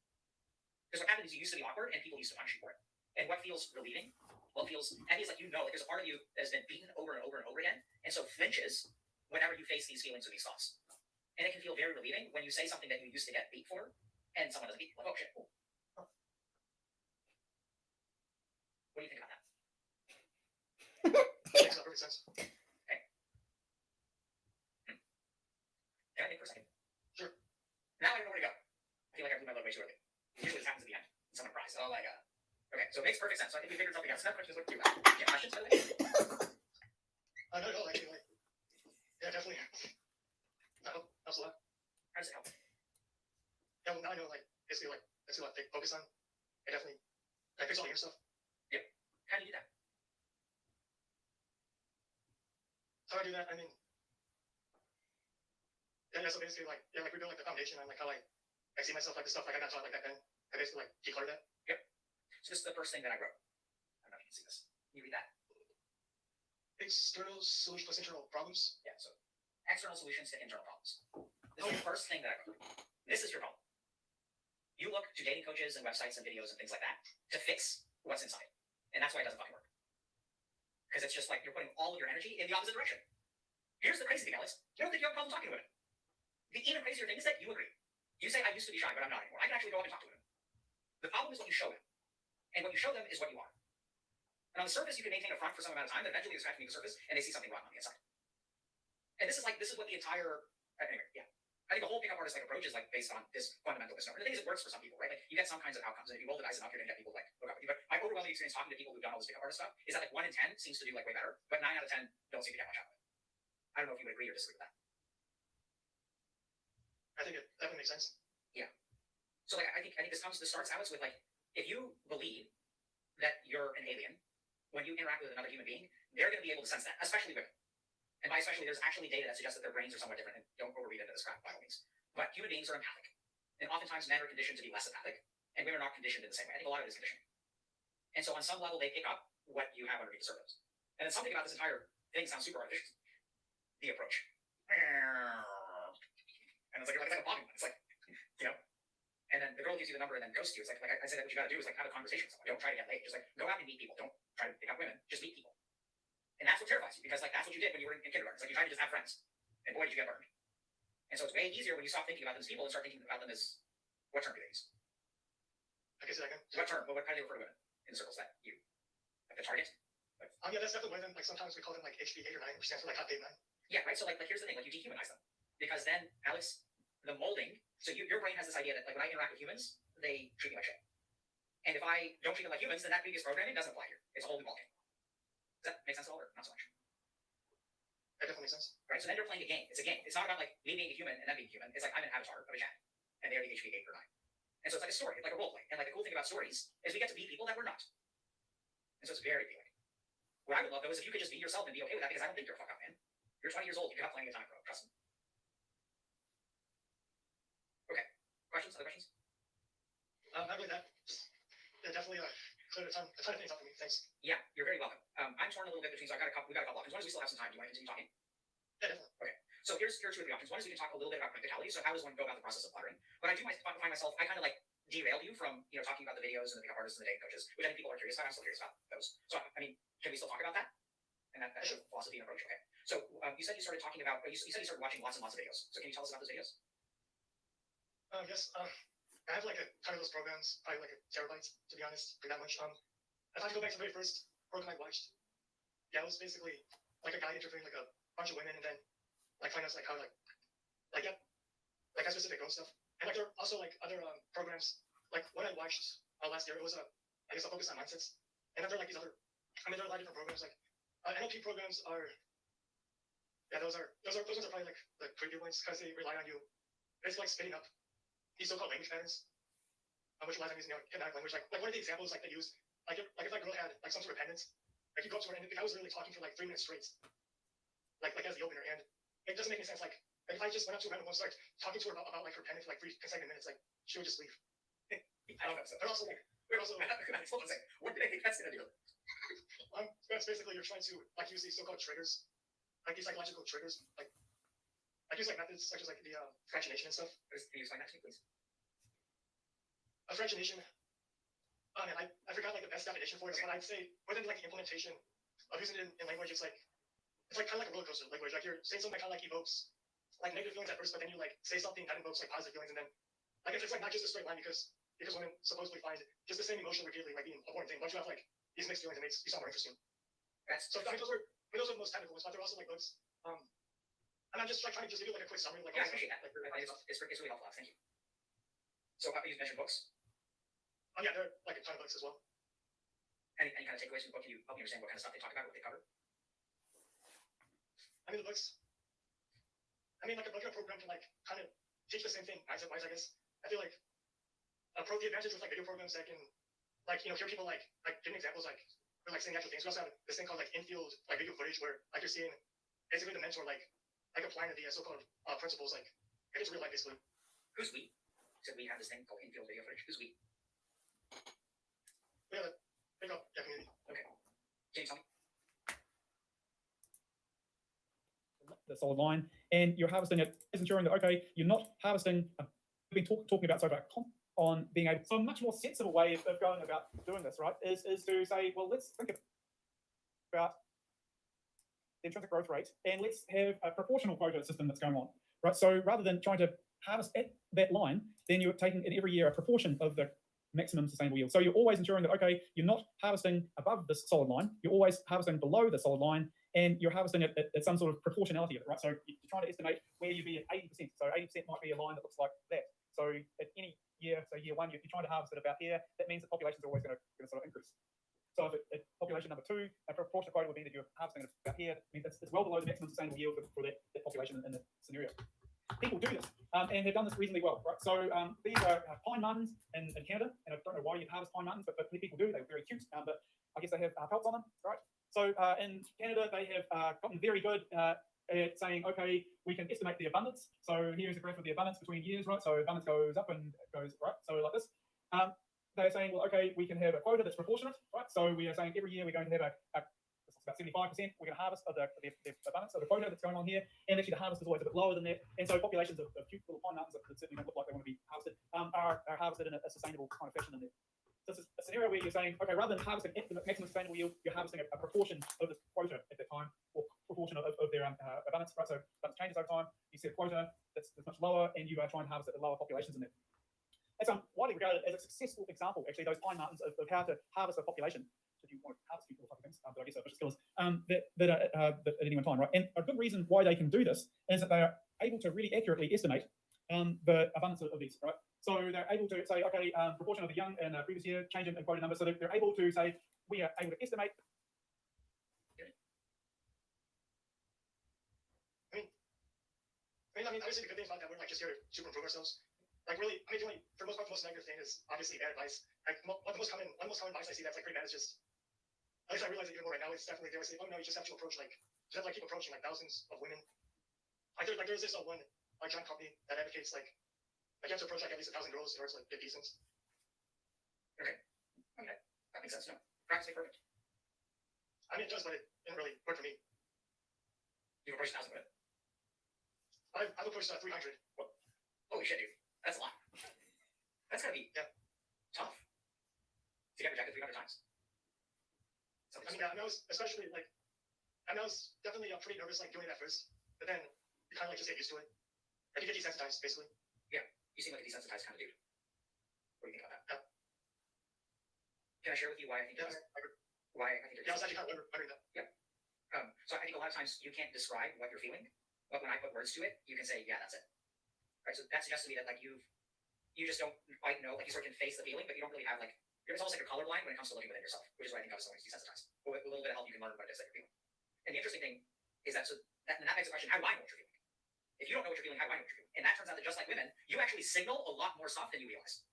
Because what happened is you used to be awkward, and people used to punish you for it. And what feels relieving, what feels heavy is like, you know, like there's a part of you that has been beaten over and over and over again, and so flinches whenever you face these feelings or these thoughts. And it can feel very relieving when you say something that you used to get beat for, and someone doesn't beat you. Like, oh shit. Cool. What do you think about that? Makes perfect sense. Okay. Can I think for a second? Sure. Now I don't know where to go. I feel like I blew my load way too early. Usually this happens at the end. And someone cries. Oh my god. Okay, so it makes perfect sense. So I think we figured something out. So that question is what to do. Yeah, questions, by the way? Not at all, actually. Yeah, definitely. That helps a lot. How does it help? Yeah, well, now I know, like, basically, like, that's what they focus on. It definitely, I fix all your stuff. Yep. How do you do that? How I do that, I mean, yeah, so basically, like, yeah, like, we build, like, the foundation on, like, how, like, I see myself, like, the stuff, like, I got taught, like, that then. I basically, like, declutter that. Yep. So this is the first thing that I wrote. I don't know if you can see this. Can you read that? External solution plus internal problems. Yeah, so external solutions to internal problems. This is the first thing that I wrote. This is your problem. You look to dating coaches and websites and videos and things like that to fix what's inside. And that's why it doesn't fucking work. Because it's just like you're putting all of your energy in the opposite direction. Here's the crazy thing, Alex. You don't think you have a problem talking to women. The even crazier thing is that you agree. You say, I used to be shy, but I'm not anymore. I can actually go up and talk to women. The problem is what you show them. And what you show them is what you are. And on the surface, you can maintain a front for some amount of time, but eventually they scratch beneath the surface and they see something rotten on the inside. And this is what the entire, anyway, yeah. I think the whole pickup artist like approach is like based on this fundamental misnomer. And the thing is, it works for some people, right? Like you get some kinds of outcomes, and if you roll the dice enough, you're gonna get people like hook up with you. But my overwhelming experience talking to people who've done all this pickup artist stuff is that like 1 in 10 seems to do like way better, but 9 out of 10 don't seem to get much out of it. I don't know if you would agree or disagree with that. I think it definitely makes sense. So like I think this starts, Alex, with like if you believe that you're an alien, when you interact with another human being, they're going to be able to sense that, especially women. And by especially, there's actually data that suggests that their brains are somewhat different. And don't overread into this crap by all means. But human beings are empathic, and oftentimes men are conditioned to be less empathic, and women are not conditioned in the same way. I think a lot of it is conditioning. And so on some level, they pick up what you have underneath the surface. And then something about this entire thing sounds super artificial. The approach. And it's like a bombing one. It's like, you know. And then the girl gives you the number and then ghosts you. It's like I said, what you got to do is like have a conversation with someone. Don't try to get laid. Just like go out and meet people. Don't try to pick up women. Just meet people. And that's what terrifies you, because like that's what you did when you were in kindergarten. It's like you tried to just have friends, and boy, did you get burned. And so it's way easier when you stop thinking about them as people and start thinking about them as, what term do they use? I guess I can. What term? What how do they refer to women in circles that you like the target? Yeah, that's definitely one of them. Like sometimes we call them like HB 8 or 9, which stands for like hot babe 9. Yeah, right. So like here's the thing. Like you dehumanize them, because then Alex, the molding. So your brain has this idea that like when I interact with humans, they treat me like shit. And if I don't treat them like humans, then that previous programming doesn't apply here. It's a whole new ballgame. Does that make sense at all, or not so much? That definitely makes sense. Right. So then you're playing a game. It's a game. It's not about like me being a human and them being human. It's like I'm an avatar of a chat, and they're the HV 8 or 9. And so it's like a story. It's like a role play. And like the cool thing about stories is we get to be people that we're not. And so it's very appealing. What I would love though is if you could just be yourself and be okay with that, because I don't think you're a fuck up, man. You're 20 years old. You have plenty of time, bro. Trust me. Okay. Questions? Other questions? Not really that. Definitely cleared a ton of things up for me. Thanks. Yeah, you're very welcome. I'm torn a little bit between, so we got a couple options. One is we still have some time. Do you want to continue talking? Yeah, definitely. Okay. So here's two or three options. One is we can talk a little bit about practicality. So how does one go about the process of fluttering? But I do find myself, I kind of like derailed you from, talking about the videos and the pickup artists and the dating coaches, which I think people are curious about. I'm still curious about those. So, I mean, can we still talk about that? And that philosophy and approach. Okay. So you said you started talking about, you said you started watching lots and lots of videos. So can you tell us about those videos? Yes. I have like a ton of those programs, probably like a terabyte, to be honest, for that much. If I have to go back to the very first program I watched, yeah, it was basically like a guy interviewing like a bunch of women and then like finding out like how like specific girl stuff. And like there are also like other programs, like what I watched last year, it was I guess a focus on mindsets. And then there are like these other, there are a lot of different programs like NLP programs are, yeah, those ones are probably like the creepy ones because they rely on you basically like spitting up these so-called language patterns, which relies on using hypnotic language. Like one of the examples like they use, like if that girl had like some sort of pendant, like you go up to her and the guy was really talking for like 3 minutes straight, like as the opener, and it doesn't make any sense. Like if I just went up to a random one, started talking to her about like her pendant for like 3 consecutive minutes, like she would just leave. They're also like Hold on a second. What do they think that's gonna do? that's basically you're trying to like use these so-called triggers, like these psychological triggers, like I use like methods such as like the fractionation and stuff. Can you explain that to me, please? Fractionation. Man, I forgot like the best definition for it, but I'd say within like the implementation of using it in language, it's like kind of like a roller coaster language. Like you're saying something that kind of like evokes like negative feelings at first, but then you like say something that invokes like positive feelings, and then like it's like not just a straight line because women supposedly find just the same emotion repeatedly like being a important thing. But you have like these mixed feelings, it makes you sound more interesting. So I mean, those are the most technical ones, but they're also like books. And I'm just like trying to just give you like a quick summary. Like, yeah, I appreciate that. Like, it's really helpful. Thank you. So you mentioned books. Oh yeah, there are like a ton of books as well. Any kind of takeaways from the book? Can you help me understand what kind of stuff they talk about, what they cover? I mean, the books. I mean, like a book and a program can like kind of teach the same thing mindset-wise, I guess. I feel like the advantage with like video programs that can like hear people like giving examples like or like saying the actual things. We also have this thing called like in-field like video footage where like you're seeing basically the mentor like applying the so-called principles like it's real life basically. Who's we? So we have this thing called in-field video footage. Who's we? We have a big community. Okay. Can you tell me? The solid line, and you're harvesting it, is ensuring that okay, you're not harvesting. We've been talking about so far on being able. So a much more sensible way of going about doing this, right, is to say, well, let's think about the intrinsic growth rate, and let's have a proportional quota system that's going on, right? So rather than trying to harvest at that line, then you're taking in every year a proportion of the maximum sustainable yield. So you're always ensuring that okay, you're not harvesting above this solid line, you're always harvesting below the solid line, and you're harvesting it at some sort of proportionality of it, right? So you're trying to estimate where you'd be at 80%. So 80% might be a line that looks like that. So at any year, so year one, if you're trying to harvest it about here, that means the population's always going to sort of increase. So if population number 2, a proportional quota would be that you're harvesting about here. I mean, it's well below the maximum sustainable yield for that population in the scenario. People do this, and they've done this reasonably well, right? So these are pine martens in Canada, and I don't know why you harvest pine martens, but people do. They're very cute, but I guess they have pelts on them, right? So in Canada, they have gotten very good at saying, okay, we can estimate the abundance. So here's a graph of the abundance between years, right? So abundance goes up and goes, right? So like this. They're saying, well, okay, we can have a quota that's proportionate, right? So we are saying every year we're going to have about 75%, we're going to harvest of the abundance of the quota that's going on here, and actually the harvest is always a bit lower than that, and so populations of cute little pine mountains that certainly don't look like they want to be harvested are harvested in a sustainable kind of fashion in there. So it's a scenario where you're saying, okay, rather than harvesting at the maximum sustainable yield, you're harvesting a proportion of the quota at that time, or proportion of their abundance, right? So abundance changes over time, you set a quota that's much lower, and you are trying to harvest at lower populations in there. It's widely regarded as a successful example, actually, those pine martens of how to harvest a population. If you want to harvest people type of things, but I guess are vicious killers that at any one time, right? And a good reason why they can do this is that they are able to really accurately estimate the abundance of these, right? So they're able to say, okay, proportion of the young in the previous year, change in quota numbers. So they're able to say, we are able to estimate. I mean, obviously the good thing about that, we're like just here to improve ourselves. Like really, I mean, for the most part, the most negative thing is obviously bad advice. Like one of the most common advice I see that's like pretty bad is just, at least I realize it even more right now, it's definitely, they always say, oh no, you just have to approach like, just have to like keep approaching like thousands of women. There's this one like giant company that advocates like you have to approach like at least 1,000 girls in order to like get decent. Okay, that makes sense. No, practically perfect. I mean, it does, but it didn't really work for me. You've approached 1,000 women. I've approached 300. Well, holy shit, dude. That's a lot. That's gotta be tough to get rejected 300 times. I mean, I was especially like, I was definitely pretty nervous like doing that first, but then you kind of like just get used to it. Like you get desensitized, basically. Yeah, you seem like a desensitized kind of dude. What do you think about that? Can I share with you why I think why I think I was actually kind of wondering that. Yeah. So I think a lot of times you can't describe what you're feeling, but when I put words to it, you can say, yeah, that's it. Right, so that suggests to me that like you just don't quite know, like you sort of can face the feeling, but you don't really have like, it's almost like a colorblind when it comes to looking within yourself, which is why I think I was so desensitized. But with a little bit of help, you can learn what it is that you're feeling. And the interesting thing is that that begs the question, how do I know what you're feeling? If you don't know what you're feeling, how do I know what you're feeling? And that turns out that just like women, you actually signal a lot more stuff than you realize.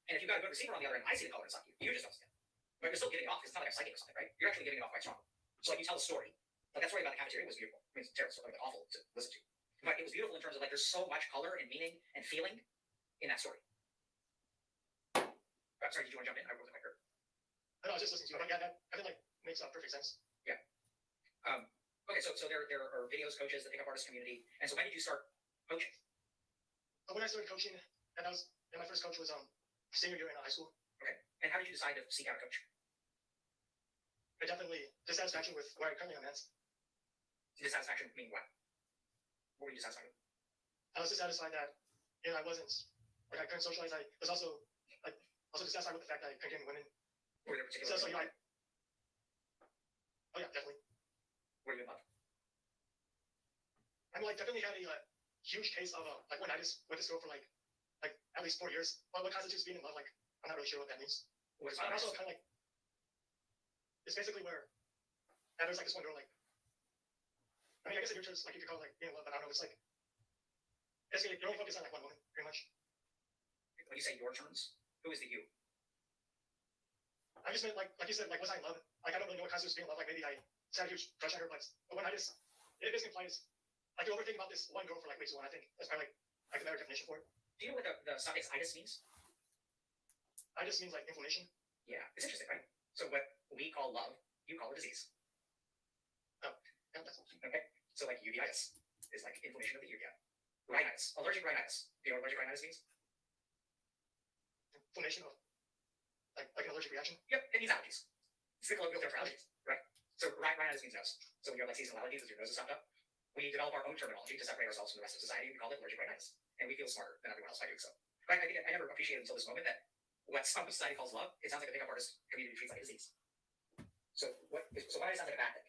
And if you've got a good receiver on the other end, I see the color inside you. You just don't see it. But you're still giving it off because it's not like I'm psychic or something, right? You're actually giving it off quite strong. So like you tell a story. Like that story about the cafeteria was beautiful. I mean, it's terrible, like awful to listen to. But it was beautiful in terms of like there's so much color and meaning and feeling in that story. Sorry, did you want to jump in? I wasn't quite heard. I was just listening to you. But yeah, that I think like makes perfect sense. Yeah. Okay, so there are videos coaches, the pickup artist community, and so when did you start coaching? When I started coaching, and my first coach was senior year in high school. Okay, and how did you decide to seek out a coach? I definitely dissatisfaction with where I currently am at. Dissatisfaction meaning what? What were you dissatisfied with? I was dissatisfied that I wasn't like I couldn't socialize. I was also dissatisfied with the fact that I couldn't get women. Were there particular? Oh yeah, definitely. Were you in love? I mean, like definitely had a huge case of like one-nights with this girl for like at least 4 years. But what constitutes being in love? Like I'm not really sure what that means. What is I'm also kind of like it's basically where there's like this one girl like. I mean, I guess in your terms, like you could call it like being in love, but I don't know. It's like basically you're only focused on like one woman, pretty much. When you say your terms, who is the you? I just meant like you said, like was I in love? Like I don't really know what constitutes being in love. Like maybe I just had a huge crush on her, but when it basically implies like you overthink about this one girl for like way too long. I think that's probably like a better definition for it. Do you know what the suffix itis means? Itis means like inflammation. Yeah, it's interesting, right? So what we call love, you call a disease. Oh, yeah, that's okay. So like uveitis is like inflammation of the uvea. Rhinitis, allergic rhinitis. Do you know what allergic rhinitis means? Inflammation of like an allergic reaction. Yep, it means allergies. It's the colloquial term for allergies, right? So rhinitis means nose. So when you have like seasonal allergies, as your nose is stuffed up, we develop our own terminology to separate ourselves from the rest of society. We call it allergic rhinitis, and we feel smarter than everyone else by doing so. Right? I think I never appreciated until this moment that what some society calls love, it sounds like a pickup artist community treats like a disease. So why does it sound like a bad thing?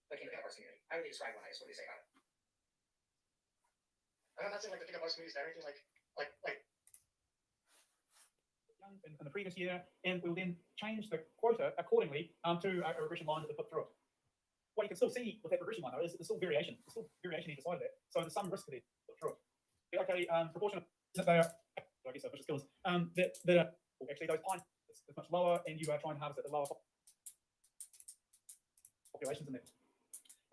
Like in the pickup artist community, how do they describe rhinitis? What do they say about it? I'm not saying like the pickup artist community is bad or anything. Like young in the previous year, and we'll then change the quota accordingly to a regression line that we put through it. What you can still see with that regression line, though, is there's still variation. There's still variation either side of that. So there's some risk there put through it. Okay, proportion of that they are, I guess, vicious killers. That are, well, actually those pine is much lower, and you are trying to harvest at the lower populations in there.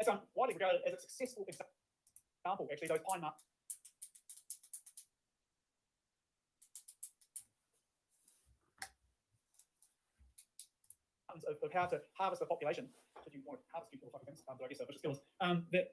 It's widely regarded as a successful example. Actually, those pine marks of how to harvest a population. If you want to harvest people fucking things, but I guess they're vicious killers.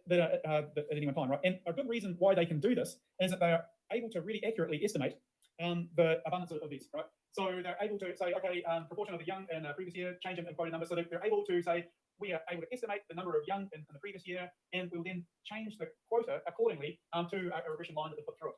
That are at any one time, right? And a good reason why they can do this is that they are able to really accurately estimate the abundance of these, right? So they're able to say, okay, proportion of the young in the previous year, change in quota number. So they're able to say, we are able to estimate the number of young in the previous year, and we'll then change the quota accordingly to a regression line that we put through it.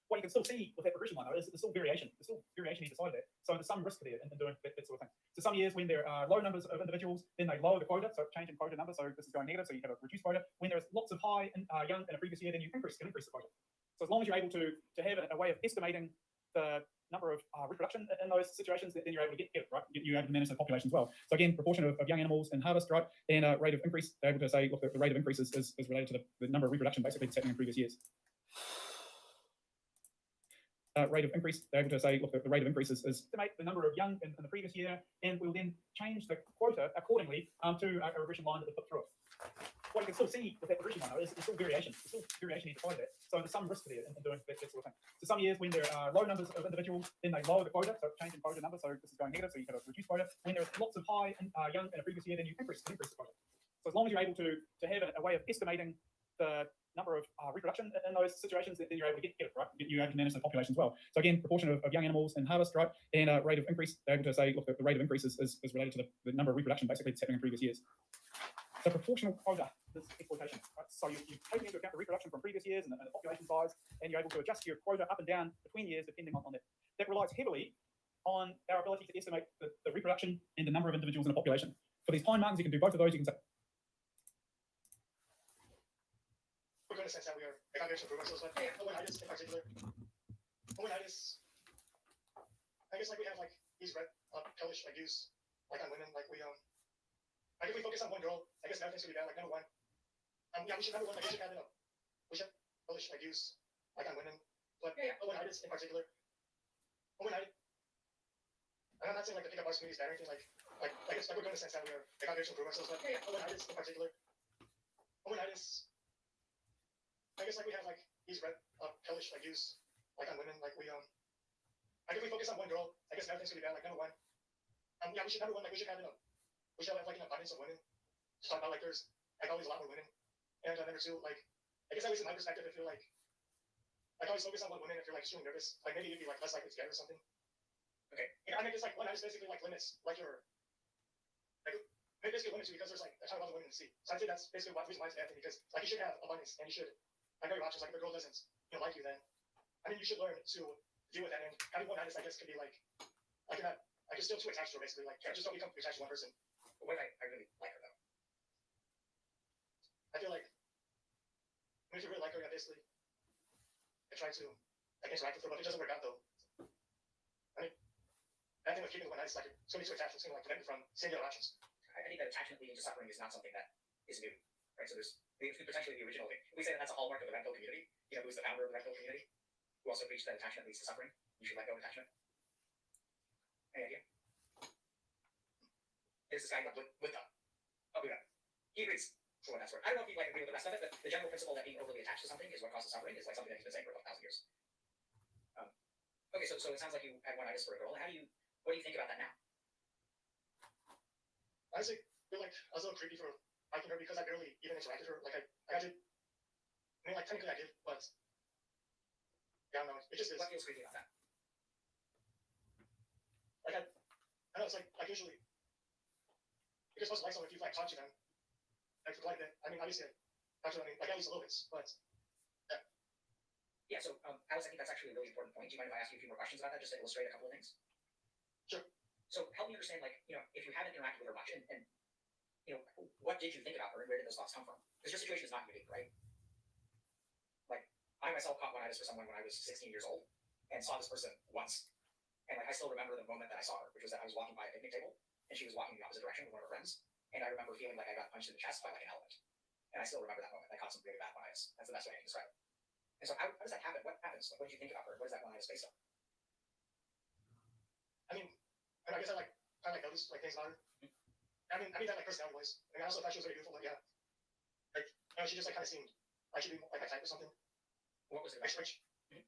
What you can still see with that regression line, though, is there's still variation. There's still variation either side of that. So there's some risk there in doing that sort of thing. So some years when there are low numbers of individuals, then they lower the quota, so change in quota number. So this is going negative, so you have a reduced quota. When there's lots of high young in a previous year, then you can increase the quota. So as long as you're able to have a way of estimating the number of reproduction in those situations, then you're able to get it, right? You're able to manage the population as well. So again, proportion of young animals in harvest, right? And rate of increase, they're able to say, look, the rate of increase is related to the number of reproduction basically that's happening in previous years. Rate of increase, they're able to say, look, the rate of increase is estimate the number of young in the previous year, and we'll then change the quota accordingly to a regression line that we put through it. What you can still see with that regression line, though, is there's still variation. There's still variation either side of that. So there's some risk there in doing that sort of thing. So some years when there are low numbers of individuals, then they lower the quota, so change in quota number. So this is going negative, so you have a reduced quota. When there's lots of high young in a previous year, then you increase the quota. So as long as you're able to have a way of estimating the number of reproduction in those situations, then you're able to get it, right? You're able to manage the population as well. So again, proportion of young animals in harvest, right? And rate of increase, they're able to say, look, the rate of increase is related to the number of reproduction basically that's happening in previous years. So proportional quota is exploitation, right? So you're taking into account the reproduction from previous years and the population size, and you're able to adjust your quota up and down between years depending on that. That relies heavily on our ability to estimate the reproduction and the number of individuals in a population. For these pine martins, you can do both of those. You can say, we're going to sense that we are evaluation improvements. So it's like, hominitis in particular. Hominitis, I guess like we have like these red pelish like views like on women, like we like if we focus on one girl, I guess everything's gonna be bad. Like number one, yeah, we should number one, like we should have we should pelish like views like on women, but hominitis in particular. Hominitis, and I'm not saying like the pickup arts community is bad or anything. Like I guess like we're going to sense that we are evaluation improvements. So it's like, hominitis in particular. Hominitis, I guess like we have like these red pelish like views like on women, like we like if we focus on one girl, I guess everything's gonna be bad. Like number one, yeah, we should number one, like we should have like an abundance of women. Just talk about like there's like always a lot more women, and number two, like I guess at least in my perspective, if you're like always focus on one woman, if you're like extremely nervous, like maybe you'd be like less likely to get or something. Okay, I mean it's like one just basically like limits like your like it basically limits you because there's like a ton of other women to see. So I'd say that's basically the reason why it's bad thing, because like you should have abundance and you should like know your options. Like if the girl doesn't like you, then I mean you should learn to deal with that. And having one I guess could be like you're not like you're still too attached to her basically. Like just don't become too attached to one person. But what if I really like her though? I feel like if you really like her, yeah, basically I try to like interact with her, but if it doesn't work out though. I mean I think with keeping one nice, like it's gonna be too attached, it's gonna like prevent you from seeing the other options. I think that attachment leading to suffering is not something that is new, right? So there's potentially the original thing. We say that that's a hallmark of the red pill community. You know, who's the founder of the red pill community? Who also preached that attachment leads to suffering. You should let go of attachment. Any idea? There's this guy with them. Oh, we got it. He agrees for what that's worth. I don't know if you like agree with the rest of it, but the general principle that being overly attached to something is what causes suffering is like something that he's been saying for about 1,000 years. Okay, so it sounds like you had one itis for a girl. What do you think about that now? Honestly, I feel like I was a little creepy for liking her because I barely even interacted with her. Like I did. I mean, like technically I did, but yeah, I don't know. It just is. What feels creepy about that? Like I know it's like usually you're supposed to like someone if you like talk to them. Like for like that. I mean, obviously, like at least a little bit, but yeah. Yeah. So, Alice, I think that's actually a really important point. Do you mind if I ask you a few more questions about that, just to illustrate a couple of things? Sure. So, help me understand, like, you know, if you haven't interacted with her much, and you know, what did you think about her, and where did those thoughts come from? Because your situation is not unique, right? Like, I myself caught one itis for someone when I was 16 years old, and saw this person once. And like I still remember the moment that I saw her, which was that I was walking by a picnic table and she was walking the opposite direction with one of her friends. And I remember feeling like I got punched in the chest by like an elephant. And I still remember that moment. I caught some really bad bias. That's the best way I can describe it. And so how does that happen? What happens? Like, what did you think about her? What is that bias based on? I mean, I guess I like kind of like noticed like things about her. I mean that like personality wise. I mean, I also thought she was very beautiful, but yeah, like you know, she just like kind of seemed like she'd be like my type or something. What was it Like, about? which, I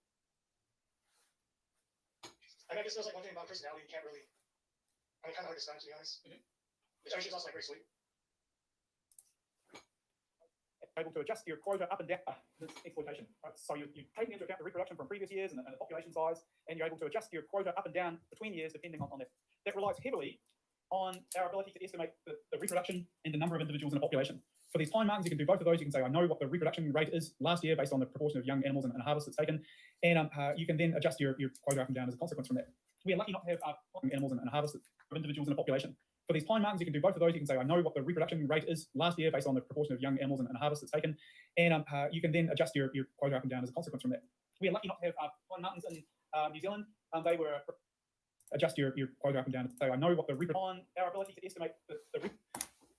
mean, I guess there's like one thing about personality you can't really. I mean, kind of hard to describe, to be honest. I mean, she's also like very sweet. Able to adjust your quota up and down. This exploitation. Right? So you're taking into account the reproduction from previous years and the population size, and you're able to adjust your quota up and down between years depending on that. That relies heavily on our ability to estimate the reproduction and the number of individuals in a population. For these time markings, you can do both of those. You can say, I know what the reproduction rate is last year based on the proportion of young animals and harvest that's taken, and you can then adjust your quota up and down as a consequence from that. We are lucky not to have animals and harvest of individuals in a population. For these time markings, you can do both of those. You can say, I know what the reproduction rate is last year based on the proportion of young animals and harvest that's taken, and you can then adjust your quota up and down as a consequence from that. We are lucky not to have time markings in New Zealand. They were adjust your quota up and down. So I know what the on our ability to estimate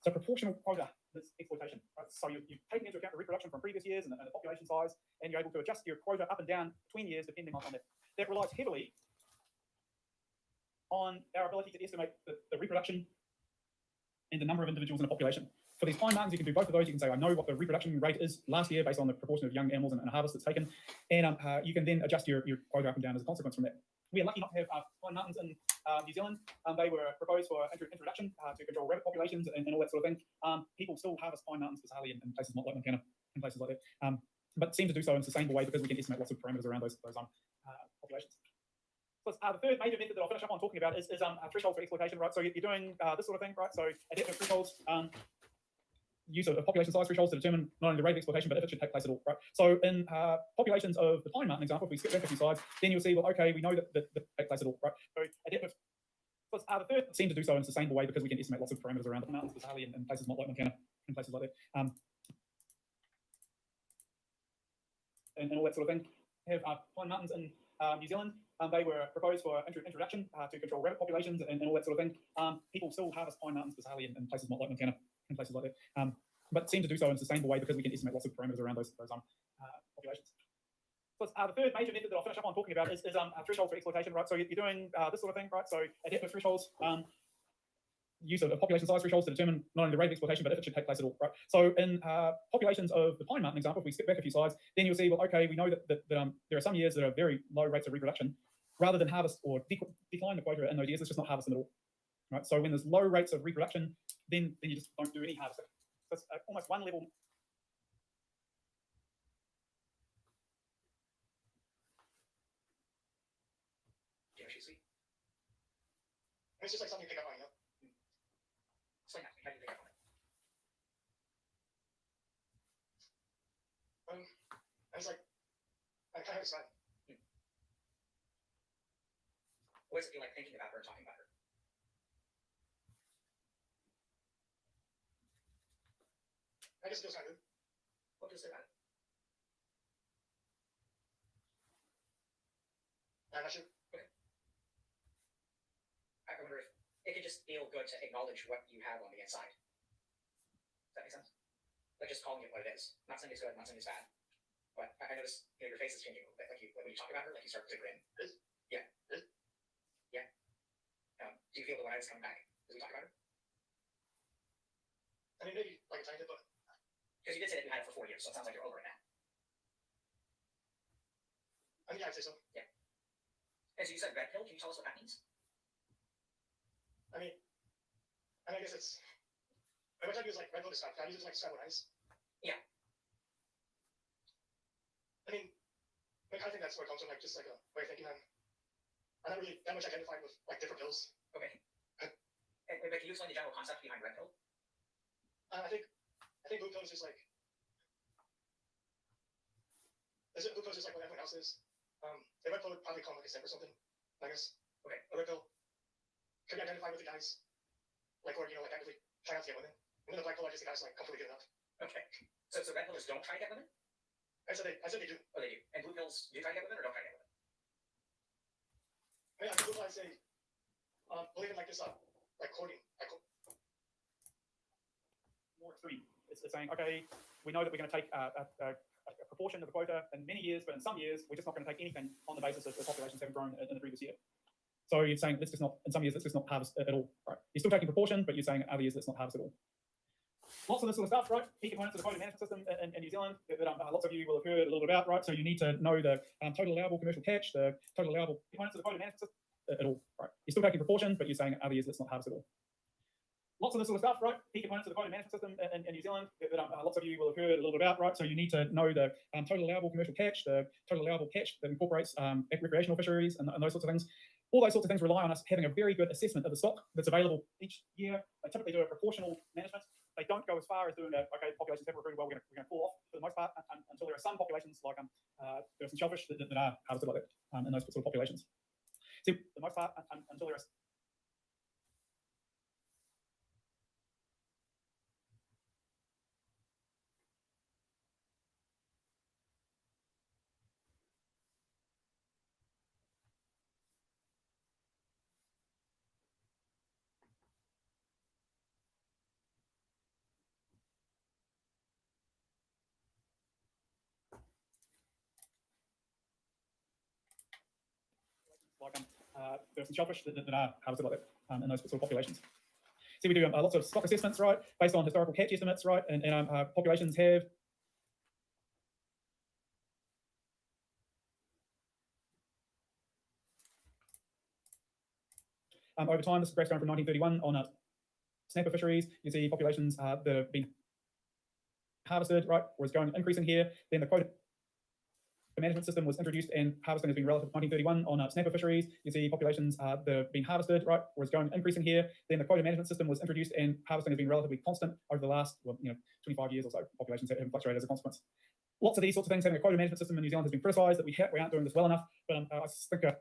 so proportional quota, this exploitation. Right? So you're taking into account the reproduction from previous years and the population size, and you're able to adjust your quota up and down between years depending on that. That relies heavily on our ability to estimate the reproduction and the number of individuals in a population. For these time markings, you can do both of those. You can say, I know what the reproduction rate is last year based on the proportion of young animals and harvest that's taken, and you can then adjust your quota up and down as a consequence from that. We are lucky not to have time markings in New Zealand. They were proposed for introduction to control rabbit populations and all that sort of thing. People still harvest pine mountains bizarrely in places not like Montana, in places like that, but seem to do so in a sustainable way because we can estimate lots of parameters around those populations. So the third major method that I'll finish up on talking about is thresholds for exploitation, right? So you're doing this sort of thing, right? So adaptive thresholds, use of population size thresholds to determine not only the rate of exploitation, but if it should take place at all, right? So in populations of the pine mountain example, if we skip back a few slides, then you'll see, well, okay, we know that take place at all, right? So adaptive. So the third seem to do so in a sustainable way because we can estimate lots of parameters around the mountains bizarrely in places not like Montana, in places like that, and all that sort of thing. Have pine mountains in New Zealand. They were proposed for introduction to control rabbit populations and all that sort of thing. People still harvest pine mountains bizarrely in places not like Montana, in places like that, but seem to do so in a sustainable way because we can estimate lots of parameters around those populations. So the third major method that I'll finish up on talking about is thresholds for exploitation, right? So you're doing this sort of thing, right? So adaptive thresholds, use of population size thresholds to determine not only the rate of exploitation, but if it should take place at all, right? So in populations of the pine mountain example, if we skip back a few slides, then you'll see, well, okay, we know that there are some years that are very low rates of reproduction. Rather than harvest or decline the quota in those years, let's just not harvest them at all, right? So when there's low rates of reproduction, then you just don't do any harvesting. So it's almost one level. It's just like something you pick up on, you know? Explain that to me. How do you pick up on it? And it's like, I kind of describe. What does it feel like thinking about her and talking about her? I guess it feels kind of good. What does it about it? I'm not sure. I wonder if it could just feel good to acknowledge what you have on the inside. Does that make sense? Like just calling it what it is. Not saying it's good, not saying it's bad. But I notice your face is changing a little bit. Like when you talk about her, like you start to grin. Yeah. Yeah. Do you feel the light is coming back as we talk about her? I mean, maybe like a tiny bit, but because you did say that you had it for 4 years, so it sounds like you're over it now. I mean, yeah, I'd say so. Yeah. And so you said red pill. Can you tell us what that means? I mean, I guess it's. What I do is like red pill describe. I use it to like describe what is. Yeah. I mean, I kind of think that's where it comes from, like just like a way of thinking. I'm not really that much identified with like different pills. Okay. But can you explain the general concept behind red pill? I think blue pill is just like. Blue pill is just like what everyone else is. The red pill would probably call like a simp or something, I guess. Okay. A red pill could be identified with the guys, like, or, you know, like actively try not to get women. And then the black pill are just the guys, like, completely good enough. Okay. So red pillers don't try to get women? I said they do. Oh, they do. And blue pills do try to get women or don't try to get women? I can go by and say, believe in like this, like quoting. More extreme. It's saying, okay, we know that we're going to take a proportion of the quota in many years, but in some years we're just not going to take anything on the basis of the populations having grown in the previous year. So you're saying let's just not, in some years let's just not harvest at all, right? You're still taking proportion, but you're saying other years let's not harvest at all. Lots of this sort of stuff, right? Key components of the quota management system in New Zealand that lots of you will have heard a little bit about, right? So you need to know the total allowable commercial catch, the total allowable components of the quota management system at all, right? You're still taking proportion, but you're saying other years let's not harvest at all. Lots of this sort of stuff, right? Key components of the quota management system in New Zealand that lots of you will have heard a little bit about, right? So you need to know the total allowable commercial catch, the total allowable catch that incorporates recreational fisheries and those sorts of things. All those sorts of things rely on us having a very good assessment of the stock that's available each year. They typically do a proportional management. They don't go as far as doing okay, populations have recruited well, we're going to fall off for the most part until there are some populations like there are some shellfish that are harvested like that in those sort of populations. So for the most part until there are there are some shellfish that are harvested like that in those sort of populations. So we do lots of stock assessments, right, based on historical catch estimates, right, and populations have over time. This is graphs going from 1931 on snapper fisheries. You see populations that have been harvested, right, or is going increasing here. Then the quota management system was introduced and harvesting has been relative to 1931 on snapper fisheries. You see populations that have been harvested, right, or is going increasing here. Then the quota management system was introduced and harvesting has been relatively constant over the last 25 years or so. Populations have fluctuated as a consequence. Lots of these sorts of things. Having a quota management system in New Zealand has been criticised that we aren't doing this well enough, but I think there are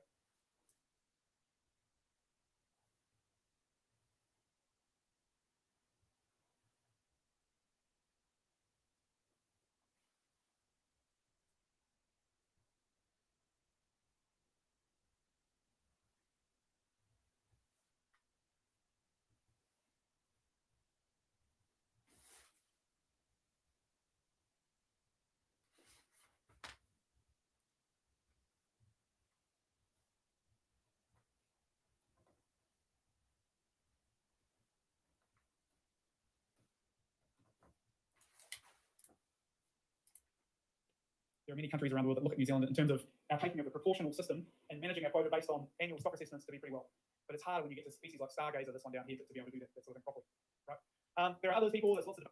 many countries around the world that look at New Zealand in terms of our taking of the proportional system and managing our quota based on annual stock assessments to be pretty well. But it's harder when you get to species like stargazer, this one down here, to be able to do that sort of thing properly, right? There are other people, there's lots of that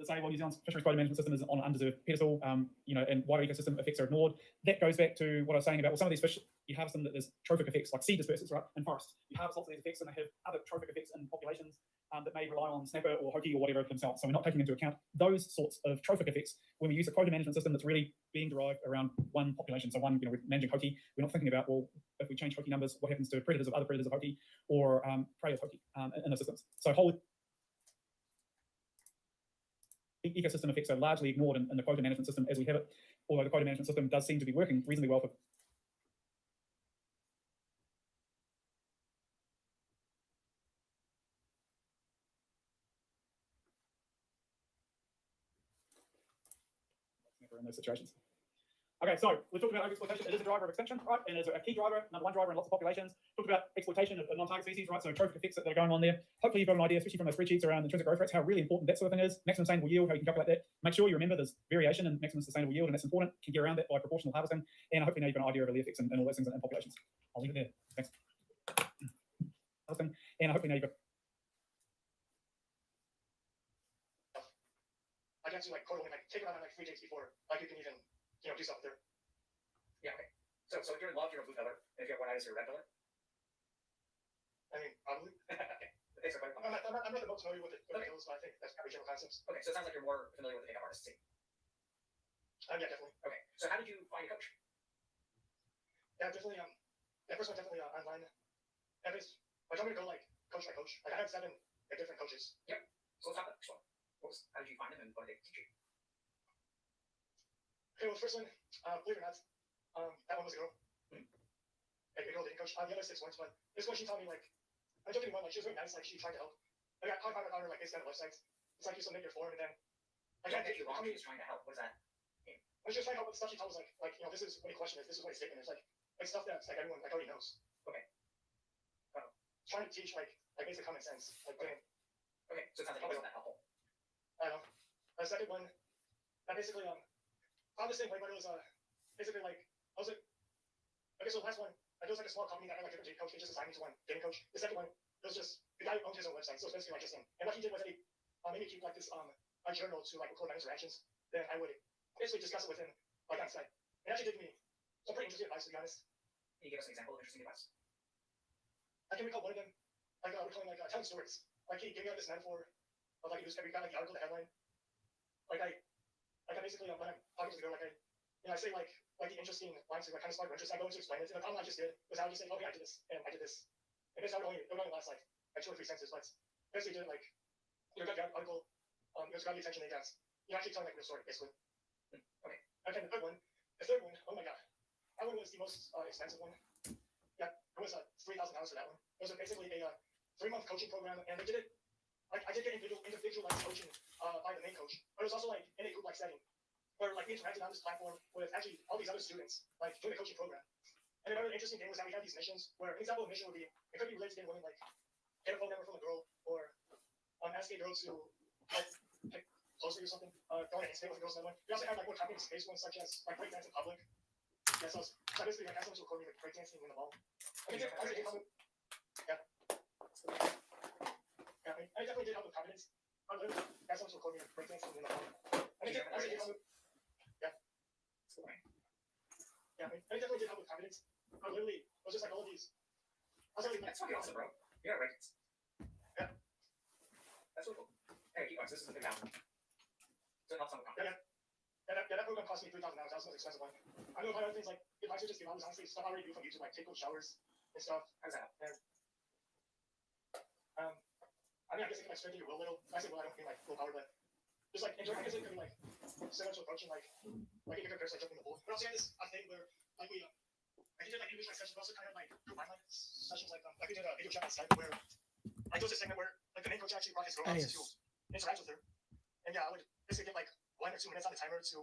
say, well, New Zealand's fisheries quota management system is on an undeserved pedestal, and wider ecosystem effects are ignored. That goes back to what I was saying about, well, some of these fish, you harvest them that there's trophic effects, like seed dispersers, right, in forests. You harvest lots of these effects and they have other trophic effects in populations that may rely on snapper or hoki or whatever themselves. So we're not taking into account those sorts of trophic effects when we use a quota management system that's really being derived around one population. So one, we're managing hoki. We're not thinking about, well, if we change hoki numbers, what happens to predators of other predators of hoki or prey of hoki in the systems. So whole ecosystem effects are largely ignored in the quota management system as we have it, although the quota management system does seem to be working reasonably well for in those situations. Okay, so we talked about overexploitation. It is a driver of extinction, right? And it's a key driver, number one driver in lots of populations. Talked about exploitation of non-target species, right? So trophic effects that are going on there. Hopefully you've got an idea, especially from those spreadsheets around intrinsic growth rates, how really important that sort of thing is. Maximum sustainable yield, how you can calculate that. Make sure you remember there's variation in maximum sustainable yield, and that's important. You can get around that by proportional harvesting. And hopefully now you've got an idea of the effects and all those things in populations. I'll leave it there. Thanks. And hopefully now you've got to like call a woman, like take her out on like 3 dates before like you can even do stuff with her. Yeah. Okay. So if you're in love, you're a blue pillar, and if you have one eye, you're a red pillar. I mean, probably. Okay. Thanks for clarifying. I'm not the most familiar with the pills, but I think that's probably general concepts. Okay, so it sounds like you're more familiar with the pickup artist scene. Yeah, definitely. Okay, so how did you find a coach? Yeah, definitely. Yeah, first one definitely online. And it's I told me to go like coach by coach. Like I had 7 different coaches. Yep. So let's talk about the first one. How did you find them, and what did they teach you? Okay, well, the first one, believe it or not, that one was a girl. Hmm. Like a girl dating coach. The other 6 weren't, but this one she taught me like I took anyone, like she was very nice, like she tried to help. Like I found her like basically on the website. It's like you submit your form and then I don't get you wrong. She was trying to help. What is that? when she was trying to help with stuff, she told us like this is what a question is, this is what a statement is, like stuff that's like everyone like already knows. Okay. Trying to teach like basic common sense. Like Okay, so it sounds like it wasn't that helpful. I don't know. The second one, I basically found this thing like, but it was basically like I was like okay, so the last one, like, it was like a small company that had like different dating coach, they just assigned me to one dating coach. The second one, it was just the guy who owned his own website, so it's basically like just him. And what he did was he made me keep like this a journal to like record my interactions. Then I would basically discuss it with him like on site. And actually gave me some pretty interesting advice, to be honest. Can you give us an example of interesting advice? I can recall one of them, like we're calling like telling stories. Like he gave me like this metaphor of like a newspaper, you got like the article, the headline. Like I basically when I'm talking to the girl, like I say like the interesting lines to like kind of spark interest. I go into explain it. And the problem I just did was I would just say, okay, I did this and I did this. And this would only last like 2 or 3 sentences, but basically did it like got the article, it was got the attention they got. Actually telling like a real story, basically. Okay. Okay, the third one, oh my god. That one was the most expensive one. Yeah, it was $3,000 for that one. It was basically a 3-month coaching program, and they did it. Like I did get individualized coaching by the main coach, but it was also like in a group like setting where like we interacted on this platform with actually all these other students like doing the coaching program. And another interesting thing was that we had these missions where an example of mission would be it could be related to getting women like get a phone number from a girl or ask a girl to like closer or something. Go on Instagram with girls in that one. We also had like more topic space ones such as like breakdance in public. Yeah, so basically like I was recording like breakdancing in the mall. I definitely did help with confidence. I literally got someone to record me like breakdancing in the mall. I definitely did help with confidence. I literally was just like all of these. I was like, that's fucking awesome, bro. Yeah, right. Yeah. That's so cool. Hey, keep going. This is a good album. So it helps on the confidence. Yeah, that program cost me $3,000. That was the most expensive one. I know a lot of other things like advice would just give. I was honestly stuff I already do from YouTube, like take cold showers and stuff. How does that help? And I mean, I guess it can like strengthen your will a little. I say, well, I don't mean like willpower, but just like enjoy. I guess it could be like similar to approaching like if you compare like jumping the pool. But also had this thing where like we like we did like individual sessions, but also kind of like group online sessions like we did a video chat on Skype where like there was this segment where like the main coach actually brought his girl out to interact with her, and yeah, I would basically get like 1 or 2 minutes on the timer to